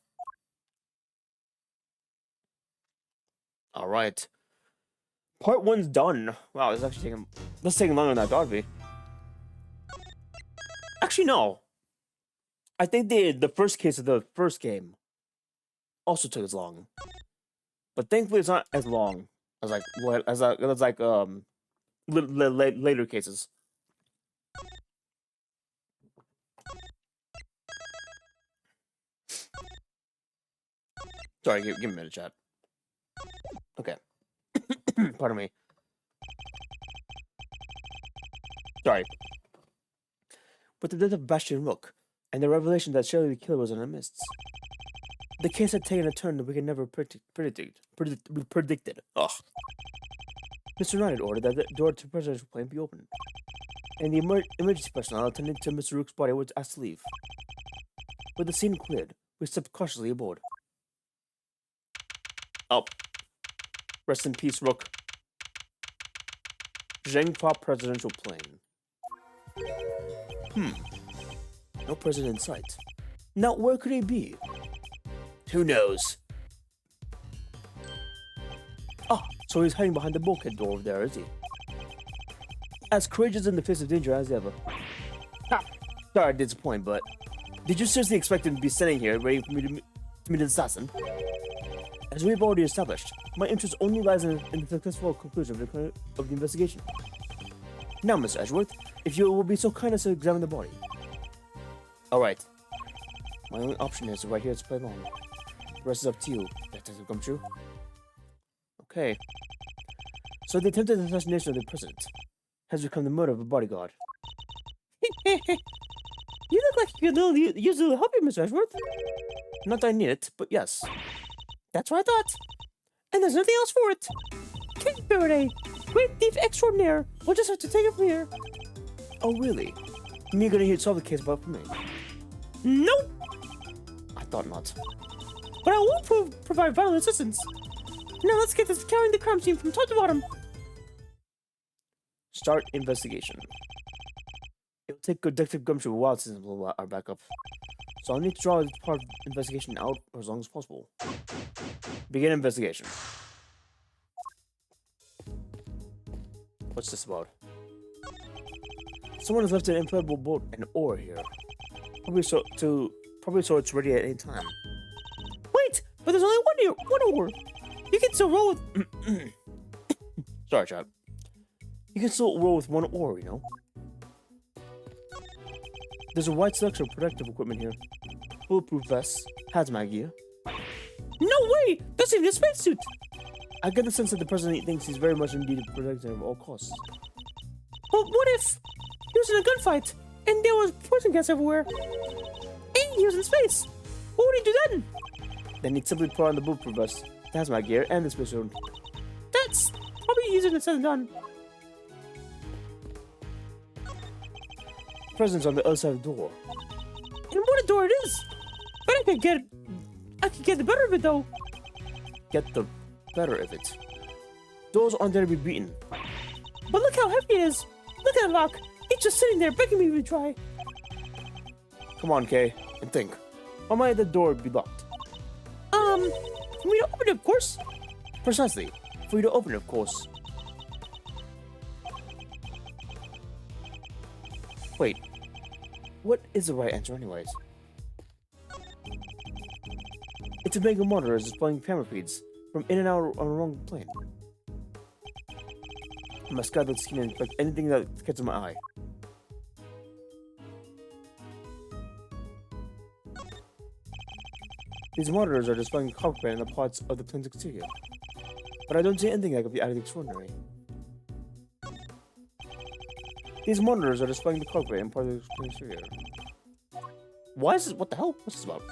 All right. Part 1's done. Wow, it's actually taking longer than I thought it'd be. Actually, no. I think the first case of the first game also took as long, but thankfully it's not as long as later cases. Sorry, give me a minute, chat. Okay. Pardon me. Sorry. With the death of Bastian Rook, and the revelation that Shelley the killer was in our midst, the case had taken a turn that we could never predicted. Ugh. Mr. Knight had ordered that the door to the presidential plane be opened, and the emergency personnel attending to Mr. Rook's body was asked to leave. With the scene cleared, we stepped cautiously aboard. Oh. Rest in peace, Rook. Zhengfa presidential plane. No president in sight. Now, where could he be? Who knows? Ah, so he's hiding behind the bulkhead door over there, is he? As courageous in the face of danger as ever. Ha! Sorry to disappoint, but did you seriously expect him to be sitting here ready for me to meet an assassin? As we've already established, my interest only lies in the successful conclusion of the investigation. Now, Mr. Edgeworth, if you will be so kind as to examine the body. Alright. My only option is right here to play along. The rest is up to you, Detective Gumshoe. Okay. So the attempted assassination of the president has become the murder of a bodyguard. You look like you could use a little help here, Mr. Edgeworth. Not that I need it, but yes. That's what I thought. And there's nothing else for it. King Faraday, great thief extraordinaire. We'll just have to take it from here. Oh, really? You're gonna here to solve the case but for me? Nope. I thought not. But I will provide vital assistance. Now let's get this carrying the crime scene from top to bottom. Start investigation. It'll take Detective Gumshoe a while since we'll our backup. So I'll need to draw this part of the investigation out for as long as possible. Begin investigation. What's this about? Someone has left an inflatable boat and ore here. Probably so it's ready at any time. Wait, but there's only one ore. You can still roll with. Sorry, chat. You can still roll with one ore, you know. There's a wide selection of protective equipment here. Bulletproof vests, hazmat gear. No way! That's even a spacesuit! I get the sense that the president thinks he's very much in need of protection at all costs. But what if he was in a gunfight and there was poison gas everywhere? And he was in space! What would he do then? Then he'd simply put on the bulletproof vest, the hazmat gear, and the spacesuit. That's probably easier than said and done. The president's on the other side of the door. And what a door it is! But I could get the better of it though. Get the better of it. Doors aren't there to be beaten. But look how heavy it is! Look at that lock! It's just sitting there begging me to try. Come on, Kay, and think. Why might the door be locked? For me to open it, of course. Precisely. For you to open it, of course. Wait. What is the right answer anyways? It's a mega monitor displaying camera feeds from in and out on a wrong plane. I must guide the skin and inspect anything that catches my eye. These monitors are displaying the cockpit and the parts of the plane's exterior. But I don't see anything that could be out of the extraordinary. These monitors are displaying the cockpit and part of the plane's exterior. Why is this? What the hell? What's this about?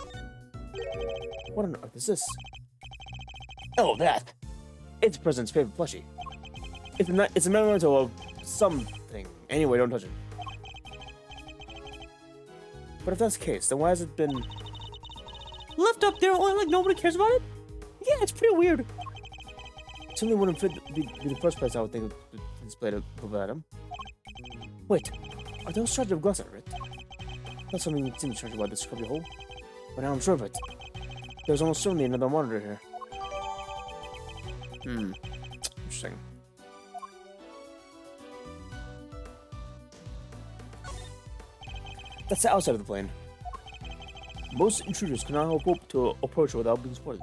What on earth is this? Oh, that! It's the president's favorite plushie. It's a memento of something. Anyway, don't touch it. But if that's the case, then why has it been Left up there only like nobody cares about it? Yeah, it's pretty weird. It certainly wouldn't be the first place I would think to display the item. Wait, are those shards of glass under it? That's something that seems strange about this scrubby hole. But now I'm sure of it. There's almost certainly another monitor here. Interesting. That's the outside of the plane. Most intruders cannot hope to approach without being spotted.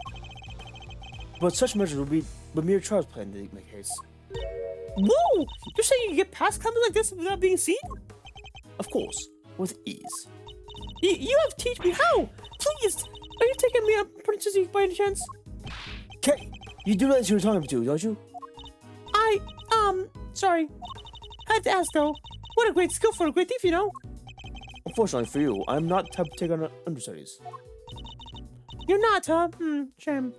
But such measures would be mere child's play in the case. Whoa! You're saying you can get past something like this without being seen? Of course, with ease. You have to teach me how! Please! Are you taking me up Princess Eve by any chance? Kay, you do realize who you're talking to, don't you? Sorry. I had to ask though. What a great skill for a great thief, you know? Unfortunately for you, I'm not the type to take on understudies. You're not, huh? Shame.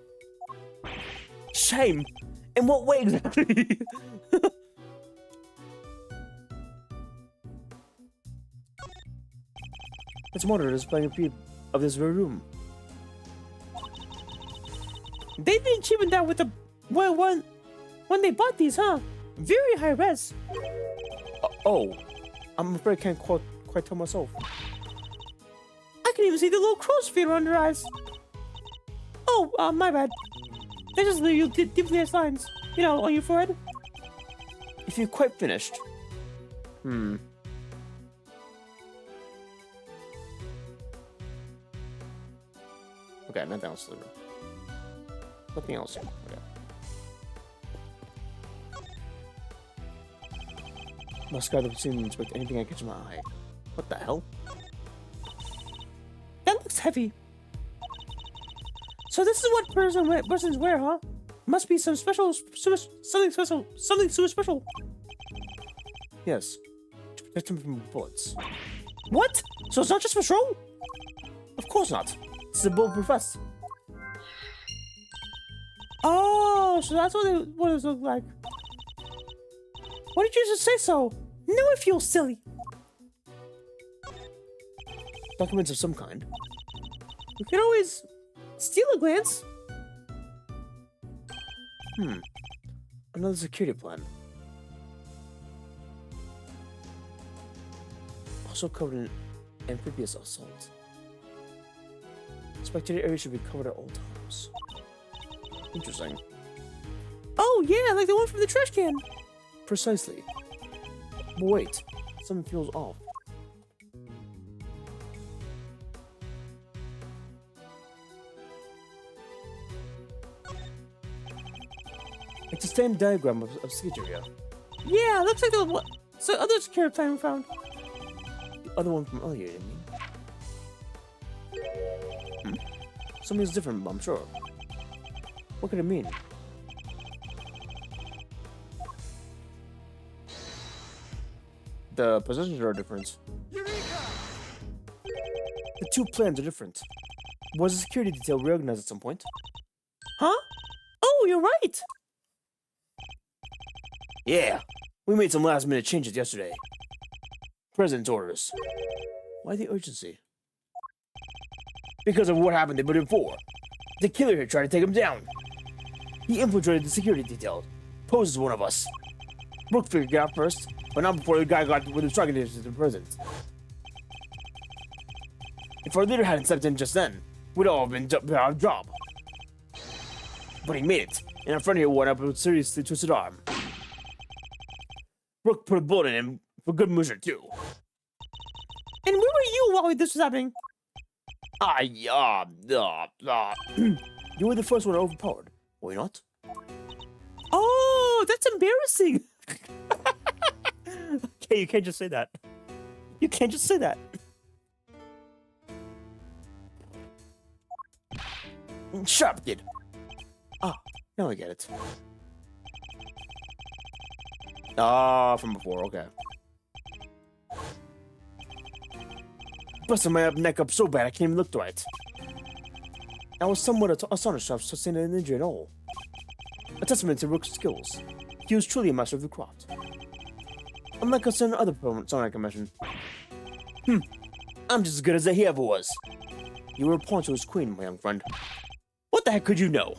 Shame? In what way exactly? This monitor is displaying a feed of this very room. They didn't achievement that with the when they bought these, huh? Very high res. Oh, I'm afraid I can't quite tell myself. I can even see the little crow's feet around your eyes. Oh, my bad. They just leave you deeply as lines, you know, on your forehead. If you're quite finished. Okay, nothing else. Nothing else. Okay. Must guide the scene and inspect anything I catch my eye. What the hell? That looks heavy. So this is what persons wear, huh? Must be something super special. Yes. To protect him from bullets. What? So it's not just for show? Of course not. It's a bulletproof vest. Oh, so that's what it looked like. Why did you just say so? Now I feel silly. Documents of some kind. We can always steal a glance. Another security plan. Also covered in amphibious assault. Spectator area should be covered at all times. Interesting. Oh yeah, like the one from the trash can. Precisely. But wait, something feels off. It's a standard diagram of siege area. Yeah, looks like the other security plan we found. The other one from earlier, you mean? Something's different, I'm sure. What could it mean? The positions are different. Eureka! The two plans are different. Was the security detail reorganized at some point? Huh? Oh, you're right. Yeah, we made some last-minute changes yesterday. President's orders. Why the urgency? Because of what happened the day before. The killer here tried to take him down. He infiltrated the security detail, posed as one of us. Brooke figured it out first, but not before the guy got with instructing to the president. If our leader hadn't stepped in just then, we'd all have been out of job. But he made it, and our friend here wound up with a seriously twisted arm. Brooke put a bullet in him for good measure, too. And where were you while this was happening? You were the first one overpowered, were you not? Oh, that's embarrassing. Okay, you can't just say that. You can't just say that. Shut up, kid. Now I get it. From before, okay. Busted my neck up so bad I can't even look right. I was somewhat astonished to sustain an injury at all. A testament to Rook's skills. He was truly a master of the craft. Unlike certain other opponents I can mention. I'm just as good as he ever was. You were a pawn to his queen, my young friend. What the heck could you know?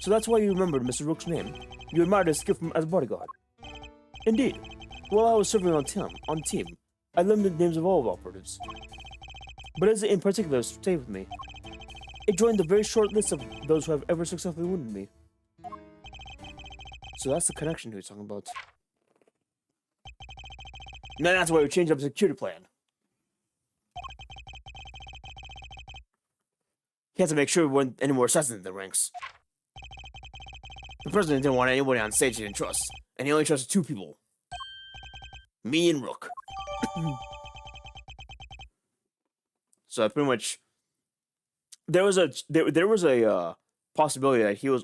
So that's why you remembered Mr. Rook's name. You admired his skill as a bodyguard. Indeed. While I was serving on team, I learned the names of all of operatives. But as it in particular stayed with me, it joined the very short list of those who have ever successfully wounded me. So that's the connection he was talking about. Now that's why we changed up the security plan. He had to make sure we weren't any more assassins in the ranks. The president didn't want anybody on stage he didn't trust, and he only trusted two people. Me and Rook. So pretty much, there was a possibility that he was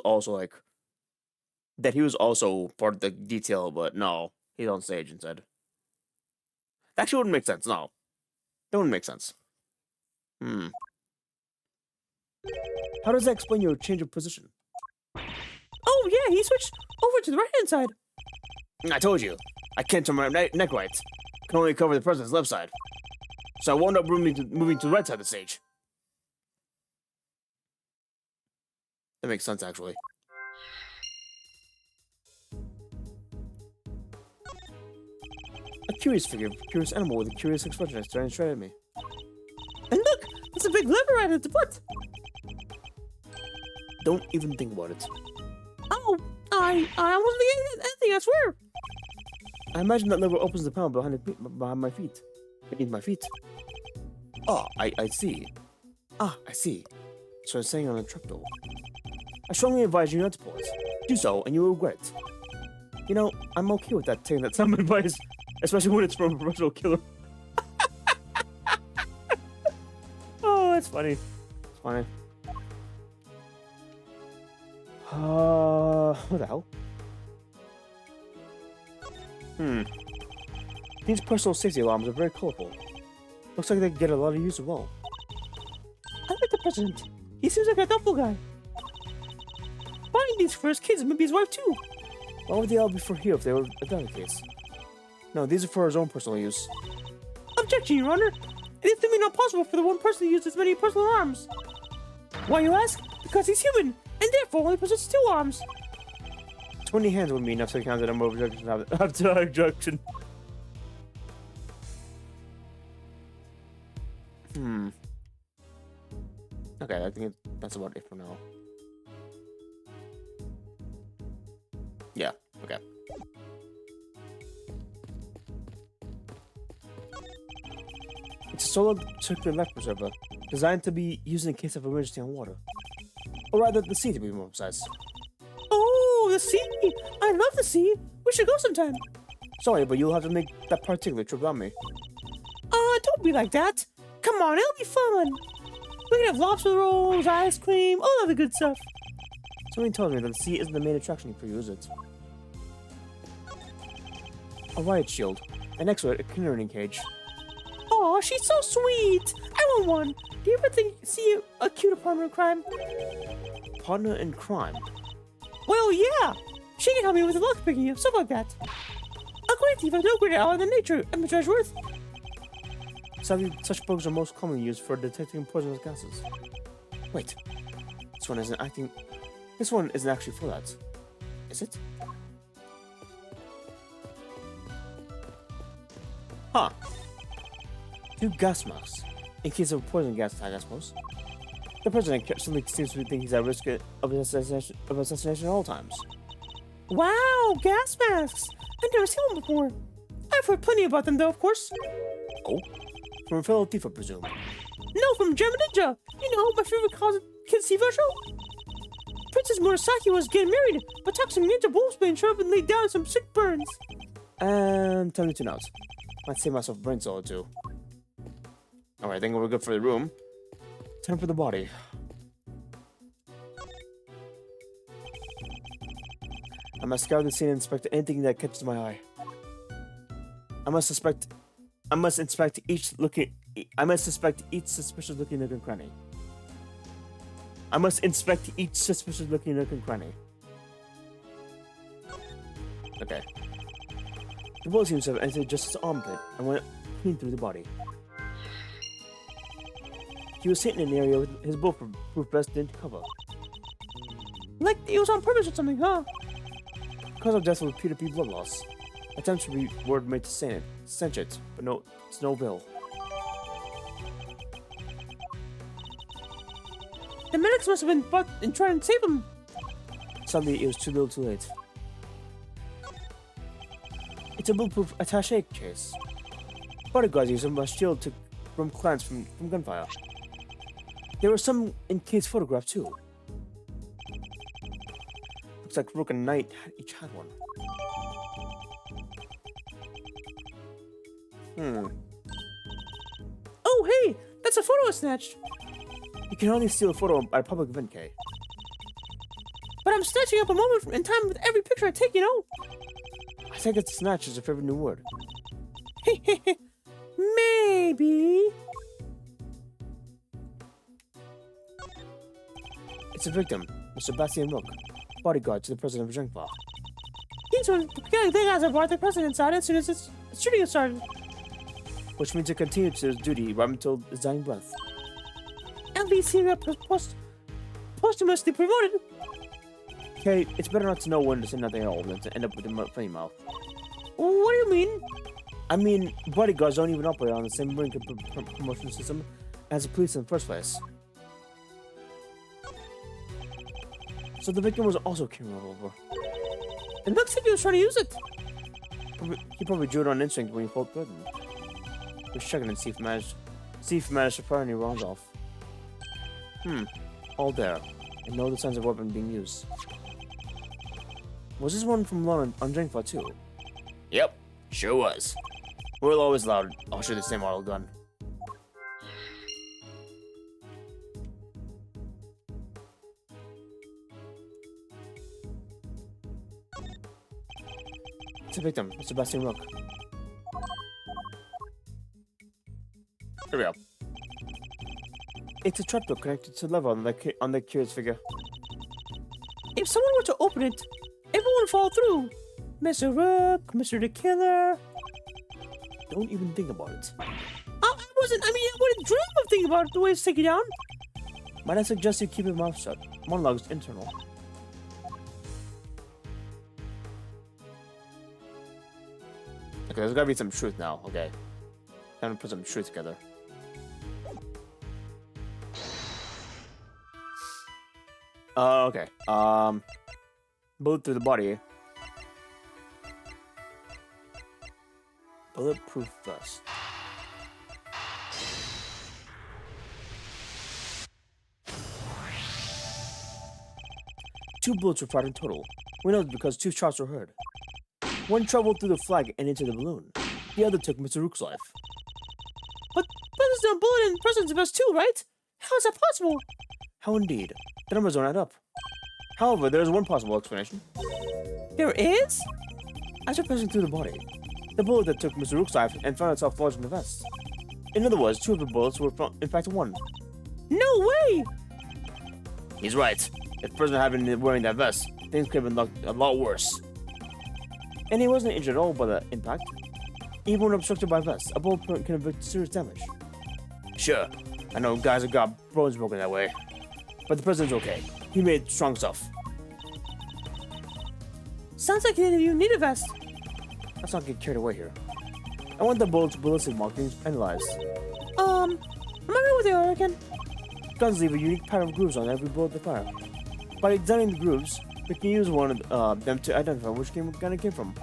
also part of the detail, but no, he's on stage instead. That actually wouldn't make sense. No, that wouldn't make sense. How does that explain your change of position? Oh yeah, he switched over to the right-hand side. I told you, I can't turn my neck right. Can only cover the president's left side. So I wound up moving to the right side of the stage. That makes sense, actually. A curious figure, curious animal with a curious expression is staring straight at me. And look, there's a big lever right at the butt. Don't even think about it. Oh, I wasn't thinking anything, I swear. I imagine that lever opens the panel behind my feet. Beneath my feet. Oh, I see. I see. So it's saying on a trapdoor. I strongly advise you not to pull it. Do so, and you will regret it. You know, I'm okay with that taking that some advice, especially when it's from a professional killer. Oh, that's funny. It's funny. What the hell? These personal safety alarms are very colorful. Looks like they get a lot of use as well. I like the president. He seems like a thoughtful guy. Funny these for his kids and maybe his wife too. Why would they all be for here if they were a delicates? No, these are for his own personal use. Objection, Your Honor. It is to me not possible for the one person to use as many personal arms. Why, you ask? Because he's human, and therefore only possesses 2 arms. 20 hands would be enough to count the number of objections after objection. Okay, I think that's about it for now. Yeah, okay. It's a solar circular life preserver, designed to be used in case of emergency on water. Or rather, the sea to be more precise. Oh, the sea! I love the sea! We should go sometime. Sorry, but you'll have to make that particular trip without me. Don't be like that. Come on, it'll be fun. We can have lobster rolls, ice cream, all of the good stuff. Something tells me that the sea isn't the main attraction for you, is it? A riot shield, and next to it, a kindergarten cage. Oh, she's so sweet. I want one. Do you ever see a cute partner in crime? Partner in crime? Well, yeah. She can help me with the lockpicking and stuff like that. A great thief has no greater ally than nature, Mr. Edgeworth. Sadly, such bugs are most commonly used for detecting poisonous gases. Wait, this one isn't acting. This one isn't actually for that, is it? Huh. 2 gas masks, in case of a poison gas attack, I suppose. The president certainly seems to think he's at risk of assassination at all times. Wow, gas masks! I've never seen one before. I've heard plenty about them, though, of course. Oh? From a fellow thief, I presume? No, from German Ninja. You know, my favorite kids TV show. Princess Murasaki was getting married, but toxic ninja wolfsbane showed up and laid down some sick burns. Time to tune out. Might save myself a brain cell or 2. Alright, I think we're good for the room. Time for the body. I must scour the scene and inspect anything that catches my eye. I must suspect each suspicious looking nook and cranny. I must inspect each suspicious looking nook and cranny. Okay. The bullet seems to have entered just his armpit and went clean through the body. He was sitting in an area with his bulletproof vest didn't cover. Like it was on purpose or something, huh? Cause of death would appear to be blood loss. Attempts were made to cinch it, but no, it's no bill. The medics must have been bucked and trying to save him. Sadly, it was too little too late. It's a bulletproof attaché case. Bodyguards use them as shield from clans from gunfire. There were some in Kate's photograph too. Looks like Rook and Knight each had one. Oh, hey, that's a photo I snatched. You can only steal a photo at a public event, Kay. But I'm snatching up a moment in time with every picture I take, you know. I think it's snatch is your favorite new word. Maybe. It's a victim, Mr. Bastian Rook, bodyguard to the president of Zhengfa. He's one of the guys that brought the president inside as soon as this shooting started. Which means to continue to his duty right until his dying breath. At least he got posthumously promoted. Kay, it's better not to know when to say nothing at all than to end up with a funny mouth. What do you mean? I mean, bodyguards don't even operate on the same rank of promotion system as the police in the first place. So the victim was also carrying a revolver. It looks like he was trying to use it. He probably drew it on instinct when he felt threatened. Just checking and see if he managed to fire any rounds off. All there, and no other signs of weapon being used. Was this one from London on Zhengfa too? Yep, sure was. We're always loud. I'll shoot the same model gun. It's a victim, Mr. Bastian Rook. Here we go. It's a trapdoor connected to the lever on the curious figure. If someone were to open it, everyone would fall through. Mr. Rook, Mr. the Killer. Don't even think about it. I wouldn't dream of thinking about it the way it's taken down. Might I suggest you keep your mouth shut? Monologues internal. Okay, there's gotta be some truth now. Okay. Time to put some truth together. Okay. Bullet through the body. Bulletproof vest. Two bullets were fired in total. We know this because two shots were heard. One traveled through the flag and into the balloon. The other took Mr. Rook's life. But there's no bullet in President's vest too, right? How is that possible? How indeed. The numbers don't add up. However, there is one possible explanation. There is? As you're passing through the body, the bullet that took Mr. Rook's life and found itself lodged in the vest. In other words, two of the bullets were in fact one. No way! He's right. If the person had been wearing that vest, things could have been a lot worse. And he wasn't injured at all by the impact. Even when obstructed by a vest, a bullet can inflict serious damage. Sure, I know guys have got bones broken that way. But the president's okay. He made strong stuff. Sounds like any of you need a vest. Let's not get carried away here. I want the bullet's ballistic markings analyzed. Am I right with you, American? Guns leave a unique pattern of grooves on every bullet they fire. By examining the grooves, we can use one of them to identify which gun it came from.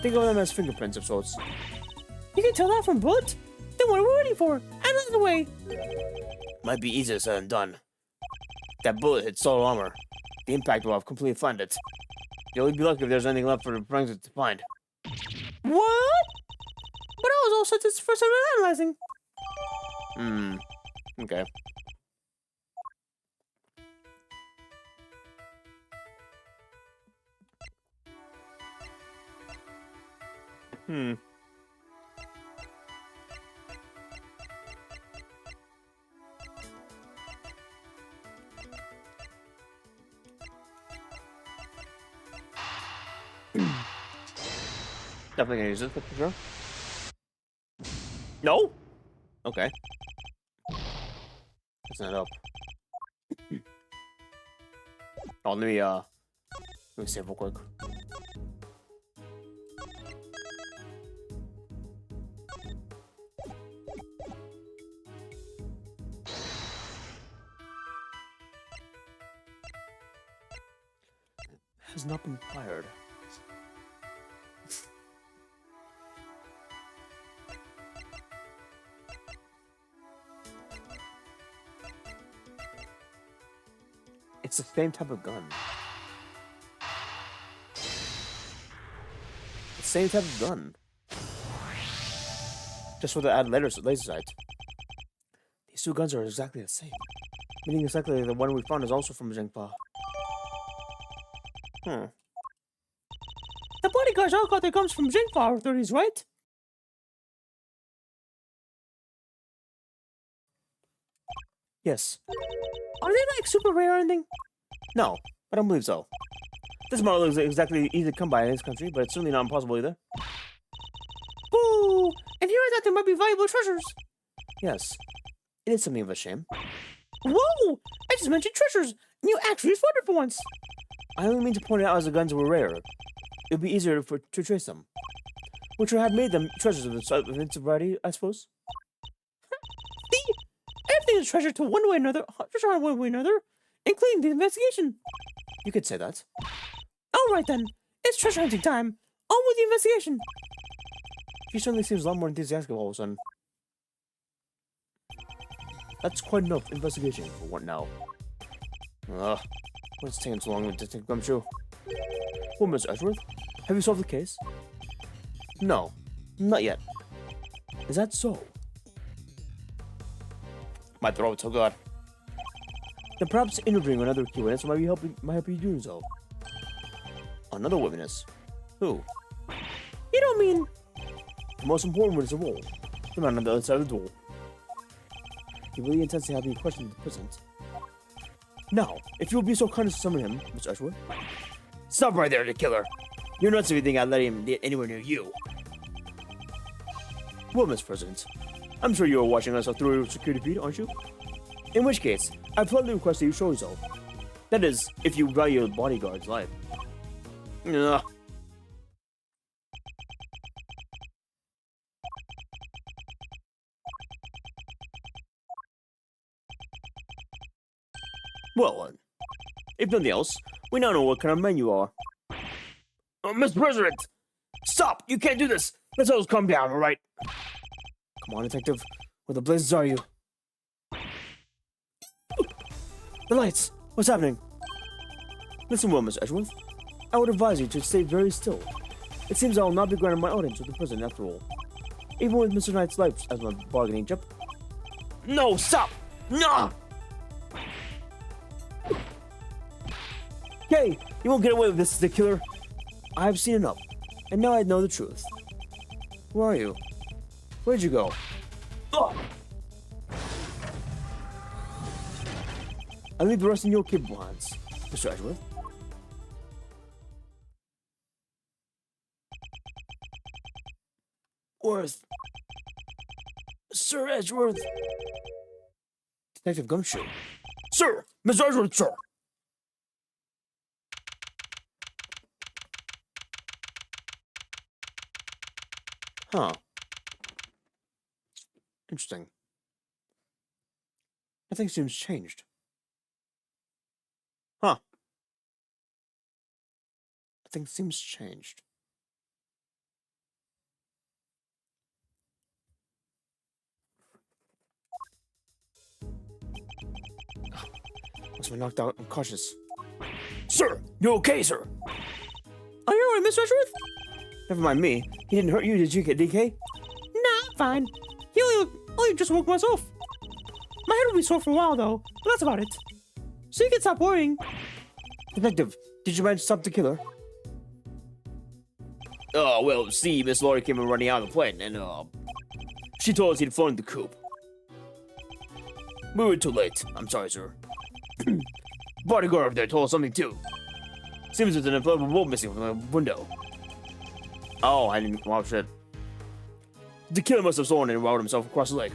Think of them as fingerprints of sorts. You can tell that from bullet? Then what are we waiting for? Out of the way! Might be easier said than done. That bullet hit solid armor. The impact will have completely flattened it. You'll be lucky if there's anything left for the forensics to find. What? But I was all set this first time analyzing. Okay. Definitely gonna use this for sure. No? Okay. That's not up. Oh, let me save real quick. Has not been fired. It's the same type of gun. The same type of gun. Just with the added laser sight. These two guns are exactly the same. Meaning exactly the one we found is also from Zhengfa. The bodyguards all got their guns from Zhengfa authorities, right? Yes. Are they like super rare or anything? No, I don't believe so. This model is exactly easy to come by in this country, but it's certainly not impossible either. Boo! And here I thought there might be valuable treasures. Yes. It is something of a shame. Whoa! I just mentioned treasures, and you actually spotted for once. I only mean to point it out as the guns were rare. It would be easier to trace them. Which would have made them treasures of its variety, I suppose. See? Everything is treasure to one way or another, including the investigation. You could say that. Alright then, it's treasure hunting time. On with the investigation. She certainly seems a lot more enthusiastic all of a sudden. That's quite enough investigation for what now? What's taking so long to come true? Well, Miss Edgeworth, have you solved the case? No, not yet. Is that so? My throat's so good. Then perhaps interviewing another key witness might help you doing so. Another witness? Who? You don't mean... The most important witness of all. The man on the other side of the door. He really intends to have me questioned at the present. Now, if you would be so kind as to summon him, Mr. Edgeworth. Stop right there, the killer. You're nuts if you think I'd let him get anywhere near you. Well, Mr. President, I'm sure you are watching us through your security feed, aren't you? In which case, I politely request that you show yourself. That is, if you value your bodyguard's life. Ugh. Well, if nothing else, we now know what kind of man you are. Mr. President! Stop! You can't do this! Let's all calm down, alright? Come on, detective. Where the blazes are you? The lights! What's happening? Listen well, Mr. Edgeworth. I would advise you to stay very still. It seems I will not be granted my audience with the president after all. Even with Mr. Knight's life as my bargaining chip. No, stop! No! Okay, you won't get away with this, the killer. I have seen enough, and now I know the truth. Where are you? Where'd you go? Ugh. I leave the rest in your capable hands, Mr. Edgeworth. Worth. Sir Edgeworth. Detective Gumshoe. Sir! Mr. Edgeworth, sir! Huh. Interesting. Nothing seems changed. Huh. Nothing seems changed. Must be knocked out unconscious. Sir! You okay, sir? Are you alright, Mr. Edgeworth? Never mind me. He didn't hurt you, did you, DK? Nah, I'm fine. He only just woke myself. My head will be sore for a while, though, but that's about it. So you can stop worrying. Detective, did you manage to stop the killer? Well, see, Miss Laurie came in running out of the plane, and, she told us he'd flown the coop. We were too late. I'm sorry, sir. Bodyguard over there told us something, too. Seems there's an inflatable bolt missing from the window. Oh, I didn't. Wow, shit. The killer must have stolen it and routed himself across the lake.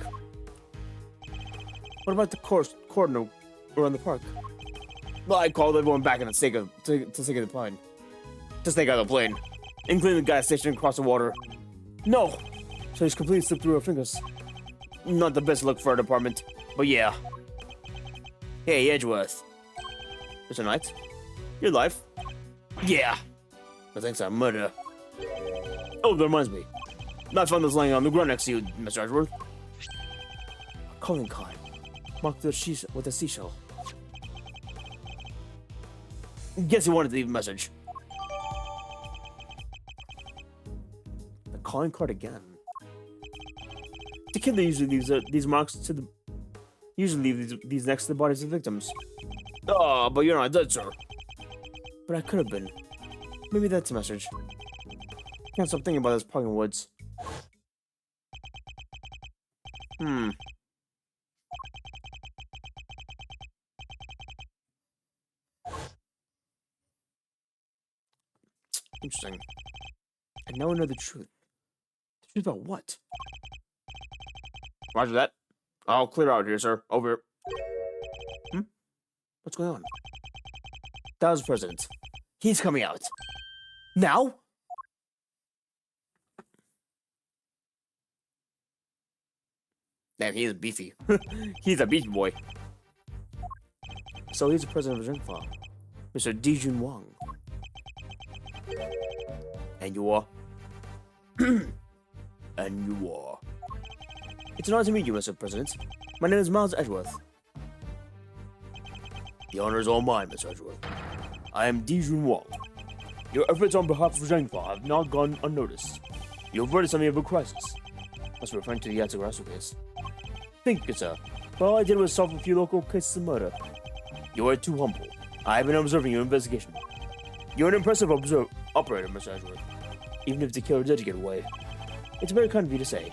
What about the cordon around the park? Well, I called everyone back in the sake of to stake of the plane. To stake out the plane, including the guy stationed across the water. No, so he's completely slipped through our fingers. Not the best look for our department, but yeah. Hey, Edgeworth. Mr. Knight, your life? Yeah. But thanks, I murder. Oh, that reminds me. I found this lying on the ground next to you, Mr. Edgeworth. A calling card. Marked with a seashell. Guess he wanted to leave a message. The calling card again. The killer usually leaves these marks to the... Usually leave these next to the bodies of victims. Oh, but you're not dead, sir. But I could have been. Maybe that's a message. Can't stop thinking about this park in woods. Interesting. And now I know the truth. The truth about what? Roger that. I'll clear out here, sir. Over. What's going on? That was the president. He's coming out. Now? Damn, he's beefy. He's a beefy boy. So he's the president of Zhengfa, Mr. Dijun Wang. And you are? And you are? It's an honor to meet you, Mr. President. My name is Miles Edgeworth. The honor is all mine, Mr. Edgeworth. I am Dijun Wang. Your efforts on behalf of Zhengfa have not gone unnoticed. You averted something of a crisis. Must be referring to the Yatsugarasu case. Think, good sir, but all I did was solve a few local cases of murder. You are too humble. I have been observing your investigation. You're an impressive operator, Mr. Edgeworth. Even if the killer did get away. It's very kind of you to say.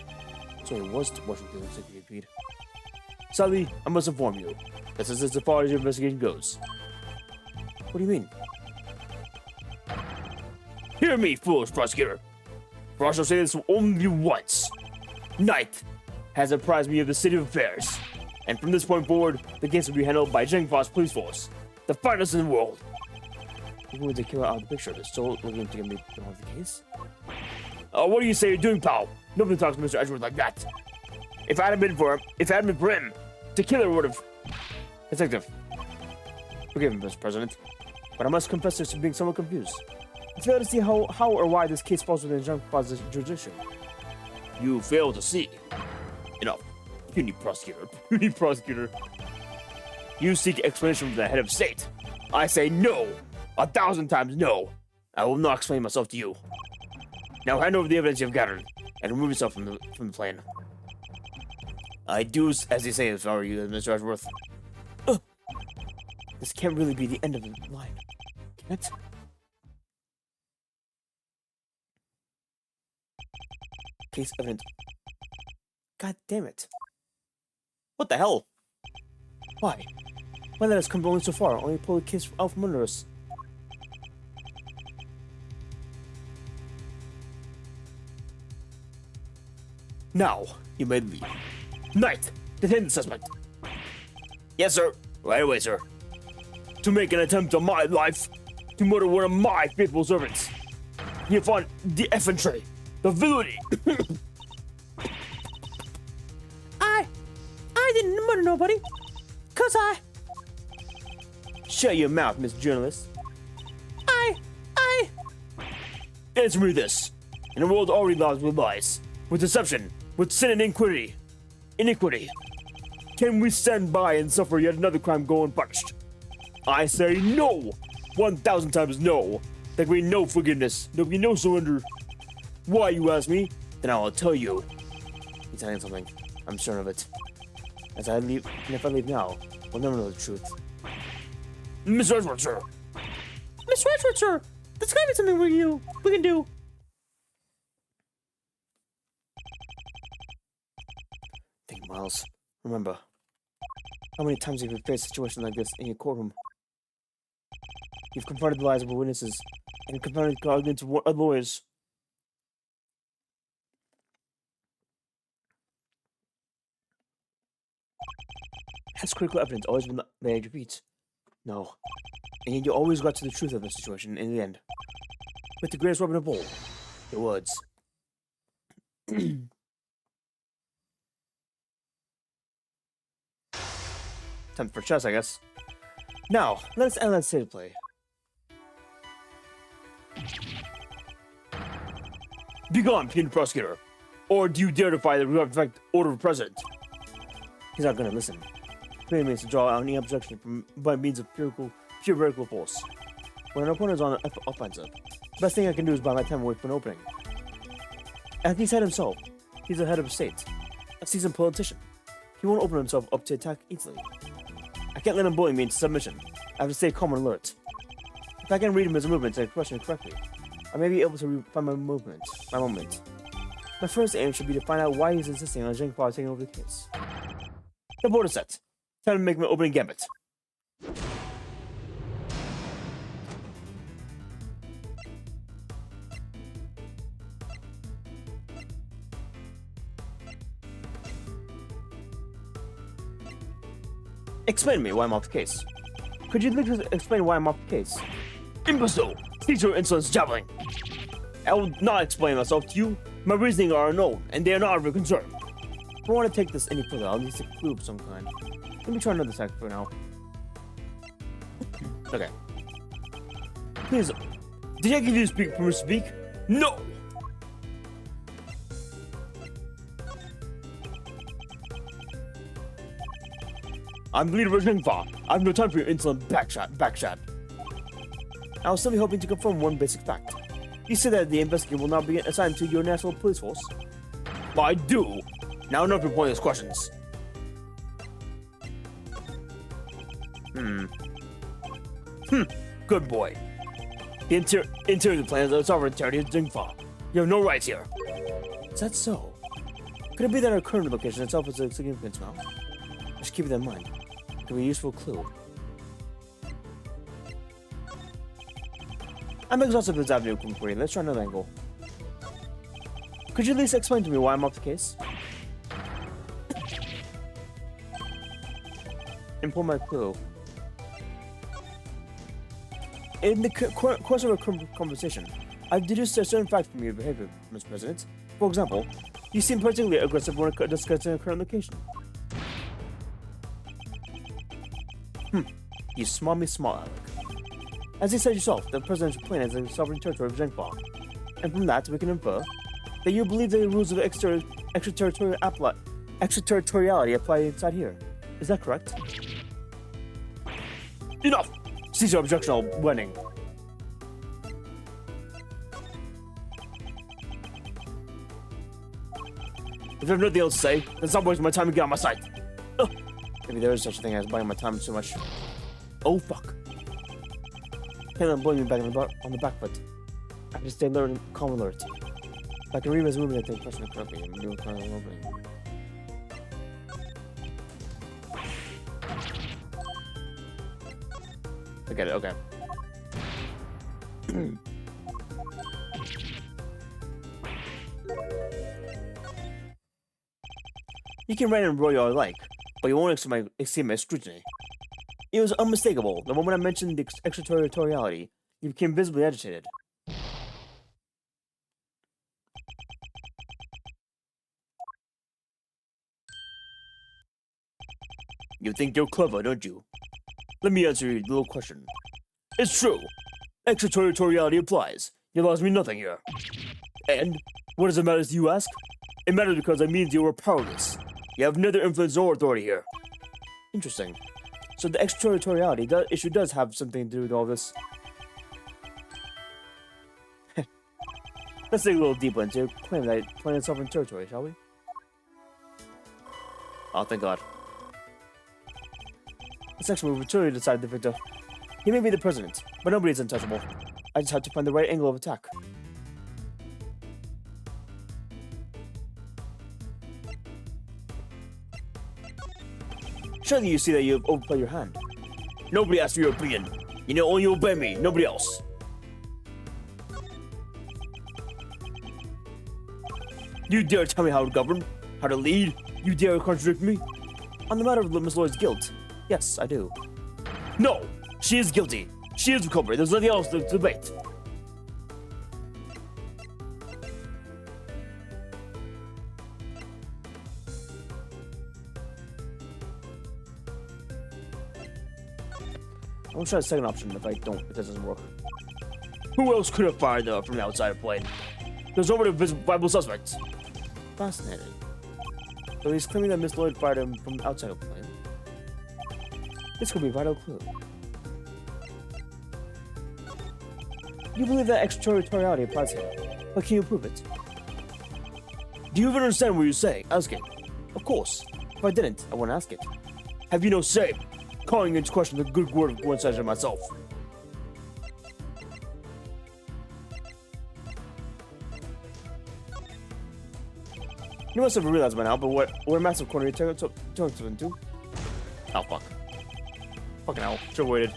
So he was watching through the security feed. Sadly, I must inform you. This is as far as your investigation goes. What do you mean? Hear me, foolish prosecutor. For I shall say this only once. Knight has apprised me of the state of affairs, and from this point forward, the case will be handled by Zhengfa's police force, the finest in the world. Even with the killer out of the picture, they're still looking to get me on the case? What do you say you're doing, pal? Nobody talks to Mr. Edgeworth like that. If it hadn't been for him, the killer would have... Detective, forgive me, Mr. President, but I must confess to being somewhat confused. I fail to see how or why this case falls within Zhengfa's jurisdiction. You fail to see. Enough. Puny prosecutor. You seek explanation from the head of state. I say no. 1,000 times no. I will not explain myself to you. Now hand over the evidence you've gathered and remove yourself from the plane. I do as you say if I were you, Mr. Edgeworth. This can't really be the end of the line, can it? Case evidence. God damn it. What the hell? Why? Why let us come only so far? Only pull the case out from under us. Now, you may leave. Knight, detain the suspect. Yes, sir. Right away, sir. To make an attempt on my life, to murder one of my faithful servants. You find the effrontery, the villainy. I didn't murder nobody. Cause I... Shut your mouth, Miss Journalist. I... Answer me this. In a world already loused with lies, with deception, with sin and iniquity, can we stand by and suffer yet another crime go unpunished? I say no! 1,000 times no! There can be no forgiveness, there can be no surrender. Why, you ask me? Then I will tell you. He's telling something. I'm certain of it. As I leave, and if I leave now, we'll never know the truth. Mr. Edgeworth, sir! Mr. Edgeworth, sir! There's gotta be something we can do. Think, Miles. Remember, how many times have you faced a situation like this in your courtroom? You've confronted the lies of witnesses, and you've confronted the arguments of lawyers. Has critical evidence always been laid at your feet? No. And yet you always got to the truth of the situation in the end. With the greatest weapon of all, your words. Time for chess, I guess. Now, let us analyze state of play. Begone, puny prosecutor! Or do you dare defy the direct order of the president? He's not gonna listen. He means to draw out any objection by means of pure vertical force. When an opponent is on an offensive, the best thing I can do is buy my time away from an opening. As he said himself, he's the head of a state, a seasoned politician. He won't open himself up to attack easily. I can't let him bully me into submission. I have to stay calm and alert. If I can read him his movements and expression correctly, I may be able to find my moment. My first aim should be to find out why he's insisting on Zhengfa taking over the case. The board is set. Time to make my opening gambit. Explain to me why I'm off the case. Could you please explain why I'm off the case? Imbecile! Cease your insolence jabbling! I will not explain myself to you. My reasoning are unknown, and they are not of your concern. If I want to take this any further, I'll need a clue of some kind. Let me try another tack for now. Okay. Please, did I give you permission to speak? No! I'm the leader of Zhengfa. I have no time for your insolent backshot. I was simply hoping to confirm one basic fact. You said that the investigator will not be assigned to your national police force? Well, I do. Now enough of your pointless questions. Good boy. The interior plan is the sovereignty of Zhengfa. You have no rights here. Is that so? Could it be that our current location itself is a significance now? Just keep that in mind. It could be a useful clue. I'm exhausted with this avenue of inquiry. Let's try another angle. Could you at least explain to me why I'm off the case? Import my clue. In the course of our conversation, I've deduced a certain fact from your behavior, Mr. President. For example, you seem particularly aggressive when discussing a current location. You smart me smart, Alec. As you said yourself, the presidential plane is a sovereign territory of Zhengfa. And from that, we can infer that you believe that the rules of extraterritoriality apply inside here. Is that correct? Enough! Cease your objectionable wedding. If you have nothing else to say, then stop wasting my time and get on my side. Ugh. Maybe there is such a thing as buying my time too much. Oh fuck. Can't let blowing me back on the back foot. I have to stay alert and calm alert. If I can read his movement, I take question correctly and do a kind of opening. I get it, okay. You can write and roll all you like, but you won't exceed my scrutiny. It was unmistakable. The moment I mentioned the extraterritoriality, you became visibly agitated. You think you're clever, don't you? Let me answer your little question. It's true. Extraterritoriality applies. You lost me nothing here. And what does it matter to you, ask? It matters because it means you are powerless. You have neither influence nor authority here. Interesting. So the extraterritoriality issue does have something to do with all this. Let's dig a little deeper into your claim that planet sovereign territory, shall we? Oh, thank God. This action will truly decide the victor. He may be the president, but nobody's untouchable. I just have to find the right angle of attack. Surely you see that you have overplayed your hand. Nobody asked for your opinion. You know, only obey me, nobody else. You dare tell me how to govern? How to lead? You dare contradict me? On the matter of Miss Lloyd's guilt, yes, I do. No! She is guilty. She is the culprit. There's nothing else to debate. I'm gonna try the second option if it doesn't work. Who else could have fired from the outside of the plane? There's nobody viable suspects. Fascinating. So he's claiming that Miss Lloyd fired him from outside of the plane. This could be a vital clue. You believe that extraterritoriality applies here, but can you prove it? Do you even understand what you're saying? Ask it. Of course. If I didn't, I wouldn't ask it. Have you no say? Calling into question the good word of one such as myself. You must have realized by now, but what a massive corner you're talking into. Oh fuck. Fucking hell. Should've waited.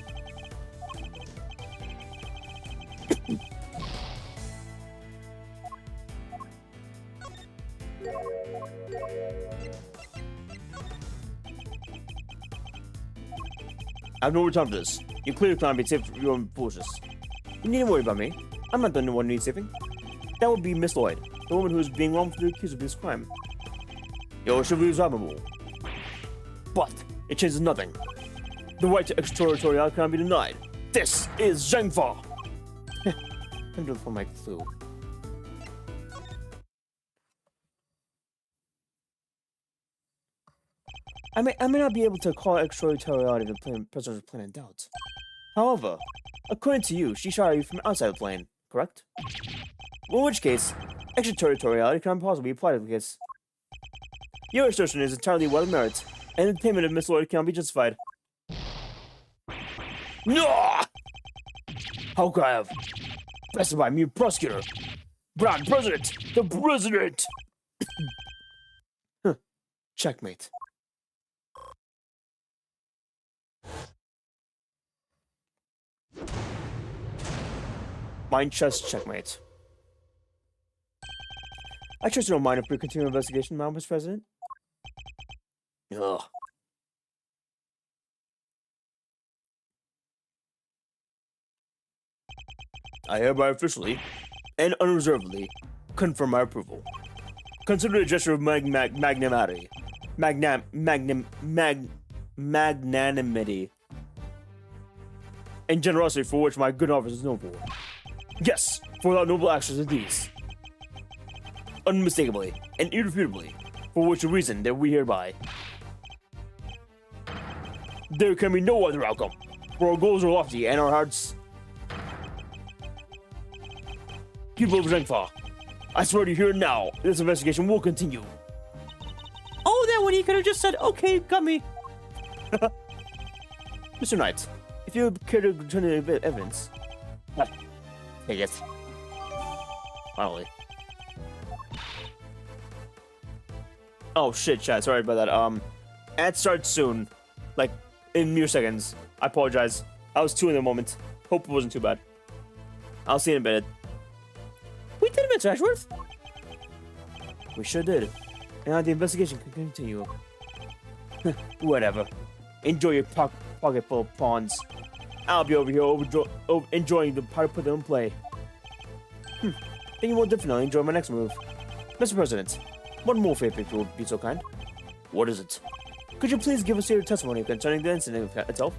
I have no more time for this. You clearly plan to be saved from your own foolishness. You needn't worry about me. I'm not the only one who needs saving. That would be Miss Lloyd, the woman who is being wrongfully accused of this crime. Your chivalry is admirable. But it changes nothing. The right to extraterritoriality cannot be denied. This is Zhengfa! Time to look for my clue. I may not be able to call extraterritoriality the president's plane in doubt. However, according to you, she shot at you from outside the plane, correct? In which case, extraterritoriality cannot possibly apply to the case. Your assertion is entirely without merit, and the payment of Miss Lloyd cannot be justified. No! How could I have? Specified me prosecutor. Brown president! The president! Checkmate. Mind chess checkmate. I trust you don't mind if we continue investigation, Mr. President. Ugh. I hereby officially and unreservedly confirm my approval. Consider it a gesture of magnanimity. Magnanimity. And generosity for which my good office is known for. Yes, for our noble actions and deeds. Unmistakably and irrefutably, for which reason that we hereby. There can be no other outcome, for our goals are lofty and our hearts. People of Zhengfa, I swear to you here now, this investigation will continue. Oh, that one he could have just said, okay, got me. Mr. Knight, if you care to return the evidence. Take it. Finally. Oh shit, chat. Sorry about that. Ad starts soon. Like, in mere seconds. I apologize. I was too in the moment. Hope it wasn't too bad. I'll see you in a bit. We did it, Mr. Edgeworth. We sure did. And now the investigation can continue. Whatever. Enjoy your pocket full of pawns. I'll be over here enjoying the part put them in play. Then you will definitely enjoy my next move. Mr. President, one more favor if you would be so kind. What is it? Could you please give us your testimony concerning the incident itself?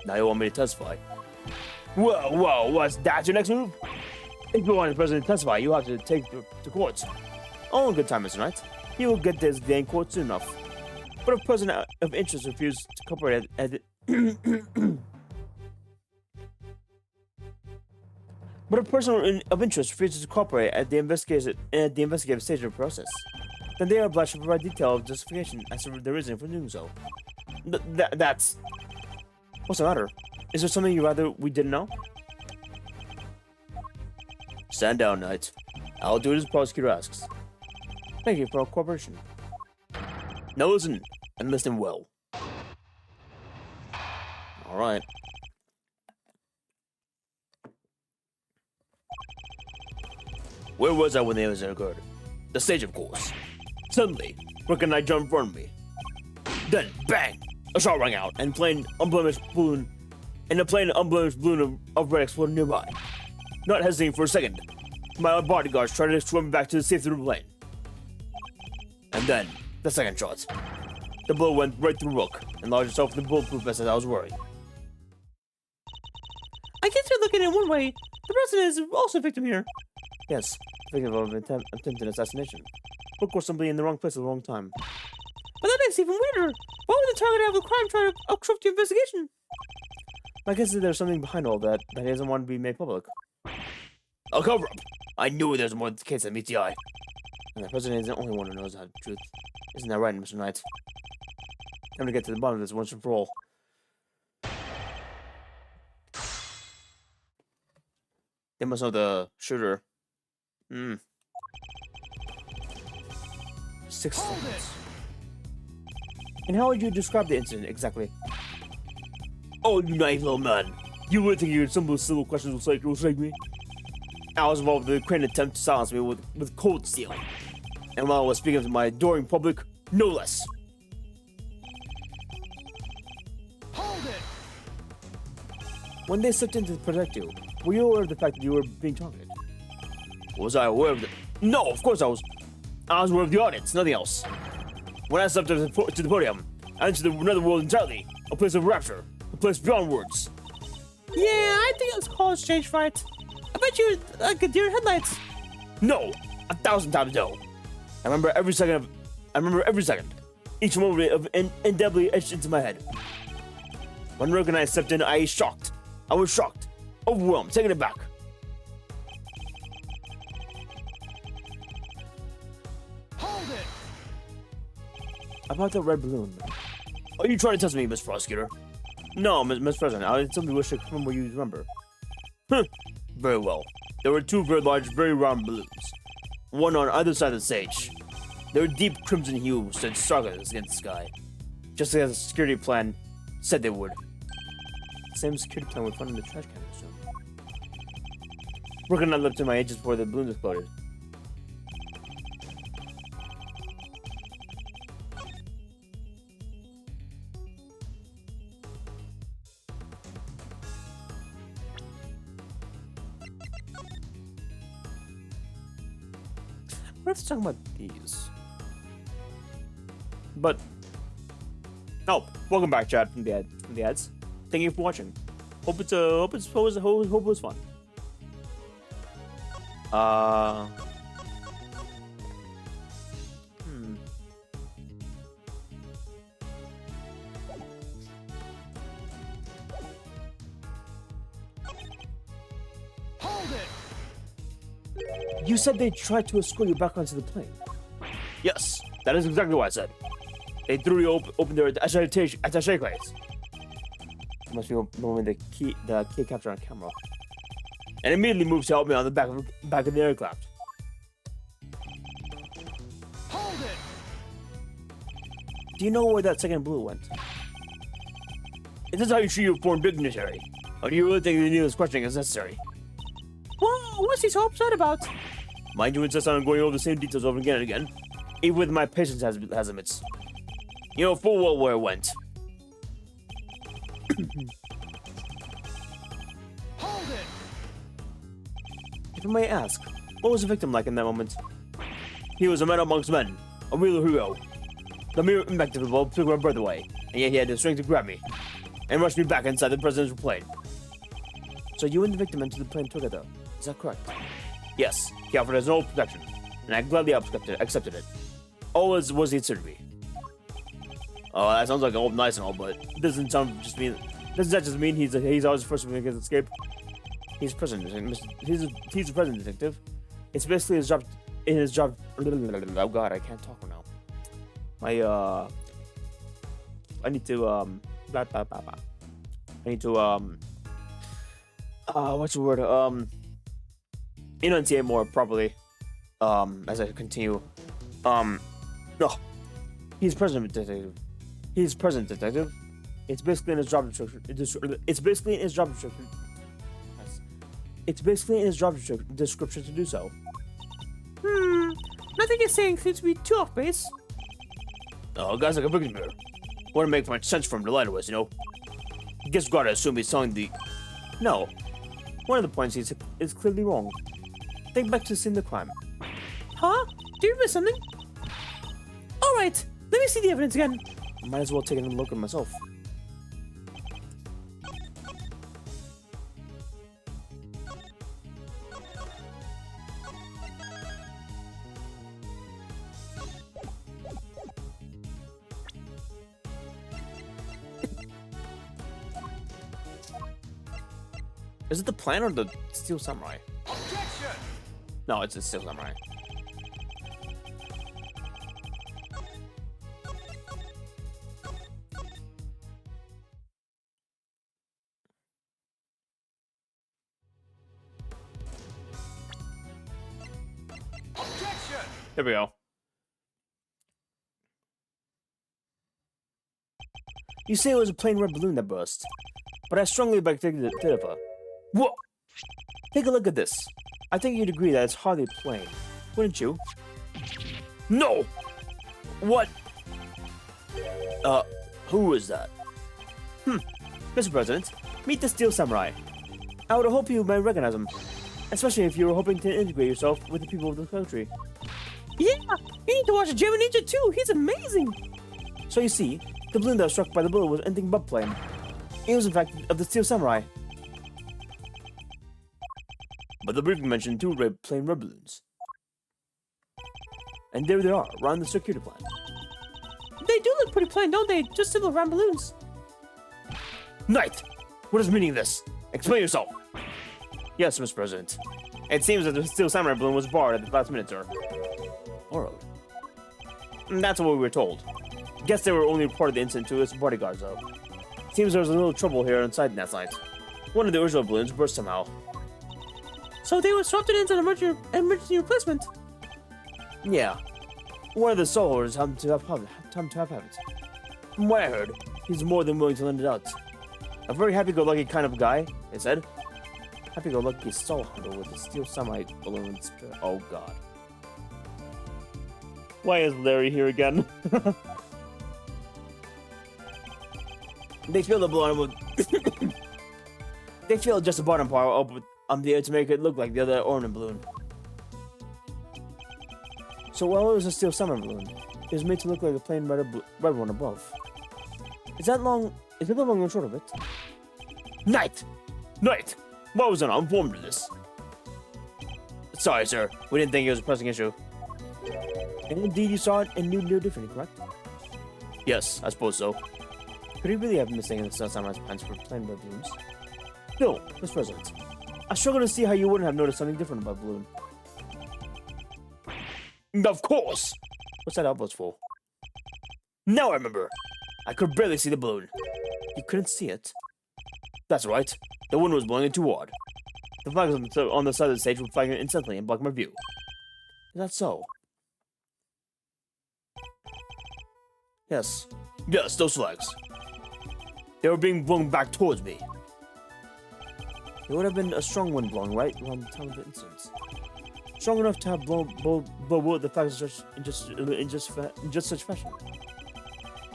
Now you want me to testify? Whoa, what's that your next move? If you want the president to testify, you have to take to court. All in good time, Mr. Knight. He will get this day in court soon enough. But if person of interest refuses to cooperate But a person of interest refuses to cooperate at the investigative stage of the process, then they are obliged to provide detailed justification as to the reason for doing so. That's... What's the matter? Is there something you rather we didn't know? Stand down, Knight. I'll do it as the prosecutor asks. Thank you for your cooperation. Now listen, and listen well. Alright. Where was I when the incident occurred? The stage, of course. Suddenly, Rick and I jumped in front of me. Then, bang! A shot rang out, and a plain unblemished balloon of red exploded nearby. Not hesitating for a second, my bodyguards tried to swim back to the safety of the plane. And then, the second shot. The bullet went right through Rook and lodged itself in the bulletproof vest as I was wearing. I guess you're looking at it one way. The president is also a victim here. Yes, victim of an attempted assassination. Rook was simply in the wrong place at the wrong time. But that makes it even weirder. Why would the target of the crime try to obstruct your investigation? My guess is there's something behind all that he doesn't want to be made public. A cover-up! I knew there's more to the case than meets the eye. And the president is the only one who knows the truth. Isn't that right, Mr. Knight? Time to get to the bottom of this once and for all. They must know the shooter. 6 seconds. And how would you describe the incident exactly? Oh, you naive little man. You would think your simple questions will shake me. I was involved in a crane attempt to silence me with cold steel. And while I was speaking to my adoring public, no less. Hold it! When they slipped in to protect you, were you aware of the fact that you were being targeted? Was I aware of it? No, of course I was. I was aware of the audience, nothing else. When I stepped up to the podium, I entered another world entirely, a place of rapture, a place beyond words. Yeah, I think it's called stage fright. I bet you're like a deer in headlights. No, 1,000 times no. I remember every second. Each moment of indelibly etched into my head. When Rook and I stepped in, I was shocked, overwhelmed, taken aback. Hold it! About that red balloon. Are you trying to test me, Miss Prosecutor? No, Miss President. I simply wish to confirm what you remember. Very well. There were 2 very large, very round balloons. One on either side of the stage. Their deep crimson hue stood stark against the sky, just as the security plan said they would. Same security plan we found in the trash can, I assume. Working on lifting my edges before the balloons exploded. What if talking about these? But oh, welcome back, Chad, from the ads. Thank you for watching. Hope it was fun. Hold it! You said they tried to escort you back onto the plane. Yes, that is exactly what I said. They threw you open their attaché case. Must be the moment the key captured on camera. And immediately moved to help me on the back of the aircraft. Hold it! Do you know where that second blue went? Is this how you treat your foreign dignitary? Or do you really think the needless questioning is necessary? Whoa, what's he so upset about? Mind you insist on going over the same details over again and again, even with my patience has limits. You know full well where it went. Hold it! If I may ask, what was the victim like in that moment? He was a man amongst men, a real hero. The mere impact of the ball took my breath away, and yet he had the strength to grab me and rush me back inside the presidential plane. So you and the victim entered the plane together, is that correct? Yes, he offered us no protection, and I gladly accepted it. All as was he to be. Oh, that sounds like all nice and all, but doesn't that just mean he's always the first to make his escape? He's president. He's the president detective. It's basically his job. Oh God, I can't talk right now. I need to what's the word? Enunciate more properly. As I continue. No, he's president detective. He's president detective. It's basically in his job description. It's basically in his job description. It's basically in his job description to do so. Nothing you're saying seems to be too off base. Oh, guys like a big mirror. Wouldn't make much sense for him to lie to us, you know? I guess gotta assume he's telling the... No. One of the points is clearly wrong. Think back to the scene of the crime. Huh? Do you miss something? Alright, let me see the evidence again. Might as well take a look at myself. Is it the plan or the Steel Samurai? Objection! No, it's the Steel Samurai. Objection! There we go. You say it was a plain red balloon that burst, but I strongly beg to differ. What? Take a look at this. I think you'd agree that it's hardly plain, wouldn't you? No! What? Who is that? Mr. President, meet the Steel Samurai. I would hope you might recognize him, especially if you were hoping to integrate yourself with the people of the country. Yeah, you need to watch German Ninja too. He's amazing. So you see, the balloon that was struck by the bullet was anything but plain. It was in fact of the Steel Samurai. But the briefing mentioned two plain red balloons. And there they are, around the security plan. They do look pretty plain, don't they? Just little round balloons. Knight! What is the meaning of this? Explain yourself! Yes, Mr. President. It seems that the Steel Samurai balloon was borrowed at the last minute, sir. Borrowed? That's what we were told. Guess they were only reported the incident to its bodyguards, though. Seems there was a little trouble here inside that night. One of the original balloons burst somehow. So they were swapped it into an emergency replacement. Yeah. One of the soul holders happened to have it. From what I heard, he's more than willing to lend it out. A very happy-go-lucky kind of guy, it said. Happy-go-lucky soul hunter with a steel semi balloon spirit. Oh god. Why is Larry here again? They fill the balloon with... They fill just the bottom part up with, the air to make it look like the other ornament balloon. So while it was a steel summer balloon, it was made to look like a plain red one above. Is that the long and short of it? Knight! Knight! Why was I not informed of this? Sorry, sir. We didn't think it was a pressing issue. And indeed you saw it and knew no differently, correct? Yes, I suppose so. Could he really have been mistaken the Sunrise pants for plain red balloons? No, Mr. President. I struggle to see how you wouldn't have noticed something different about the balloon. Of course! What's that outburst for? Now I remember. I could barely see the balloon. You couldn't see it? That's right. The wind was blowing it too hard. The flags on the side of the stage were flying instantly and blocked my view. Is that so? Yes. Yes, those flags. They were being blown back towards me. It would have been a strong wind blowing right around the time of the incident. Strong enough to have blown the flags in just such fashion.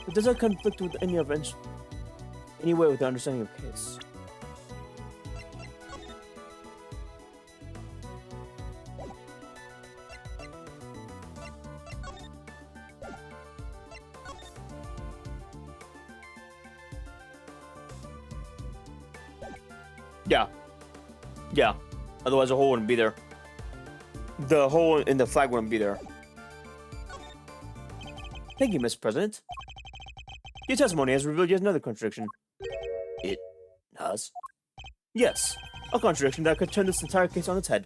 But does that conflict with any way with the understanding of the case? Yeah. Yeah. Otherwise the hole wouldn't be there. The hole in the flag wouldn't be there. Thank you, Mr. President. Your testimony has revealed yet another contradiction. It has? Yes. A contradiction that could turn this entire case on its head.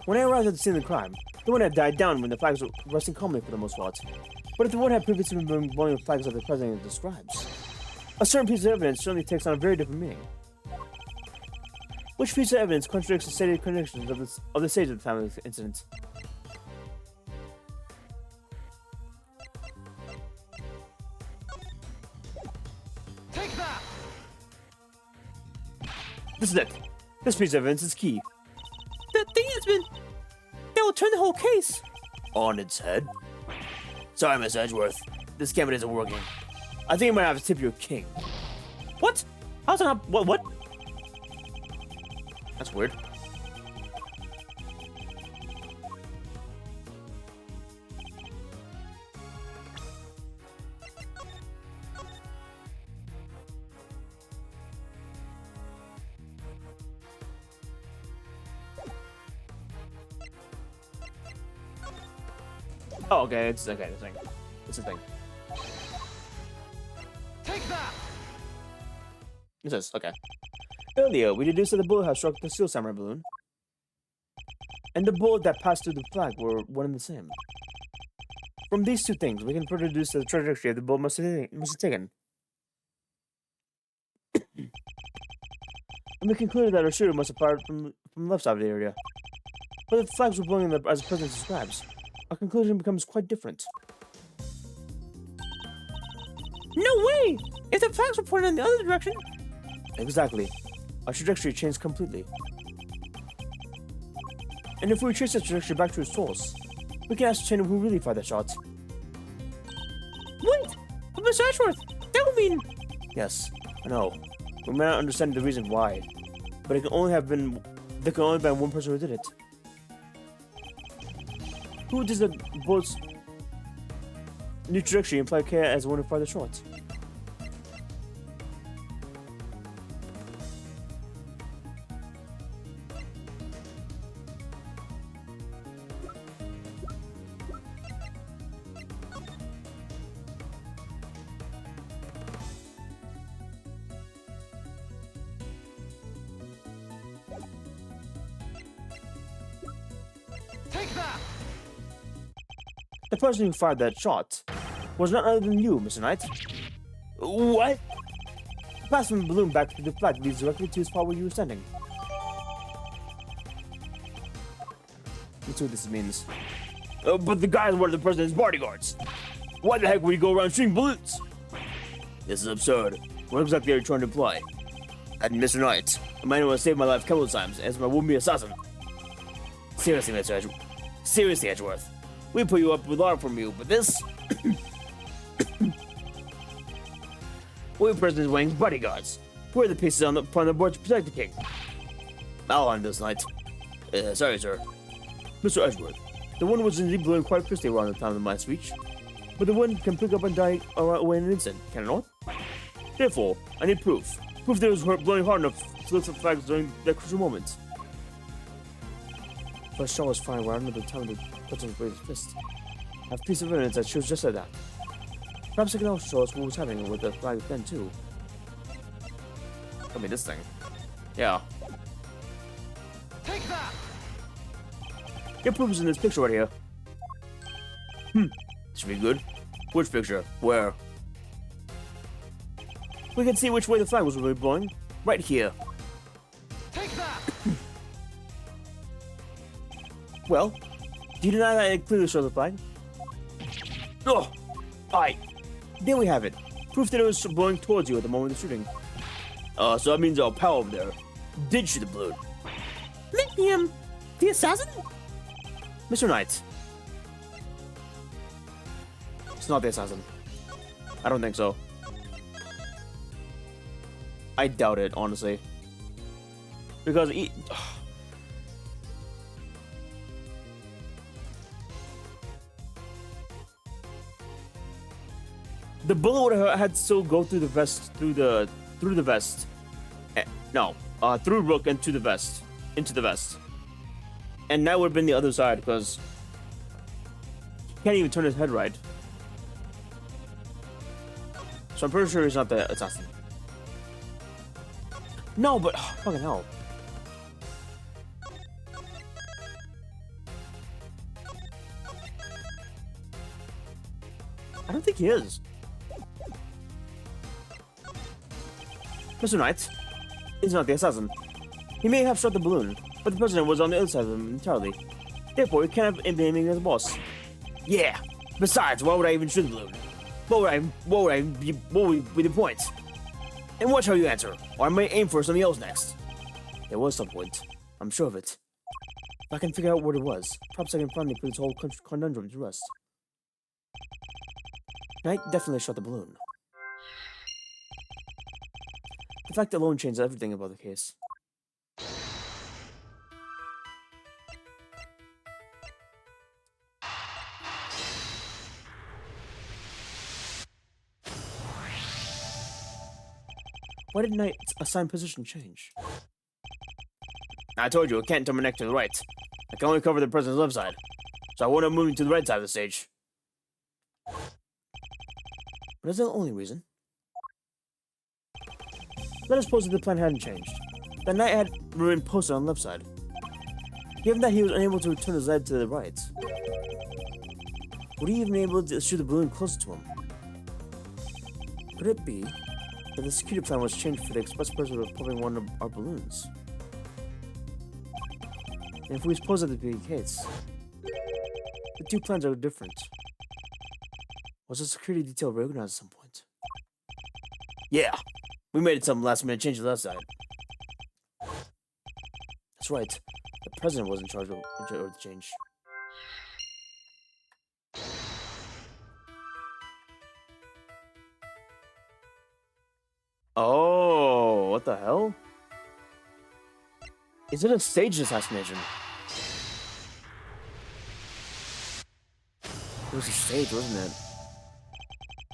When I arrived at the scene of the crime, the wind had died down when the flags were resting calmly for the most part. But if the wind had previously been blowing the flags that the President describes, a certain piece of evidence certainly takes on a very different meaning. Which piece of evidence contradicts the stated conditions of the stage of the time of the incident? Take that! This is it. This piece of evidence is key. That thing has been... That will turn the whole case. On its head? Sorry, Miss Edgeworth. This gambit isn't working. I think I might have to tip your king. What? How's that not... What? That's weird. Oh, okay, it's okay, the thing. It's a thing. Take that! It says, okay. Earlier, we deduced that the bullet had struck the steel samurai balloon. And the bullet that passed through the flag were one and the same. From these two things, we can further deduce that the trajectory of the bullet must have taken. And we concluded that our shooter must have fired from the left side of the area. But if the flags were blowing as the President describes, our conclusion becomes quite different. No way! If the flags were pointed in the other direction... Exactly. Our trajectory changed completely. And if we trace that trajectory back to its source, we can ascertain who really fired that shot. Wait! But Mr. Edgeworth, that would mean... Yes, I know. We may not understand the reason why, but it can only have been... There can only have been one person who did it. Who does the bullet's new trajectory imply Kaya as the one who fired the shot? Take that! The person who fired that shot was none other than you, Mr. Knight. What? The path from the balloon back to the flag leads directly to the spot where you were standing. Let's see what this means. But the guys were the President's bodyguards. Why the heck would he go around shooting balloons? This is absurd. What exactly are you trying to imply? And Mr. Knight, a man who has saved my life countless times as my would-be assassin. Seriously, Mr. Edgeworth. Seriously, Edgeworth. We put you up with honor from you, but this... We President Wang's bodyguards. Where are the pieces on the board to protect the king? I'll on this night. Sorry, sir. Mr. Edgeworth, the wind was indeed blowing quite fiercely around the time of my speech. But the wind can pick up and die away in an instant, can it not? Therefore, I need proof. Proof that it was blowing hard enough to lift up flags during that crucial moment. If I saw us flying around at the time of the President's raised fist, I have a piece of evidence that shows just like that. Perhaps I can also show us what was happening with the flag then, too. I mean, this thing. Yeah. Take that! Your proof is in this picture right here. Should be good. Which picture? Where? We can see which way the flag was really blowing. Right here. Take that! Well, do you deny that it clearly shows the flag? Oh! Aye. There we have it. Proof that it was blowing towards you at the moment of shooting. So that means our pal over there did shoot the balloon. The assassin? Mr. Knight. It's not the assassin. I don't think so. I doubt it, honestly. Because the bullet would have had to still go through the vest, through the vest. Through Rook and to the vest, into the vest. And that would have been the other side because he can't even turn his head right. So I'm pretty sure he's not the assassin. No, but fucking hell. I don't think he is. Mr. Knight is not the assassin. He may have shot the balloon, but the president was on the other side of him entirely. Therefore, he can't have been aiming at the boss. Yeah. Besides, why would I even shoot the balloon? What would be the point? And watch how you answer, or I may aim for something else next. There was some point. I'm sure of it. If I can figure out what it was, perhaps I can finally put this whole conundrum to rest. Knight definitely shot the balloon. The fact alone changes everything about the case. Why did Knight's assigned position change? I told you, I can't turn my neck to the right. I can only cover the president's left side. So I wound up moving to the right side of the stage. But is that the only reason? Let us suppose that the plan hadn't changed. That Knight had remained posted on the left side. Given that he was unable to turn his head to the right, would he even be able to shoot the balloon closer to him? Could it be that the security plan was changed for the express purpose of popping one of our balloons? And if we suppose that to be the case, the two plans are different. Was the security detail reorganized at some point? Yeah, we made some last-minute changes to that side. That's right. The president was in charge of the change. Oh, what the hell? Is it a staged assassination? It was a stage, wasn't it?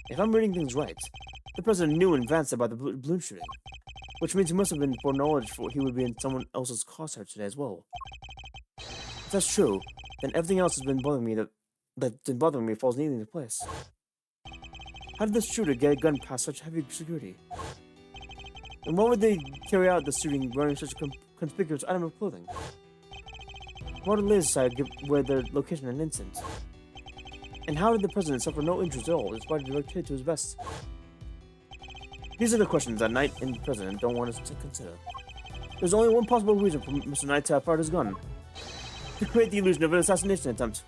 If I'm reading things right, the president knew in advance about the balloon shooting, which means he must have been foreknowledge for he would be in someone else's crosshair today as well. If that's true, then everything else has been bothering me that's been bothering me falls neatly into place. How did this shooter get a gun past such heavy security? And why would they carry out the shooting wearing such a conspicuous item of clothing? Why did Liz decide to give away their location in an instant? And how did the president suffer no injuries at all despite a direct hit to his vest? These are the questions that Knight and the president don't want us to consider. There's only one possible reason for Mr. Knight to have fired his gun. To create the illusion of an assassination attempt.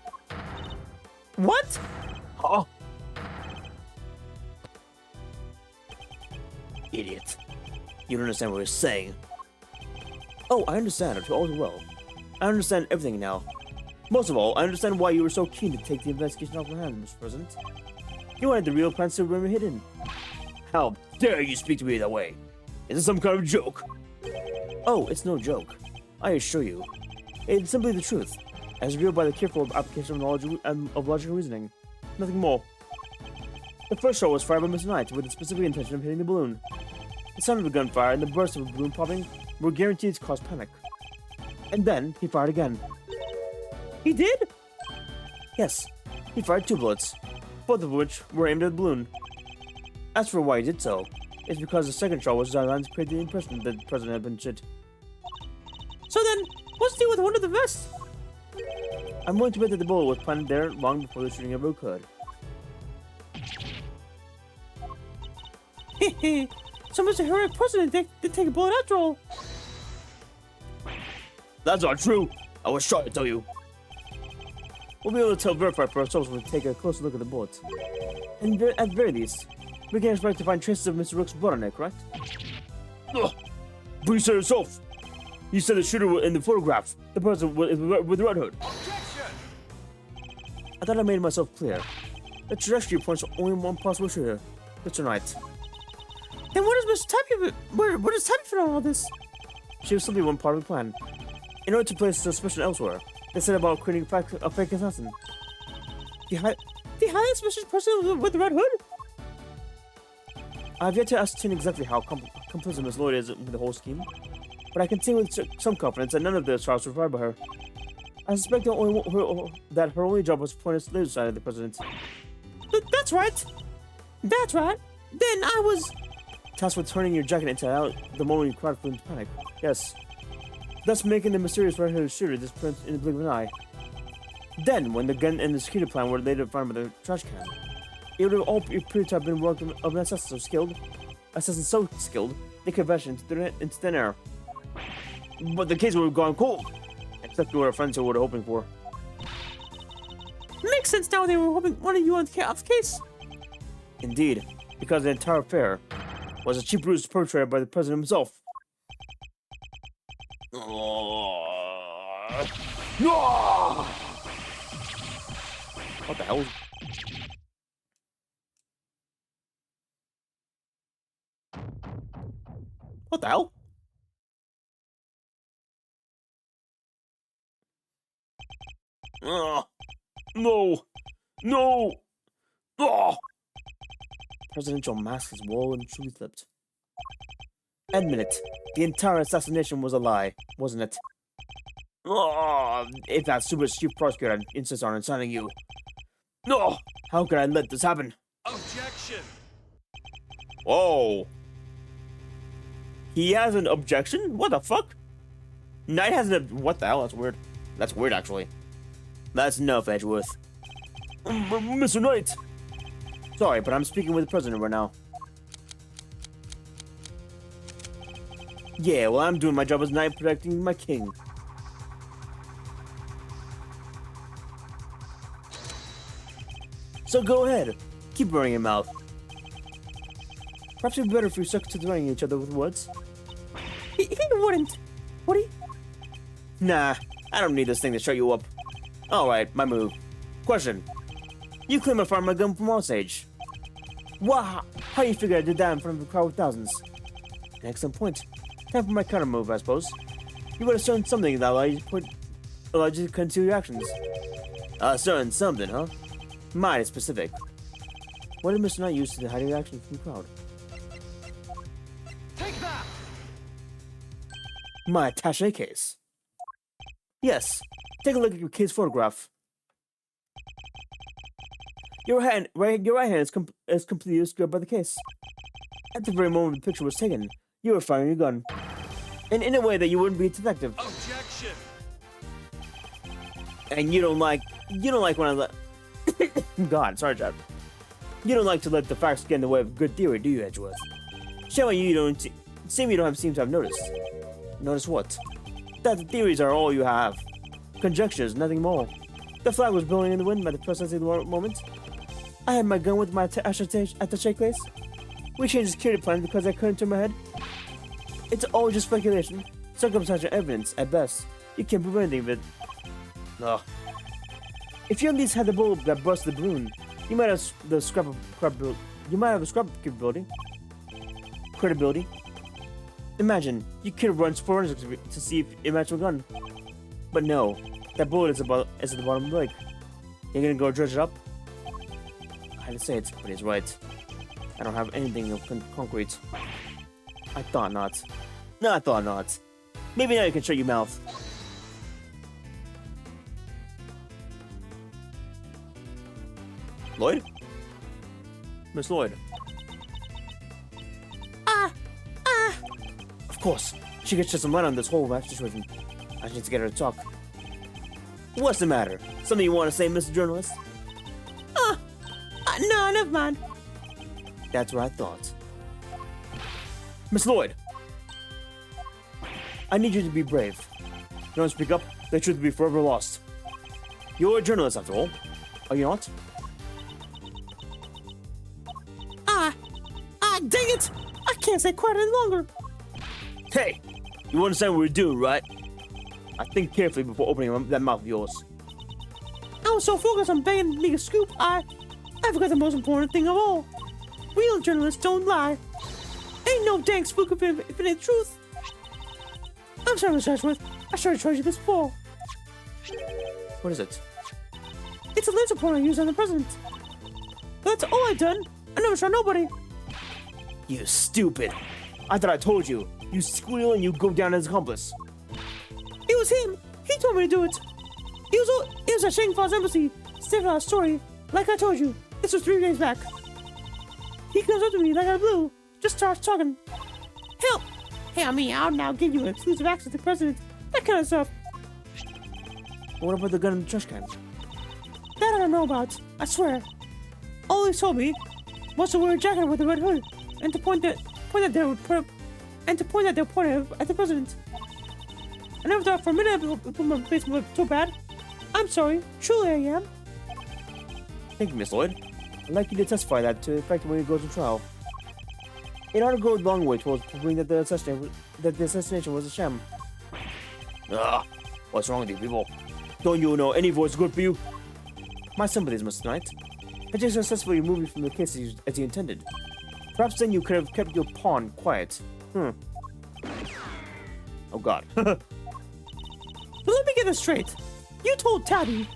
What? Oh. Idiot. You don't understand what you're saying. Oh, I understand all too well. I understand everything now. Most of all, I understand why you were so keen to take the investigation off my hands, Mr. President. You wanted the real plans to remain hidden. How dare you speak to me that way? Is this some kind of joke? Oh, it's no joke. I assure you. It's simply the truth, as revealed by the careful application of knowledge of logical reasoning. Nothing more. The first shot was fired by Mr. Knight with the specific intention of hitting the balloon. The sound of the gunfire and the burst of a balloon popping were guaranteed to cause panic. And then he fired again. He did? Yes, he fired 2 bullets, both of which were aimed at the balloon. As for why he did so, it's because the second shot was designed to create the impression that the president had been shot. So then, what's the deal with one of the vests? I'm willing to bet that the bullet was planted there long before the shooting ever occurred. Hehe, so Mr. Heroic President did take a bullet after all. That's not true! I was shot, I tell you! We'll be able to verify for ourselves when we take a closer look at the bullets. And at the very least, we can expect to find traces of Mr. Rook's blood on it, correct? Ugh! But you said it yourself! You said the shooter in the photograph, the person with the red hood. Objection! I thought I made myself clear. The trajectory points to only one possible shooter, Mr. Knight. Then what is Mr. Tappy? What is Tappy for all this? She was simply one part of the plan. In order to place suspicion elsewhere, they set about creating a fake assassin. The highly suspicious person with the red hood? I have yet to ascertain exactly how complicit Miss Lloyd is with the whole scheme, but I can say with some confidence that none of the charges were fired by her. I suspect that her only job was to point us to the other side of the president. That's right. That's right. Then I was tasked with turning your jacket inside out the moment you cried from panic. Yes. Thus making the mysterious red-headed shooter disappear in the blink of an eye. Then, when the gun and the security plan were later found by the trash can, it would have all appeared to have been work of an assassin so skilled, they could vanish into thin air. But the case would have gone cold, except what our friends were hoping for. Makes sense now they were hoping one of you on the case. Indeed, because the entire affair was a cheap ruse perpetrated by the president himself. What the hell? What the hell? No! No! Presidential mask is well and truly flipped. Admit it, the entire assassination was a lie, wasn't it? If that super chief prosecutor insists on assigning you. No! How could I let this happen? Objection! Oh. He has an objection? What the fuck? Knight has an what the hell? That's weird. That's weird, actually. That's enough, Edgeworth. Mr. Knight! Sorry, but I'm speaking with the president right now. Yeah, well, I'm doing my job as knight protecting my king. So go ahead. Keep running your mouth. Perhaps it'd be better if we stuck to threatening each other with words. He wouldn't. Would he? Nah, I don't need this thing to shut you up. Alright, my move. Question. You claim I fired my gun from all stage. Wow, how you figure I did that in front of a crowd with thousands? An excellent point. Time for my counter move, I suppose. You would have shown something that allowed you to conceal your actions. Certain something, huh? Mighty specific. What did Mr. Knight use to hide your actions from the crowd? Take that! My attaché case. Yes, take a look at your case photograph. Your right hand is completely obscured by the case. At the very moment the picture was taken, you were firing your gun. And in a way that you wouldn't be a detective. Objection! And you don't like when I let... God, sorry, Chad. You don't like to let the facts get in the way of a good theory, do you, Edgeworth? Showing you don't seem to have noticed. Notice what? That the theories are all you have. Conjectures, nothing more. The flag was blowing in the wind by the precisely the moment. I had my gun with my attaché case. We changed security plans because I couldn't turn my head. It's all just speculation, circumstantial evidence at best. You can't prove anything of it. Ugh. If you at least had the bulb that busted the balloon, you might have the scrap capability. Credibility. Imagine, you could have run forensics to see if it matched a gun. But no, that bullet is at the bottom of the lake. You're gonna go dredge it up? I had to say it, but he's right. I don't have anything of concrete. I thought not. No, I thought not. Maybe now you can shut your mouth. Lloyd? Miss Lloyd. Of course, she could shed some light on this whole match situation. I need to get her to talk. What's the matter? Something you want to say, Mr. Journalist? No, never mind. That's what I thought. Miss Lloyd! I need you to be brave. You don't speak up, the truth will be forever lost. You're a journalist after all, are you not? Dang it! I can't stay quiet any longer. Hey! You understand what we're doing, right? I think carefully before opening that mouth of yours. I was so focused on being a scoop, I forgot the most important thing of all. Real journalists don't lie. Ain't no dang spook if it ain't truth. I'm sorry, Mr. Edgeworth. I should have told you this before. What is it? It's a laser pointer I used on the president. But that's all I've done. I never shot nobody. You stupid! I thought I told you. You squeal and you go down as accomplice. It was him. He told me to do it. It was at Shangfa's embassy. Stephen our story. Like I told you, this was 3 days back. He comes up to me like out of the blue. Just starts talking. Help me, I'll now give you exclusive access to the president. That kind of stuff. What about the gun in the trash can? That I don't know about. I swear. All he told me was to wear a jacket with a red hood and to point that they would put at the president. I never thought for a minute I put my face so bad. I'm sorry. Truly I am. Thank you, Miss Lloyd. I'd like you to testify that to effect when it goes to trial. It ought to go a long way towards proving that the assassination was a sham. What's wrong with you people? Don't you know any voice good for you? My sympathies, Mr. Knight. I just successfully removed you from the case as you intended. Perhaps then you could have kept your pawn quiet. Oh God. But let me get this straight. You told Tabby,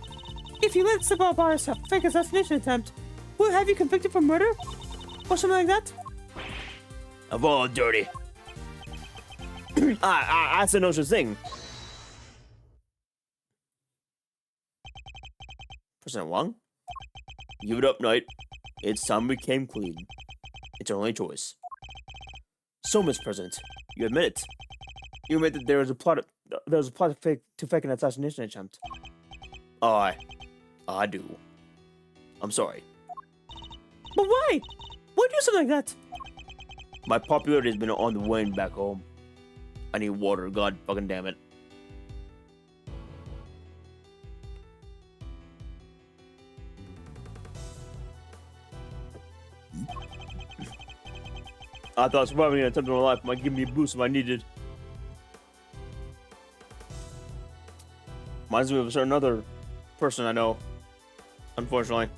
if you let slip out our fake assassination attempt, we'll have you convicted for murder? Or something like that? Of all dirty. I said no such thing. President Wang? Give it up, Knight. It's time we came clean. It's our only choice. So, Mr. President, you admit it. You admit that there was a plot to fake an assassination attempt. I do. I'm sorry. But why? Why do something like that? My popularity has been on the wane back home. I need water, god fucking damn it. I thought surviving an attempt on my life might give me a boost if I needed. Reminds me of a certain other person I know. Unfortunately.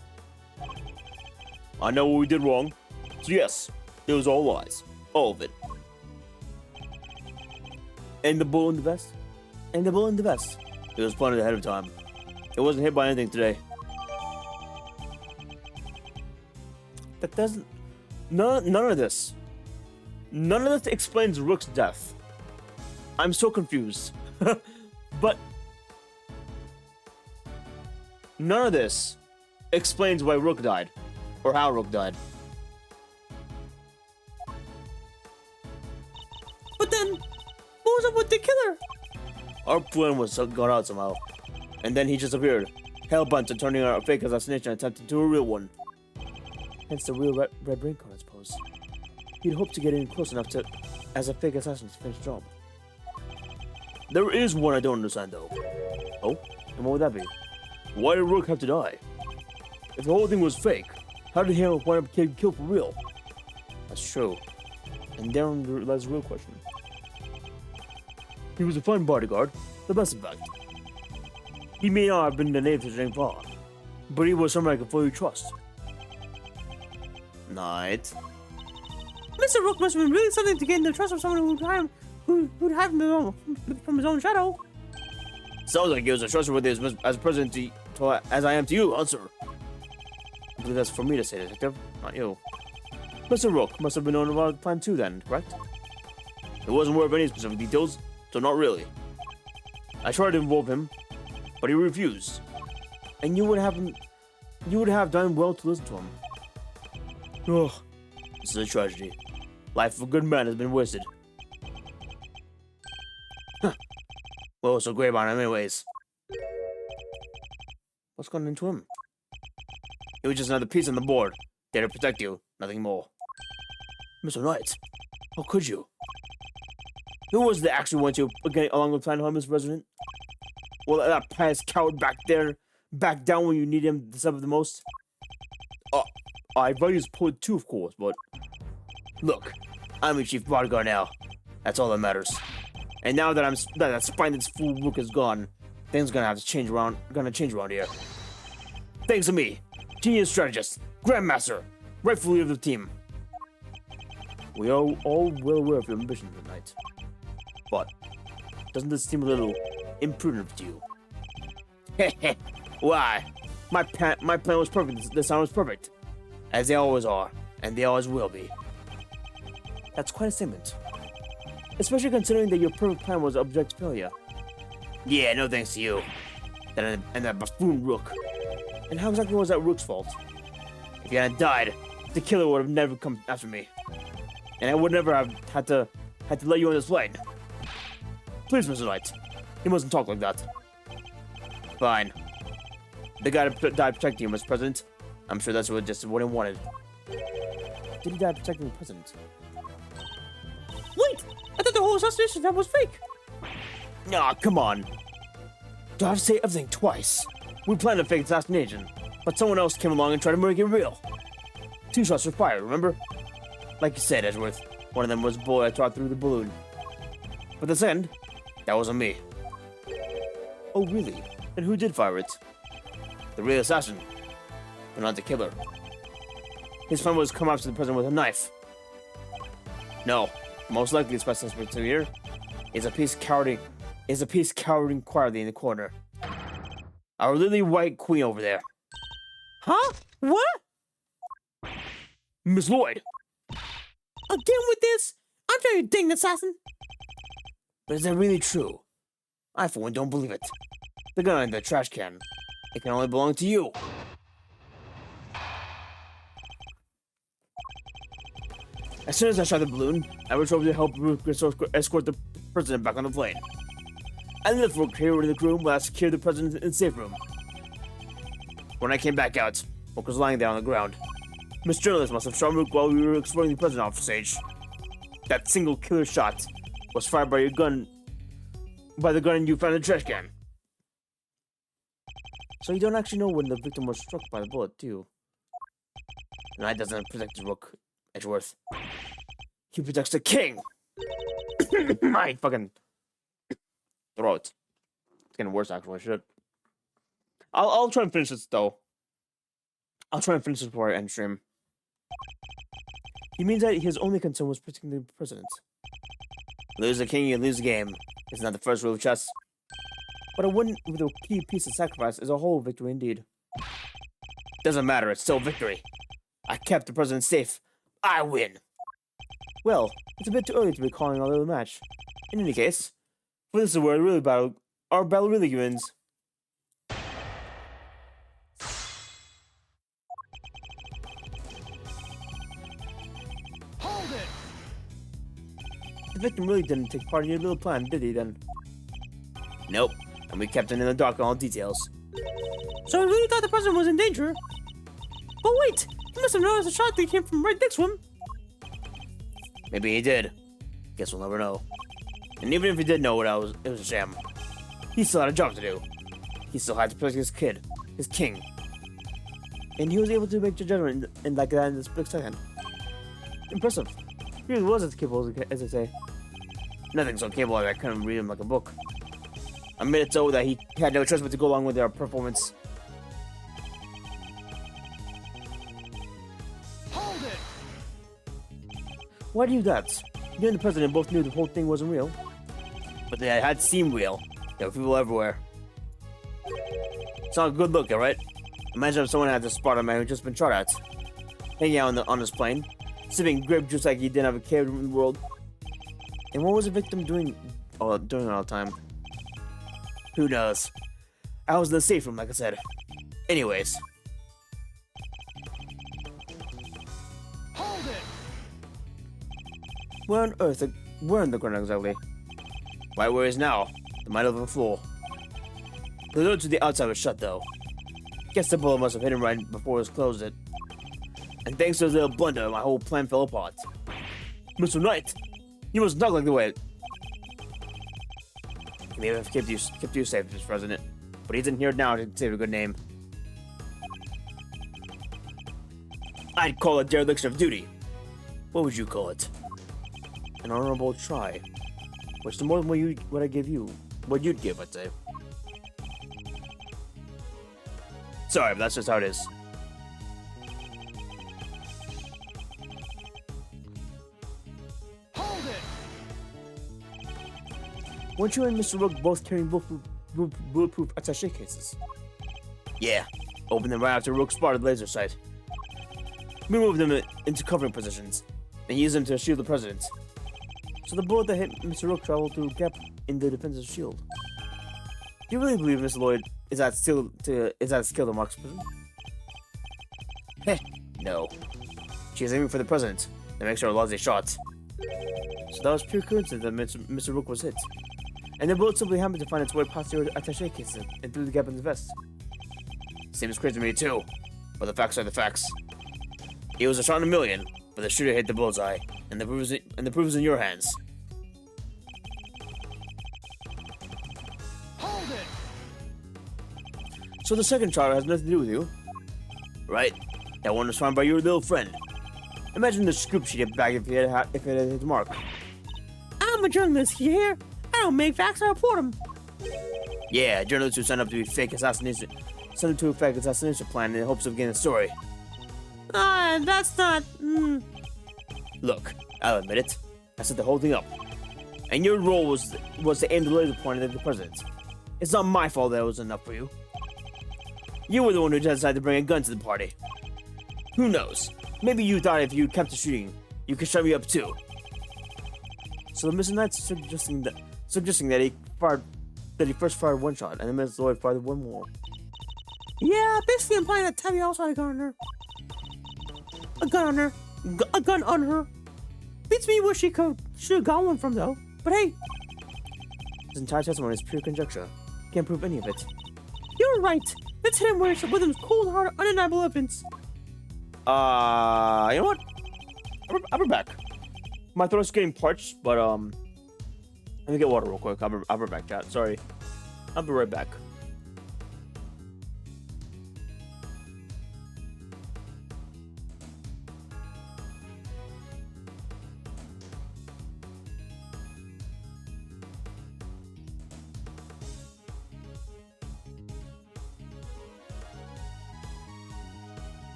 I know what we did wrong. So yes, it was all lies. All of it. And the bull in the vest? And the bull in the vest. It was planned ahead of time. It wasn't hit by anything today. That doesn't... None of this. None of this explains Rook's death. I'm so confused. But... none of this explains why Rook died. Or how Rook died. But then, what was up with the killer? Our plan was got out somehow. And then he just appeared. Hell-bent on turning our fake assassination attempt into a real one. Hence the real red raincoat, I suppose. He'd hoped to get in close enough to, as a fake assassin, to finish the job. There is one I don't understand, though. Oh? And what would that be? Why did Rook have to die? If the whole thing was fake, how did he wind up getting killed for real? That's true. And then that's the real question. He was a fine bodyguard, the best in fact. He may not have been the native to Zhang Fa, but he was someone I could fully trust. Night. Mr. Rook must have been really something to gain the trust of someone who'd have him from his own shadow. Sounds like he was as trustworthy as president as I am to you, answer. I believe that's for me to say, detective, not you. Mr. Rook must have been known about the plan too then, correct? He wasn't aware of any specific details, so not really. I tried to involve him, but he refused. And you would have done well to listen to him. Ugh, this is a tragedy. Life of a good man has been wasted. Huh. What was so great about him anyways? What's gone into him? It was just another piece on the board, there to protect you, nothing more. Mr. Knight, how could you? Who was the actual one to get along with plan to harm Mr. President? Well, that pious coward back there, back down when you need him to suffer the most? I value his point too, of course, but look, I'm your chief bodyguard now. That's all that matters. And now that that spineless fool Rook is gone, things gonna have to change around. Here. Thanks to me, genius strategist, grandmaster, rightful leader of the team. We are all well aware of your ambitions tonight, but doesn't this seem a little imprudent to you? Why? My plan was perfect. This time was perfect, as they always are, and they always will be. That's quite a statement, especially considering that your perfect plan was abject failure. Yeah, no thanks to you. And that buffoon Rook. And how exactly was that Rook's fault? If he hadn't died, the killer would have never come after me, and I would never have had to let you on this plane. Please, Mr. Knight, you mustn't talk like that. Fine. The guy that died protecting you, Mr. President. I'm sure that's just what he wanted. Did he die protecting the president? Wait! I thought the whole assassination that was fake! Aw, come on. Do I have to say everything twice? We planned a fake assassination, but someone else came along and tried to make it real. 2 shots were fired, remember? Like you said, Edgeworth, one of them was the bullet I shot through the balloon. But this end, that wasn't me. Oh, really? And who did fire it? The real assassin, but not the killer. His plan was to come after the president with a knife. No, most likely the special suspect here is a piece cowering quietly in the corner. Our lily white queen over there. Huh? What? Miss Lloyd! Again with this? I'm trying to dang assassin. But is that really true? I, for one, don't believe it. The gun in the trash can. It can only belong to you. As soon as I shot the balloon, I rushed over to help escort the president back on the plane. I left Rook here in the room while I secured the president in the safe room. When I came back out, Rook was lying there on the ground. Miss Journalist must have shot Rook while we were exploring the president off stage. That single killer shot was fired by the gun you found in the trash can. So you don't actually know when the victim was struck by the bullet, do you? And that doesn't protect Rook, Edgeworth. He protects the king! My fucking throat. It's getting worse, actually. Shit. I'll try and finish this, though. I'll try and finish this before I end stream. He means that his only concern was protecting the president. Lose the king, you lose the game. It's not the first rule of chess. But a win with a key piece of sacrifice is a whole victory indeed. Doesn't matter, it's still victory. I kept the president safe. I win. Well, it's a bit too early to be calling a little match. In any case, for this is where our battle really begins. Hold it! The victim really didn't take part in your little plan, did he then? Nope, and we kept him in the dark on all details. So he really thought the president was in danger? But wait! He must have noticed a shot that came from right next to him! Maybe he did. Guess we'll never know. And even if he did know it was a sham. He still had a job to do. He still had to protect his kid, his king. And he was able to make the judgment in like that in a split second. Impressive. He really was as capable as I say. Nothing so capable that I couldn't read him like a book. I made it so that he had no choice but to go along with our performance. Hold it! Why do you that? You and the president both knew the whole thing wasn't real. But they had seemed real. There were people everywhere. It's not a good look, alright? Imagine if someone had to spot a man who'd just been shot at. Hanging out on his plane. Sipping grape juice like he didn't have a care in the world. And what was the victim doing during all the time? Who knows? I was in the safe room, like I said. Anyways. Hold it! Where on earth? Where in the ground exactly? Right where he is now. The middle of the floor. The door to the outside was shut though. Guess the bullet must have hit him right before it closed it. And thanks to his little blunder, my whole plan fell apart. Mr. Knight! You must not like the way. He may have kept you safe, Mr. President, but he's in here now to save a good name. I'd call it dereliction of duty. What would you call it? An honorable try. Which is more than what I give you. What you'd give, I'd say. Sorry, but that's just how it is. Weren't you and Mr. Rook both carrying bulletproof attaché cases? Yeah. Opened them right after Rook spotted laser sight. We moved them into covering positions, and used them to shield the president. So the bullet that hit Mr. Rook traveled through a gap in the defensive shield. Do you really believe Mr. Lloyd is that skill to Mark's prison? Heh, no. She is aiming for the president, and makes sure allows a shot. So that was pure coincidence that Mr. Rook was hit. And the bullet simply happened to find its way past your attaché case and through the gap in the vest. Seems crazy to me too, but the facts are the facts. It was a shot in a million, but the shooter hit the bullseye, and the proof is in your hands. Hold it! So the second shot has nothing to do with you, right? That one was found by your little friend. Imagine the scoop she'd get back if it had hit Mark. I'm a journalist, you hear? I don't make facts, I report them. Yeah, journalists who sign up to a fake assassination plan in hopes of getting a story. That's not. Look, I'll admit it. I set the whole thing up, and your role was to aim the laser pointer at the president. It's not my fault that it was enough for you. You were the one who decided to bring a gun to the party. Who knows? Maybe you thought if you kept shooting, you could shut me up too. So the Mr. Knight's suggesting that he first fired one shot, and then Mr. Lloyd fired one more. Yeah, basically implying that Tabby also had a gun on her. A gun on her. Beats me where she should have got one from though. But hey, His entire testimony is pure conjecture. Can't prove any of it. You're right. Let's hit him with him cold-hearted, undeniable evidence. You know what? I'll be back. My throat's getting parched, but let me get water real quick. I'll be back, chat. Sorry. I'll be right back.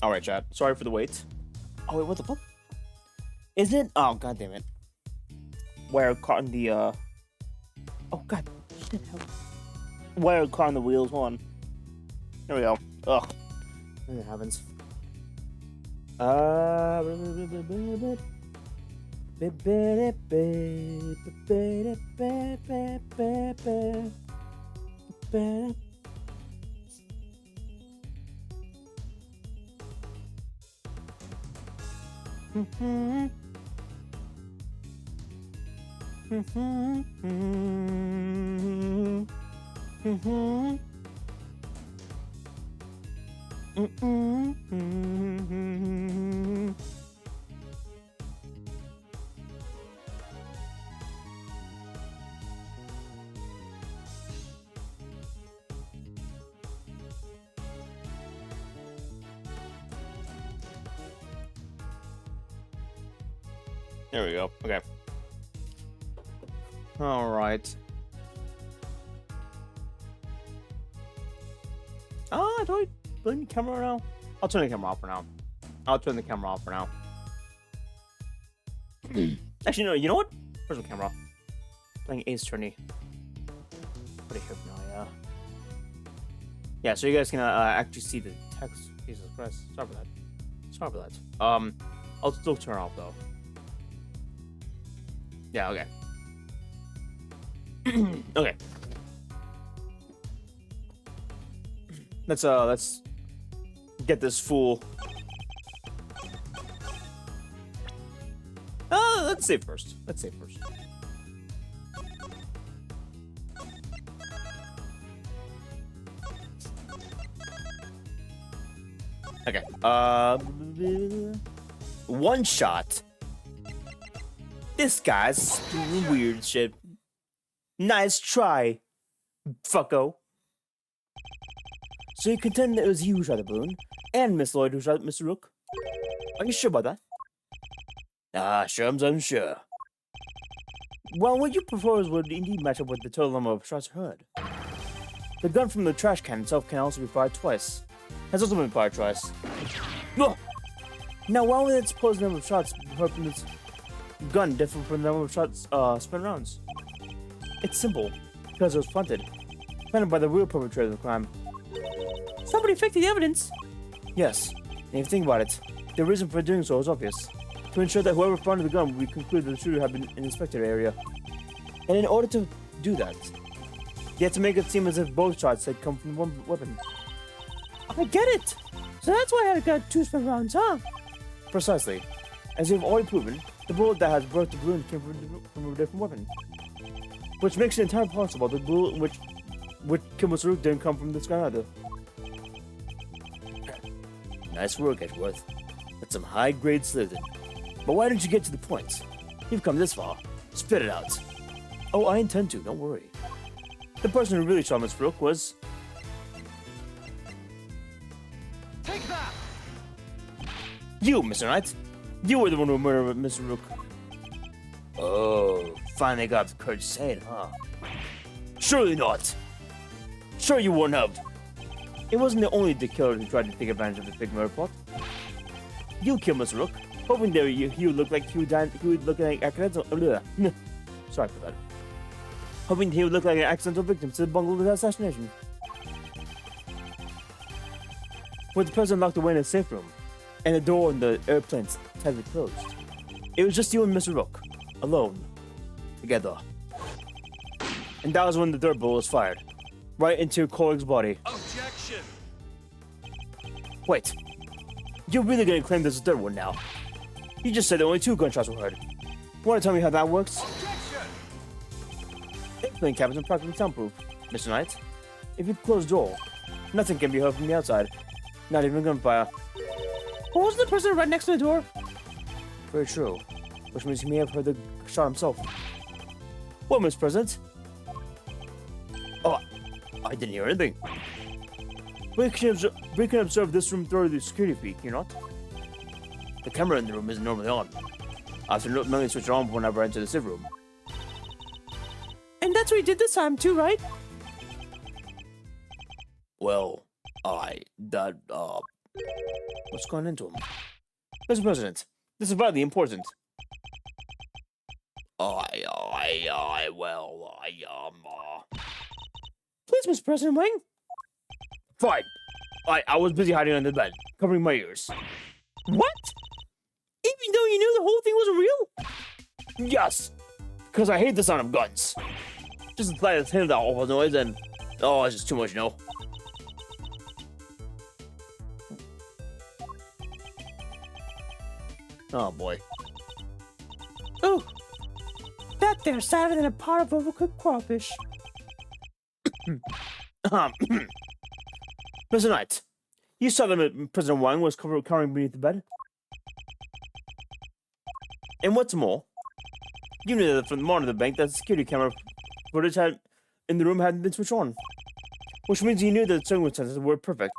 All right, chat. Sorry for the wait. Oh wait, what the fuck? Isn't it? Oh god damn it. Wire caught in the Oh god. Shit. Wire caught in the wheels. Hold on. There we go. Ugh. It happens. There we go. Okay. All right. Do I turn the camera now? I'll turn the camera off for now. Actually, no. You know what? Where's my camera? Playing Ace Attorney. Put it here for now. Yeah. Yeah. So you guys can actually see the text. Jesus Christ. Sorry for that. I'll still turn off though. Yeah, okay. Okay. Let's get this fool. Let's save first. Okay. One shot. This guy's doing weird shit. Nice try, fucko. So you contend that it was you who shot the balloon, and Miss Lloyd who shot Mr. Rook? Are you sure about that? Sure, I'm sure. Well, what you propose would indeed match up with the total number of shots heard. The gun from the trash can itself can also be fired twice. Has also been fired twice. Ugh. Now, why would it suppose the number of shots heard from this gun differ from the number of shots spent rounds? It's simple, because it was planted by the real perpetrator of the crime. Somebody faked the evidence. Yes, and if you think about it, the reason for doing so is obvious. To ensure that whoever found the gun would conclude that the shooter had been in the inspected area. And in order to do that, you had to make it seem as if both shots had come from one weapon. I get it. So that's why I got 2 spent rounds, huh? Precisely. As you've already proven, the bullet that has burst the balloon came from a different weapon. Which makes it entirely possible the bullet which killed Mr. Rook didn't come from this guy either. Nice work, Edgeworth. That's some high-grade sleuthing. But why don't you get to the point? You've come this far. Spit it out. Oh, I intend to, don't worry. The person who really shot Mr. Rook was... Take that! You, Mr. Knight. You were the one who murdered Mr. Rook. Oh, finally got the courage to say it, huh? Surely not. Sure you wouldn't have. It wasn't the only the killer who tried to take advantage of this big murder plot. You killed Mr. Rook, hoping that he would look like he would look like accidental. Sorry for that. Hoping he would look like an accidental victim to the bungled assassination. With the president locked away in a safe room, and the door in the airplane tightly closed, it was just you and Mr. Rook, alone, together. And that was when the third bullet was fired, right into your colleague's body. Objection! Wait, you're really gonna claim there's a third one now? You just said that only 2 gunshots were heard. Wanna tell me how that works? Objection! Airplane cabins are practically soundproof, Mr. Knight. If you close the door, nothing can be heard from the outside, not even gunfire. What was the person right next to the door? Very true, which means he may have heard the shot himself. Well, Mr. President? Oh, I didn't hear anything. We can observe this room through the security feed, can you not? The camera in the room isn't normally on. I have to manually switch it on whenever I enter the safe room. And that's what you did this time too, right? Well, What's gone into him? Mr. President, this is vitally important. Please, Mr. President Wang. Fine. I was busy hiding under the bed, covering my ears. What? Even though you knew the whole thing wasn't real? Yes, because I hate the sound of guns. Just the slightest hint of that awful noise and... Oh, it's just too much, no? Oh, boy. Oh, that there's sadder than a pot of overcooked crawfish. Mr. Knight, you saw that President Wang was cowering beneath the bed? And what's more, you knew that from the morning of the bank that the security camera footage had in the room hadn't been switched on. Which means you knew that the circumstances were perfect.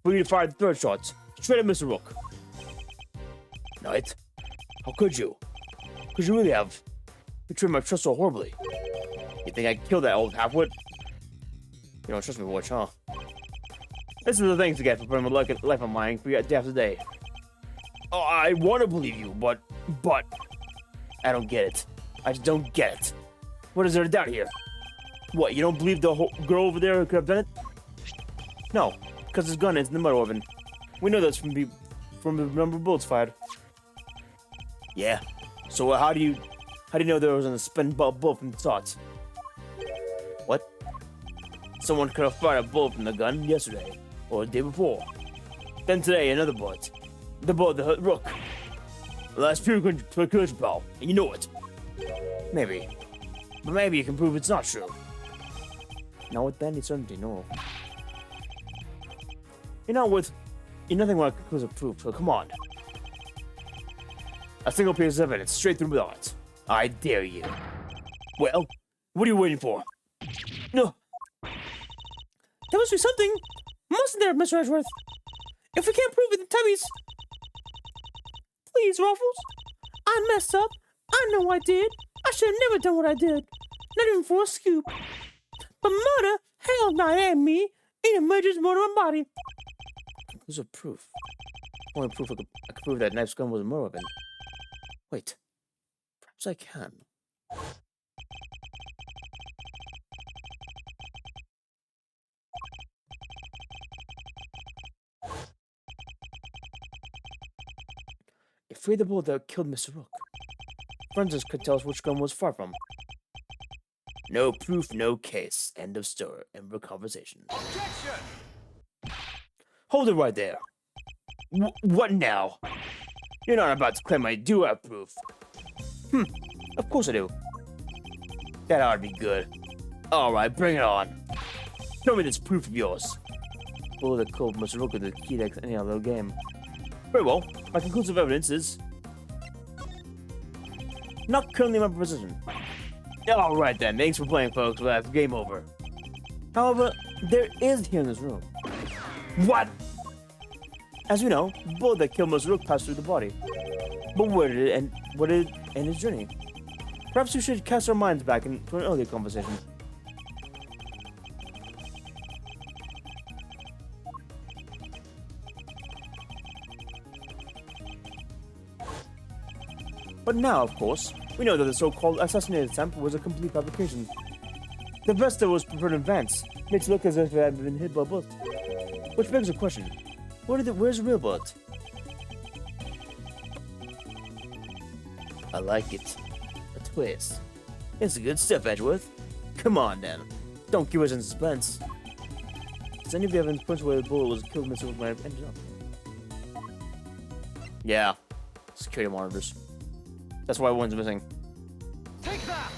For you to fire the third shot, straight at Mr. Rook. Knight, how could you? Could you really have betrayed my trust so horribly? You think I killed that old halfwit? You don't trust me much, huh? This is the things to get for putting my life on mine for day after day. Oh, I want to believe you, but I don't get it. I just don't get it. What is there to doubt here? What, you don't believe the whole girl over there could have done it? No, because his gun is in the murder weapon. We know that's from the number of bullets fired. Yeah. So how do you know there was a spent bullet from the shot? What? Someone could have fired a bullet from the gun yesterday or the day before. Then today another bullet. The bullet that hit Rook. Well, that's pure conclusion, pal, and you know it. Maybe. But maybe you can prove it's not true. Not with any certainty, no. You're nothing like conclusive proof, so come on. A single piece of evidence, straight through the odds. I dare you. Well, what are you waiting for? No. There must be something, mustn't there, Mr. Edgeworth? If we can't prove it, then Tummy's... Please, Ruffles. I messed up. I know I did. I should have never done what I did. Not even for a scoop. But murder? Hell no, that ain't me. Ain't a murder's murder on body. Conclusive proof. Only proof I could prove that knife's gun was a murder weapon. Wait. Perhaps I can. If we're the bullet that killed Mr. Rook, forensics could tell us which gun was far from. No proof, no case. End of story. End of conversation. Objection! Hold it right there. What now? You're not about to claim I do have proof. Of course I do. That ought to be good. Alright, bring it on. Show me this proof of yours. Bullet that killed Mr. Rook is the key to any other game. Very well. My conclusive evidence is not currently in my possession. Alright then, thanks for playing, folks. Well, that's game over. However, there is here in this room. What? As we know, the bullet that killed Mr. Rook passed through the body. But where did it end? Where did it end his journey? Perhaps we should cast our minds back into an earlier conversation. But now, of course, we know that the so-called assassinated attempt was a complete fabrication. The vest that was prepared in advance makes it look as if it had been hit by a bullet. Which begs the question, where's the real bullet? I like it. A twist. It's good stuff, Edgeworth. Come on, then. Don't keep us in suspense. Does any of the evidence point where the bullet was killed Mr. Rook might have ended up? Yeah. Security monitors. That's why one's missing. Take that!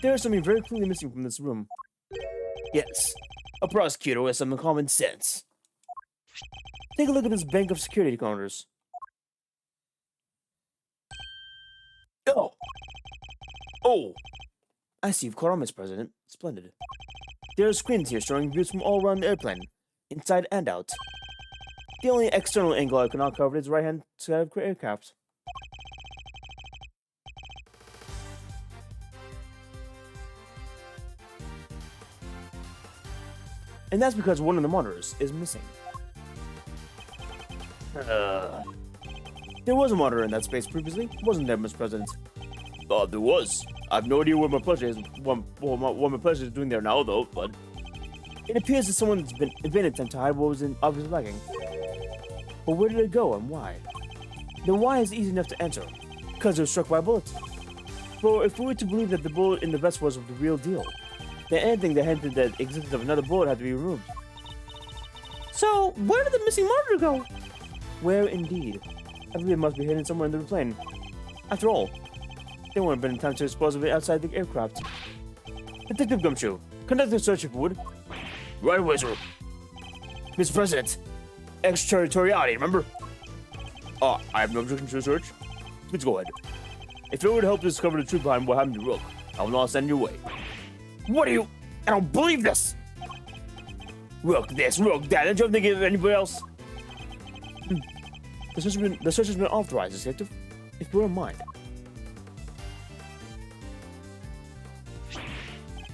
There is something very clearly missing from this room. Yes. A prosecutor with some common sense. Take a look at this bank of security counters. Oh! I see you've caught on, Mr. President. Splendid. There are screens here showing views from all around the airplane, inside and out. The only external angle I cannot cover is right-hand side of the aircraft. And that's because one of the monitors is missing. There was a monitor in that space previously, wasn't there, Mr. President? There was. I have no idea where my pleasure is. What my pleasure is doing there now, though. But it appears that someone's been attempting to hide what was obviously lacking. But where did it go and why? The why is easy enough to answer. Because it was struck by a bullet. But if we were to believe that the bullet in the vest was the real deal, then anything that hinted that existence of another bullet had to be removed. So, where did the missing monitor go? Where indeed? I believe it must be hidden somewhere in the plane. After all, there wouldn't have been time to dispose of it outside the aircraft. Detective Gumshoe, conduct a search if you would. Right away, sir. Mr. President, extraterritoriality, remember? I have no objection to the search. Let's go ahead. If it would help discover the truth behind what happened to Rook, I will not send you away. What are you? I don't believe this! Rook this, Rook that, don't you think of anybody else? The search has been authorized, Detective. If you don't mind.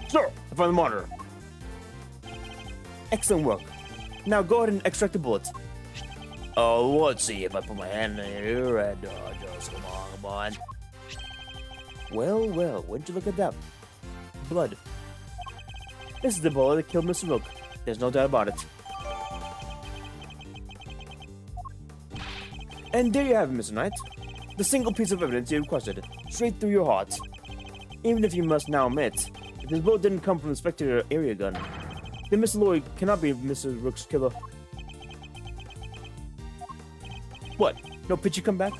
Sir, I found the monitor. Excellent work. Now go ahead and extract the bullet. Oh, let's see if I put my hand in here and just come on. Well, wouldn't you look at that? Blood. This is the bullet that killed Mr. Rook. There's no doubt about it. And there you have it, Mr. Knight. The single piece of evidence you requested, straight through your heart. Even if you must now admit, if this bullet didn't come from the Spectre area gun, then Mr. Lloyd cannot be Mr. Rook's killer. What? No pitchy comeback?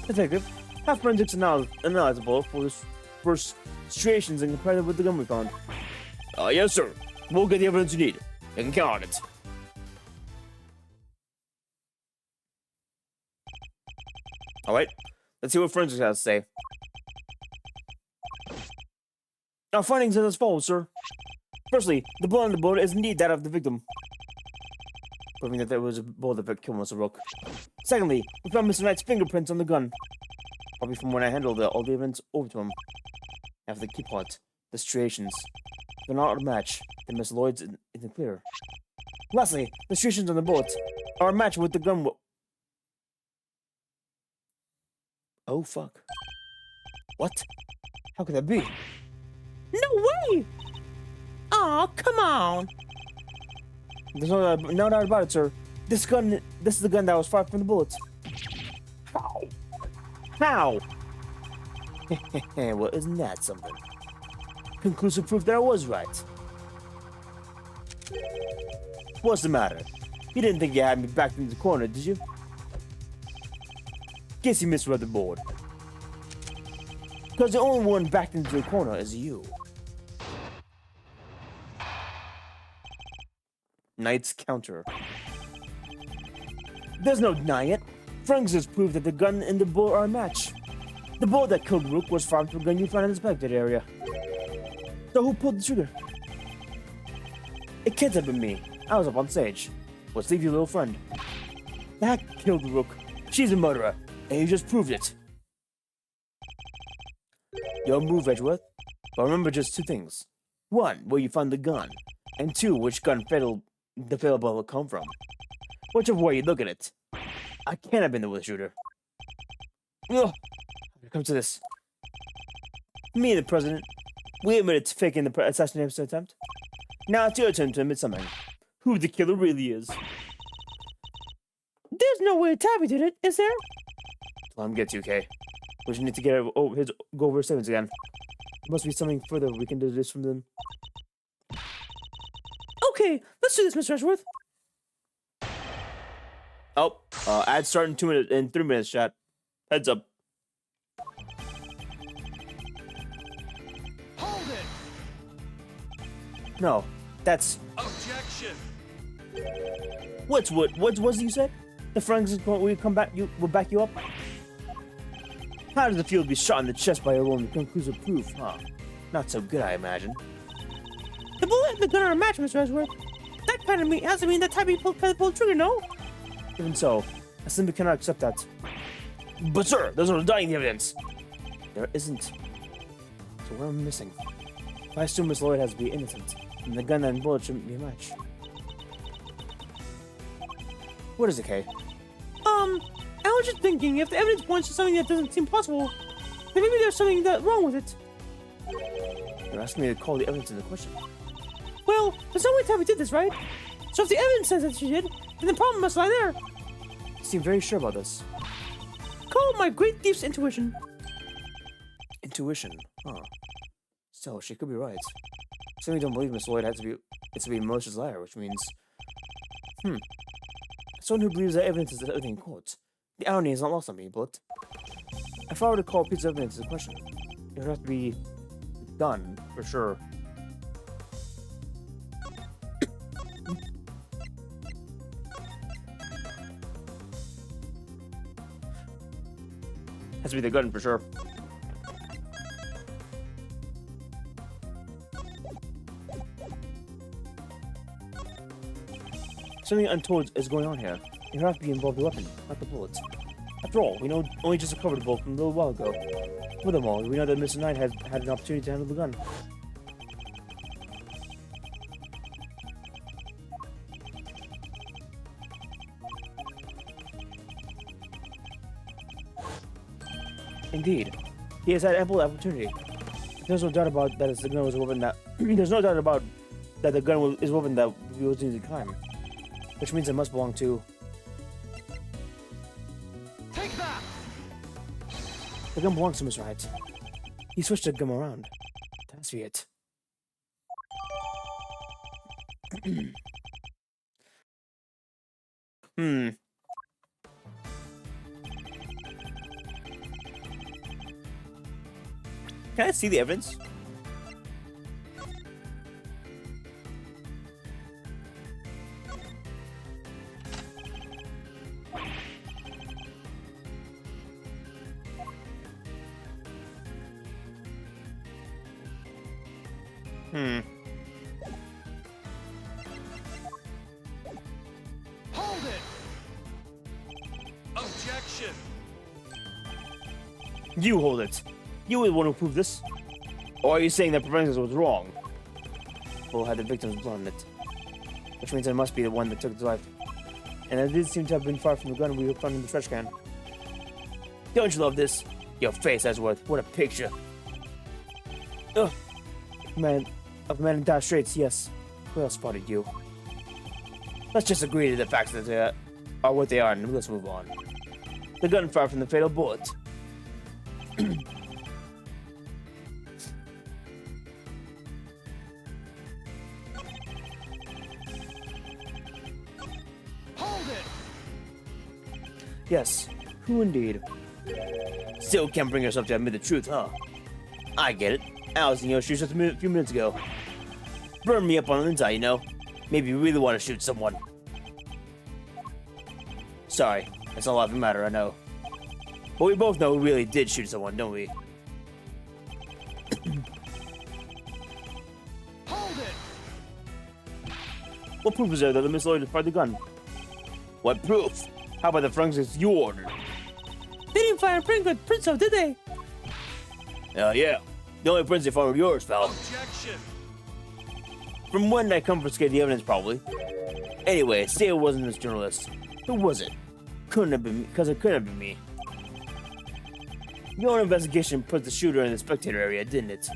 Detective, have forensics analyze the bullet for striations and compare it with the gun we found. Yes, sir. We'll get the evidence you need. You can count on it. Alright, let's see what forensics has to say. Our findings are as follows, sir. Firstly, the blood on the bullet is indeed that of the victim, proving that there was a bullet that killed Mr. Rook. Secondly, we found Mr. Knight's fingerprints on the gun, probably from when I handled all the evidence over to him. After the key part, the striations. If they're not a match, then Miss Lloyd's in the clear. Lastly, the striations on the bullet are a match with the gun. Oh, fuck. What? How could that be? No way! Aw, come on! There's no doubt about it, sir. This is the gun that was fired from the bullet. How? How? Well, isn't that something? Conclusive proof that I was right. What's the matter? You didn't think you had me backed into the corner, did you? Guess you misread the board. Because the only one backed into the corner is you. Knight's counter. There's no denying it. Franks has proved that the gun and the bullet are a match. The bullet that killed Rook was fired from a gun you found in the inspected area. So who pulled the trigger? It can't have been me. I was up on stage. Let's leave your little friend. That killed Rook. She's a murderer, and you just proved it. Your move, Edgeworth. But remember just two things. One, where you found the gun. And two, which gun the fatal bullet come from. Whichever way you look at it. I can't have been the shooter. Ugh. Here comes to this. Me and the president, we admitted to faking the assassination attempt. Now it's your turn to admit something. Who the killer really is. There's no way Tabby did it, is there? Let him get you, Kay. We just need to go over his statements again. There must be something further we can deduce from them. Okay, let's do this, Mr. Edgeworth. Oh, ad start in 3 minutes, chat. Heads up. Hold it! No, that's... Objection! What was it you said? The Franks will back you up? How does it feel to be shot in the chest by your own conclusive proof, huh? Not so good, I imagine. The bullet and the gun are a match, Mr. Edgeworth. That kind of has to mean that Tabby pulled the trigger, no? Even so, I simply cannot accept that. But sir, there's no denying the evidence. There isn't. So what am I missing? If I assume Miss Lloyd has to be innocent, then the gun and bullet shouldn't be a match. What is it, Kay? I was just thinking, if the evidence points to something that doesn't seem possible, then maybe there's something wrong with it. You're asking me to call the evidence into question. Well, there's no way Tabby did this, right? So if the evidence says that she did, then the problem must lie there. You seem very sure about this. Call it my great thief's intuition. Intuition, huh? So she could be right. Certainly don't believe Miss Lloyd it's to be a malicious liar, which means, someone who believes that evidence is everything in court. The irony is not lost on me, but if I were to call a piece of evidence into question, it would have to be done for sure. Has to be the gun for sure. Something untoward is going on here. You have to be involved in the weapon, not the bullets. After all, we know only just recovered the bullet from a little while ago. Furthermore, we know that Mr. Knight had an opportunity to handle the gun. Indeed, he has had ample opportunity. There's no doubt about that the gun was a weapon that. There's no doubt about that the gun is a weapon that we was using at the time, which means it must belong to. Take that! The gun belongs to Mr. Knight. He switched the gun around. That's it. Can I see the evidence? Hold it! Objection! You hold it. You were the one who proved this. Or are you saying that Professor was wrong? Well, had the victim's blood on it. Which means it must be the one that took his life. And it did seem to have been far from the gun we found in the trash can. Don't you love this? Your face, Edgeworth. What a picture. Ugh. Man, of man in dire straits, yes. Who else spotted you? Let's just agree to the facts that they are what they are, and let's move on. The gun fired from the fatal bullet. Hold it! Yes, who indeed? Still can't bring yourself to admit the truth, huh? I get it. I was in your shoes just a few minutes ago. Burn me up on the inside, you know? Maybe you really want to shoot someone. Sorry, it's not a lot of a matter, I know. But we both know we really did shoot someone, don't we? Hold it! What proof is there that the Miss Lloyd fired the gun? What proof? How about the forensics you ordered? They didn't fire prints of, did they? Yeah. The only prints they found were yours, pal. Objection! From when I confiscated the evidence, probably. Anyway, say it wasn't this journalist. Who was it? Couldn't have been me, because it could have been me. Your investigation put the shooter in the spectator area, didn't it?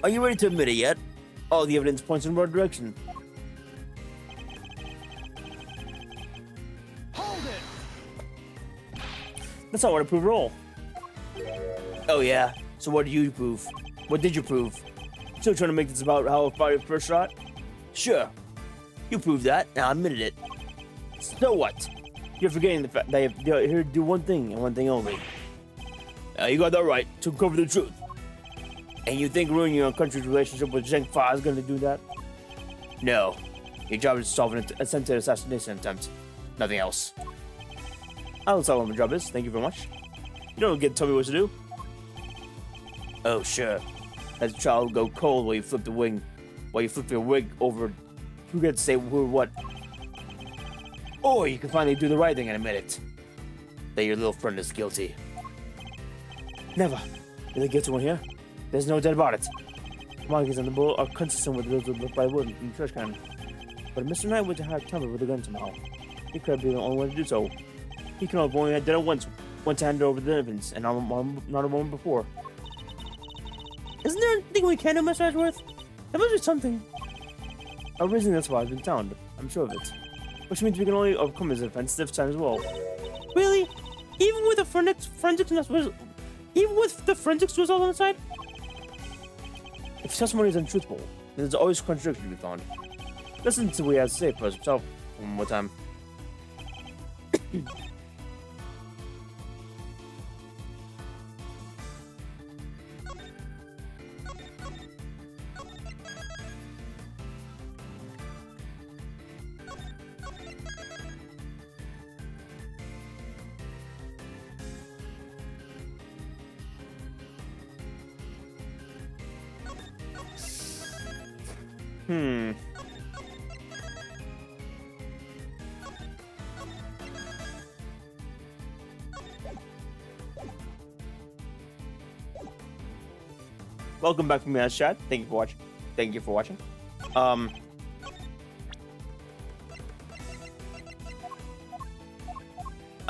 Are you ready to admit it yet? All the evidence points in the right direction. Hold it! That's not what I prove at all. Oh yeah, so what did you prove? What did you prove? Still trying to make this about how I fired the first shot? Sure. You proved that, and I admitted it. So what? You're forgetting the fact that you're here to do one thing and one thing only. You got that right, to cover the truth. And you think ruining your country's relationship with Zheng Fa is going to do that? No. Your job is to solve an attempted assassination attempt. Nothing else. I'll tell what my job is, thank you very much. You don't get to tell me what to do. Oh, sure. Let the child go cold while you flip the wing. While you flip your wig over. Who gets to say who or what? Or you can finally do the right thing and admit it. That your little friend is guilty. Never. You're the guilty one here. There's no doubt about it. Markings on the bullet are consistent with those left by wood in the trash can. But Mr. Knight would have tampered with the gun somehow. He could be the only one to do so. He could have only done it once to hand over the evidence, and not a moment before. Isn't there anything we can do, Mr. Edgeworth? There must be something. A reason that's why I've been found. I'm sure of it. Which means we can only overcome his offense this time as well. Really? Even with the forensics result on the side? If testimony is untruthful, then there's always contradiction to be found. Listen to what he has to say for himself one more time. Welcome back from me, chat. Thank you for watching. Thank you for watching. I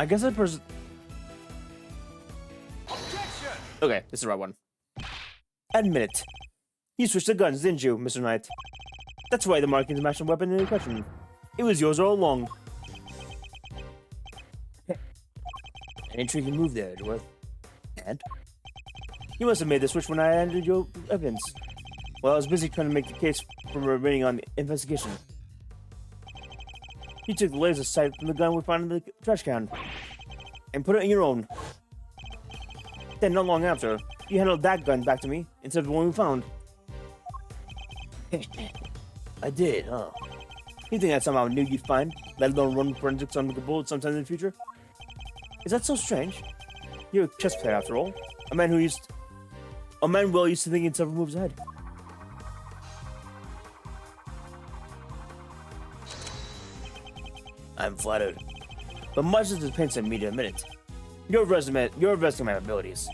guess that person. Objection! Okay, this is the right one. Admit it. You switched the guns, didn't you, Mr. Knight? That's why the markings matched the weapon in question. It was yours all along. An intriguing move there, Edgeworth. And? You must have made the switch when I handed your evidence. Well, I was busy trying to make the case for remaining on the investigation. You took the laser sight from the gun we found in the trash can and put it in your own. Then, not long after, you handed that gun back to me instead of the one we found. I did, huh? You think I somehow knew you'd find, let alone run forensics on the bullet sometime in the future? Is that so strange? You're a chess player, after all. A man well used to thinking several moves ahead. I'm flattered. But much as it pains me to admit it, you're investing my abilities.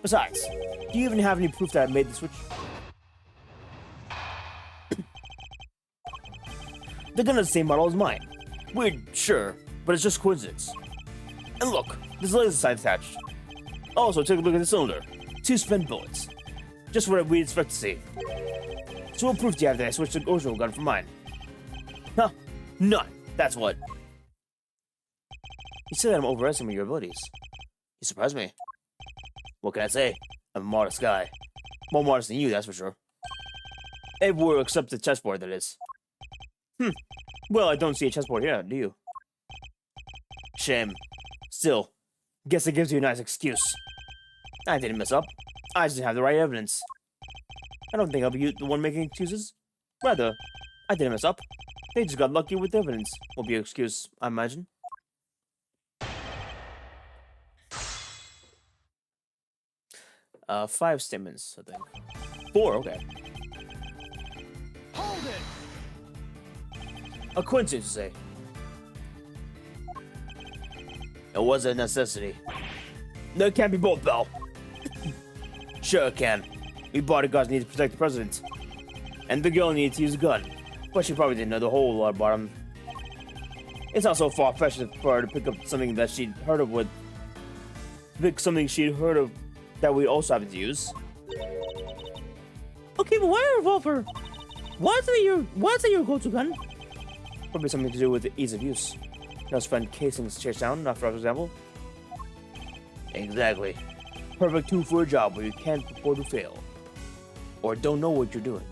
Besides, do you even have any proof that I made the switch? The gun is the same model as mine. Weird, sure, but it's just coincidence. And look, there's laser sight attached. Also, take a look at the cylinder. 2 spent bullets. Just what we'd expect to see. So what proof do you have that I switched the original gun from mine? Huh? None. That's what. You say that I'm overestimating your abilities. You surprised me. What can I say? I'm a modest guy. More modest than you, that's for sure. Everywhere except the chessboard, that is. Well, I don't see a chessboard here, do you? Shame. Still, guess it gives you a nice excuse. I didn't mess up. I just didn't have the right evidence. I don't think I'll be the one making excuses. Rather, I didn't mess up. They just got lucky with the evidence. Will be an excuse, I imagine. Five statements, I think. 4, okay. Hold it! A coincidence, you say? It was a necessity. No, it can't be both, though. Sure it can. We bodyguards need to protect the president. And the girl needs to use a gun. But she probably didn't know the whole lot about him. It's not so far-fetched for her to pick up something that she'd heard of that we also happen to use. Okay, but why a revolver? Why is that your go-to gun? Probably something to do with the ease of use. No spend casings chase down, not for example. Exactly. Perfect tool for a job where you can't afford to fail. Or don't know what you're doing.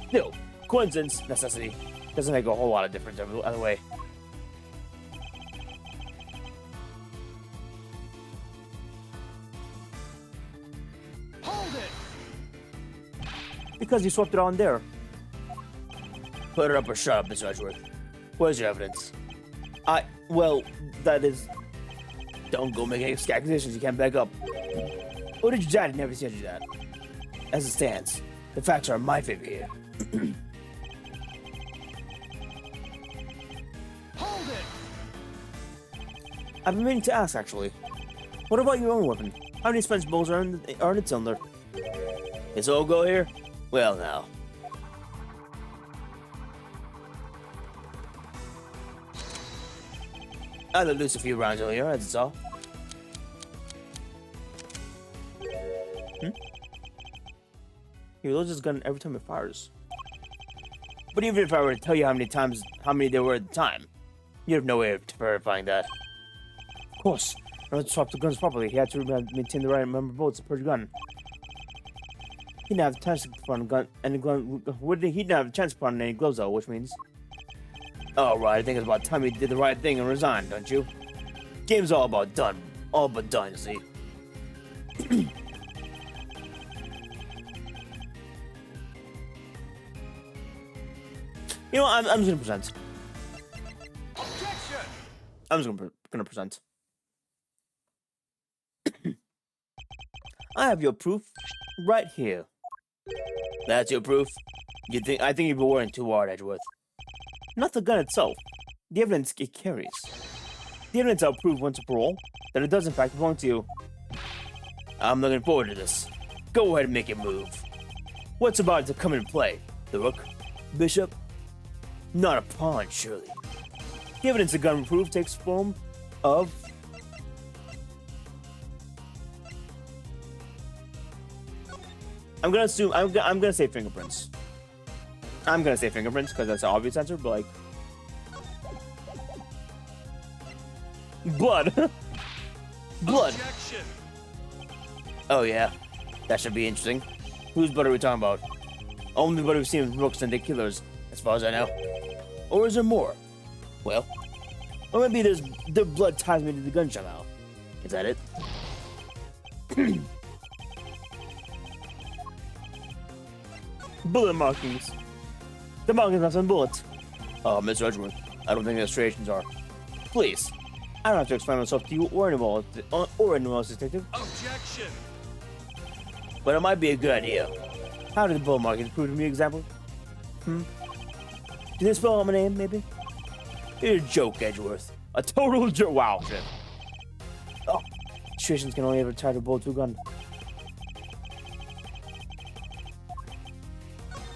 Still, coincidence, necessity, doesn't make a whole lot of difference either way. Hold it! Because you swapped it on there. Put it up or shut up, Mr. Edgeworth. Where's your evidence? Well, that is... Don't go making accusations you can't back up. Or did your dad never said you that? As it stands, the facts are in my favor here. Hold it! I've been meaning to ask, actually. What about your own weapon? How many Spence bullets are in the cylinder? It's all go here? Well, now. I let loose a few rounds earlier, that's all. He loads his gun every time it fires. But even if I were to tell you how many there were at the time, you'd have no way of verifying that. Of course, in order to swap the guns properly, he had to maintain the right number of bullets per gun. He didn't have the chance to put on a gun, and the gun. He didn't have a chance to put on any gloves though, which means. Alright, I think it's about time he did the right thing and resigned, don't you? Game's all but done, you see. You know what, I'm just gonna present. Objection! I'm just gonna present. I have your proof right here. That's your proof? I think you've been working too hard, Edgeworth. Not the gun itself. The evidence it carries. The evidence I'll prove once and for all that it does in fact belong to you. I'm looking forward to this. Go ahead and make it move. What's about to come into play? The rook? Bishop? Not a pawn, surely. The evidence the gun proof takes form of... I'm gonna say fingerprints. I'm gonna say fingerprints because that's an obvious answer, but like... Blood! Blood! Objection! Oh yeah, that should be interesting. Whose blood are we talking about? Only blood we've seen with rooks and the killers, as far as I know. Or is there more? Well, or maybe their blood ties me to the gun somehow. Is that it? Bullet markings. The markings have some bullets. Oh, Mr. Edgeworth, I don't think the striations are. Please, I don't have to explain myself to you or anyone else, detective. Objection! But it might be a good idea. How did the bullet markings prove to me example? Did they spell out my name, maybe? You're a joke, Edgeworth. A total joke. Wow, shit. Oh, striations can only ever tie the bullet to a gun.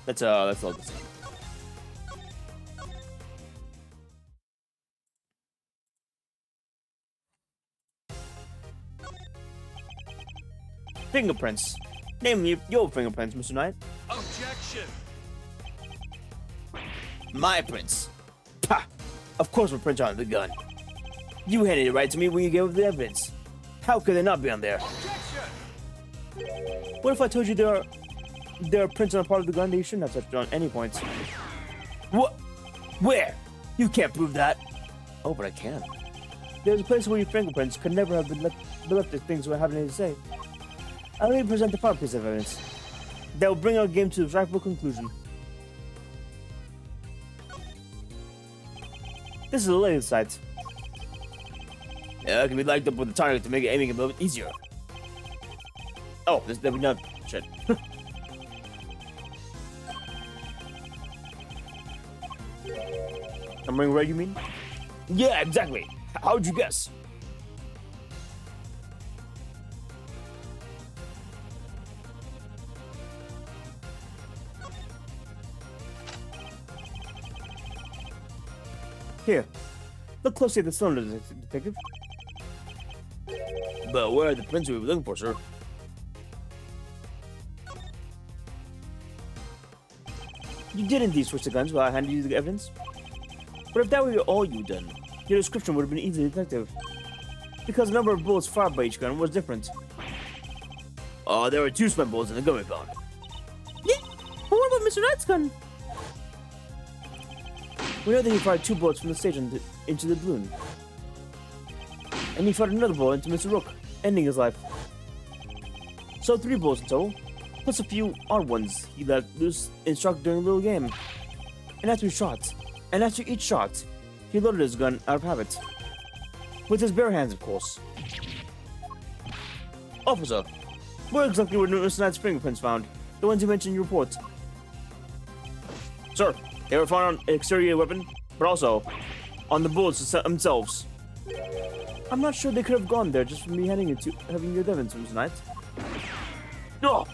Let's load this. Fingerprints. Name me your fingerprints, Mr. Knight. Objection! My prints. Pah! Of course my prints are on the gun. You handed it right to me when you gave up the evidence. How could they not be on there? Objection! What if I told you there are prints on a part of the gun that you shouldn't have touched on any points? What? Where? You can't prove that. Oh, but I can. There's a place where your fingerprints could never have been left if things were having to say. I'll let you present the final piece of evidence that will bring our game to a rightful conclusion. This is the latest site. Yeah, it can be lighted up with the target to make aiming a little bit easier. Oh, this never done. Shit. I'm ring red, you mean? Yeah, exactly. How'd you guess? Here, look closely at the cylinder, detective. But where are the prints we were looking for, sir? You did indeed switch the guns while I handed you the evidence. But if that were all you'd done, your description would have been easily detective. Because the number of bullets fired by each gun was different. Oh, there were 2 spent bullets in the gun we found. Yeah, but what about Mr. Knight's gun? We know that he fired 2 bullets from the stage into the balloon. And he fired another bullet into Mr. Rook, ending his life. So 3 bullets in total, plus a few odd ones he let loose and struck during a little game. And after each shot, he loaded his gun out of habit. With his bare hands, of course. Officer, where exactly were Mr. Knight's fingerprints found? The ones you mentioned in your report. Sir, they were found on an exterior weapon, but also on the bullets themselves. I'm not sure they could have gone there just from me having your evidence, Mr. Knight. No!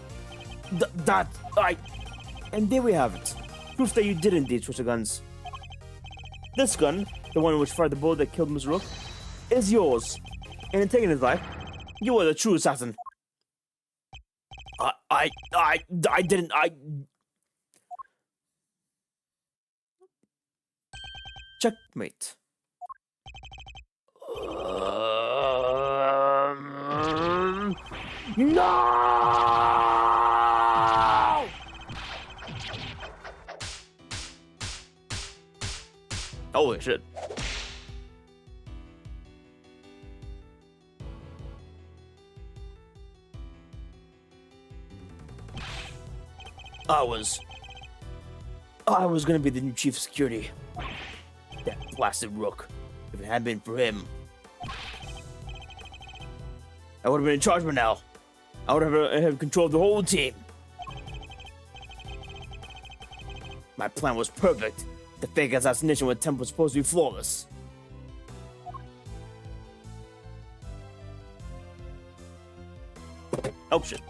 And there we have it. Proof that you did indeed switch the guns. This gun, the one which fired the bullet that killed Mr. Rook, is yours. And in taking his life, you are the true assassin. I didn't. Checkmate. No! Holy shit. I was gonna be the new chief of security. That blasted Rook. If it hadn't been for him, I would have been in charge by now. I would have controlled the whole team. My plan was perfect. The fake assassination attempt was supposed to be flawless. Oh shit.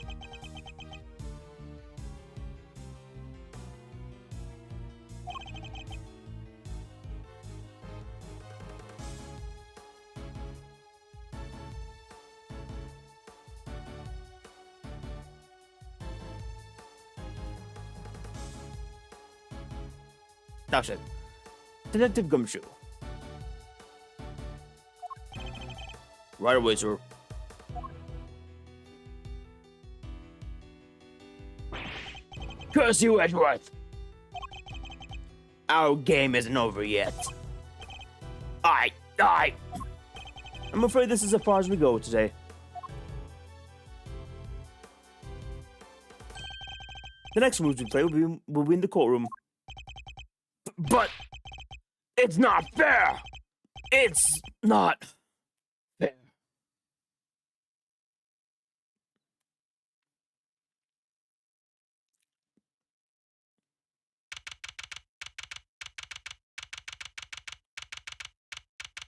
Oh shit. Detective Gumshoe. Right away, sir. Curse you, Edgeworth! Our game isn't over yet. I'm afraid this is as far as we go today. The next moves we play will be in the courtroom. But it's not fair! It's not fair.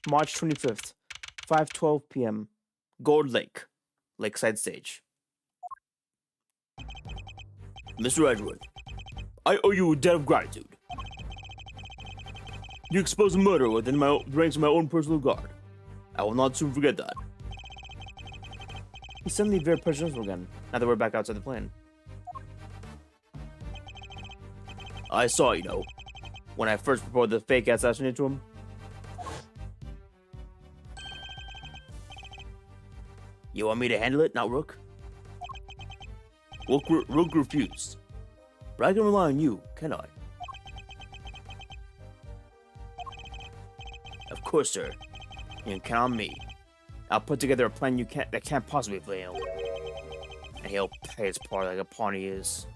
March 25th, 5:12 p.m. Gold Lake, Lakeside Stage. Mr. Edgeworth, I owe you a debt of gratitude. You exposed a murder within the ranks of my own personal guard. I will not soon forget that. He's suddenly very presidential again, now that we're back outside the plane. I saw, you know, when I first proposed the fake assassination to him. You want me to handle it, not Rook? Rook refused. But I can rely on you, can I? Of course, sir. You can count on me. I'll put together a plan that can't possibly fail. And he'll pay his part like a pawn he is.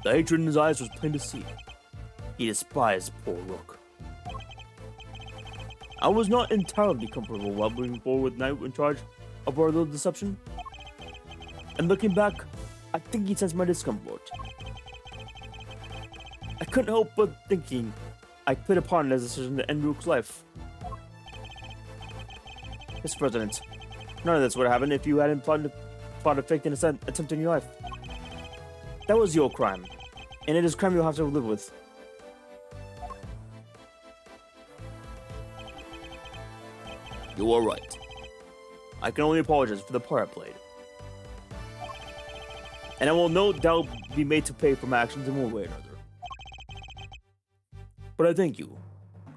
The hatred in his eyes was plain to see. He despised poor Rook. I was not entirely comfortable while moving forward with Knight in charge of our little deception. And looking back, I think he sensed my discomfort. I couldn't help but thinking I put upon his decision to end Rook's life. Mr. President, none of this would have happened if you hadn't plotted a fake innocent attempt on your life. That was your crime, and it is a crime you'll have to live with. You are right. I can only apologize for the part I played. And I will no doubt be made to pay for my actions in one way or another. But I thank you,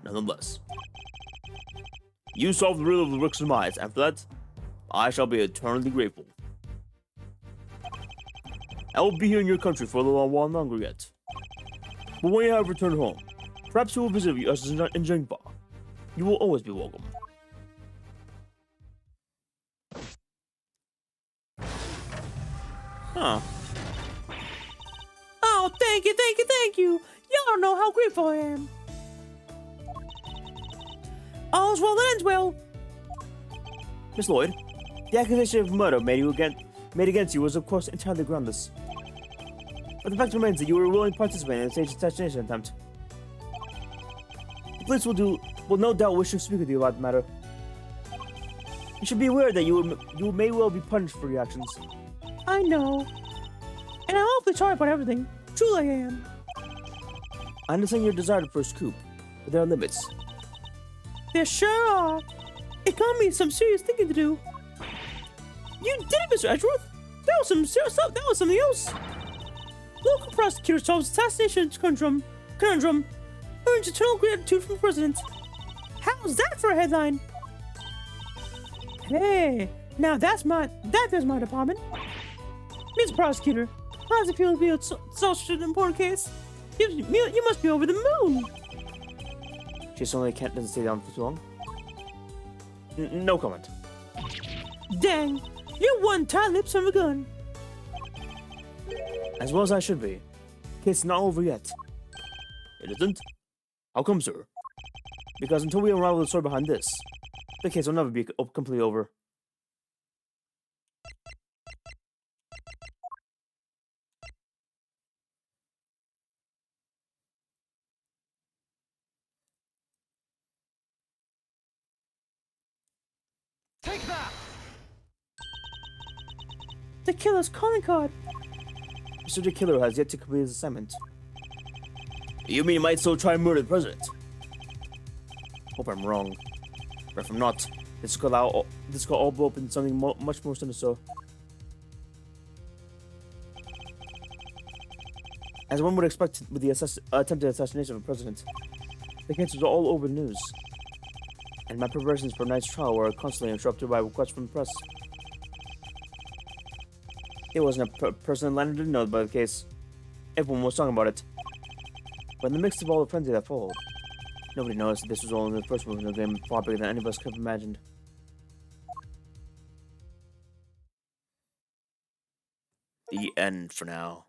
nonetheless. You solved the riddle of the Rook's demise, and for that, I shall be eternally grateful. I will be here in your country for a little while longer yet. But when you have returned home, perhaps you will visit us in Jingba. You will always be welcome. Huh. Oh, thank you, thank you, thank you. Y'all don't know how grateful I am. All's well that ends well. Miss Lloyd, the accusation of murder made against you was of course entirely groundless. But the fact remains that you were willing to participate in a staged assassination attempt. The police will no doubt wish to speak with you about the matter. You should be aware that you may well be punished for your actions. I know. And I'm awfully sorry about everything. Truly I am. I understand your desire to first coup, but there are limits. There sure are. It got me some serious thinking to do. You did it, Mr. Edgeworth. That was some serious stuff. That was something else. Local prosecutor solves assassination conundrum. Earns eternal gratitude from the president. How's that for a headline? Hey, now there's my department. Mr. Prosecutor, how does it feel to be such an important case? You must be over the moon. She certainly doesn't stay down for too long. No comment. Dang, you're one tight lip son of a gun. As well as I should be. Case not over yet. It isn't? How come, sir? Because until we unravel the story behind this, the case will never be completely over. Take that! The killer's calling card. Mr. the Killer has yet to complete his assignment. You mean he might still try and murder the president? Hope I'm wrong. But if I'm not, this could all blow up in something much more sinister. As one would expect with the attempted assassination of a president, the case was all over the news. And my preparations for tonight's trial were constantly interrupted by requests from the press. It wasn't a person in London didn't know about the case. Everyone was talking about it. But in the midst of all the frenzy that followed, nobody noticed that this was only the first move in the game, far bigger than any of us could have imagined. The end for now.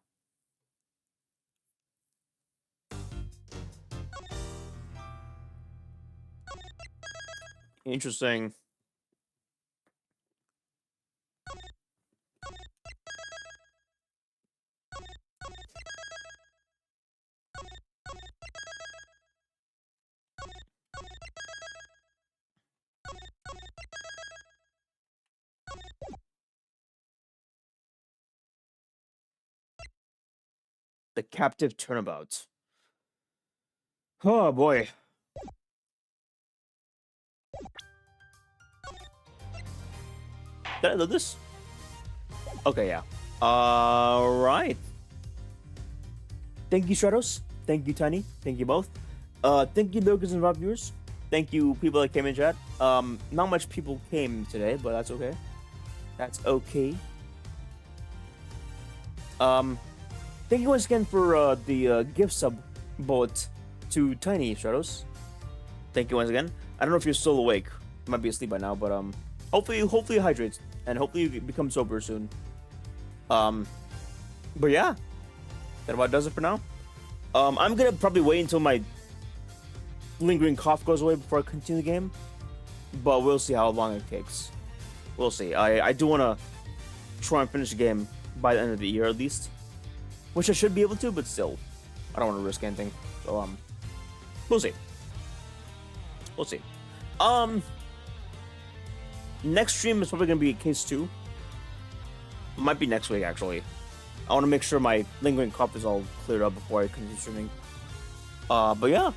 Interesting. The captive turnabout. Oh boy. Did I load this? Okay, yeah. Alright. Thank you, Stratos. Thank you, Tiny. Thank you both. Thank you, Lucas and Rob viewers. Thank you, people that came in chat. Not much people came today, but that's okay. That's okay. Thank you once again for the gift sub bullet to Tiny, Stratos. Thank you once again. I don't know if you're still awake. You might be asleep by now, but hopefully you hydrate and hopefully you become sober soon. But yeah, that about does it for now. I'm gonna probably wait until my lingering cough goes away before I continue the game, but we'll see how long it takes. We'll see. I do want to try and finish the game by the end of the year at least, which I should be able to, but still, I don't want to risk anything. So we'll see. We'll see. Next stream is probably gonna be case 2. Might be next week actually. I want to make sure my lingering cough is all cleared up before I continue streaming. But yeah,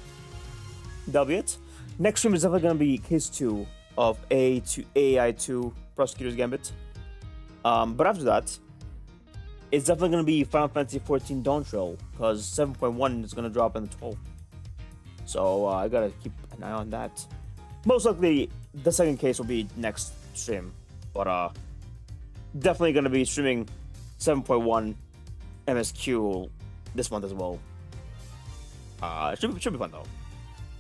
that'll be it. Next stream is definitely gonna be case 2 of AI2 Prosecutor's Gambit. But after that, it's definitely gonna be Final Fantasy XIV Dawn Trail because 7.1 is gonna drop on the 12th. So I gotta keep an eye on that. Most likely, the second case will be next stream, but definitely gonna be streaming 7.1 MSQ this month as well. Should be fun though.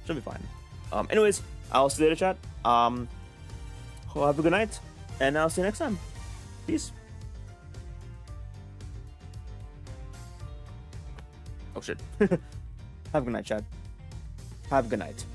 Should be fine. Anyways, I'll see you later, chat. Have a good night, and I'll see you next time. Peace. Oh shit. Have a good night, chat. Have a good night.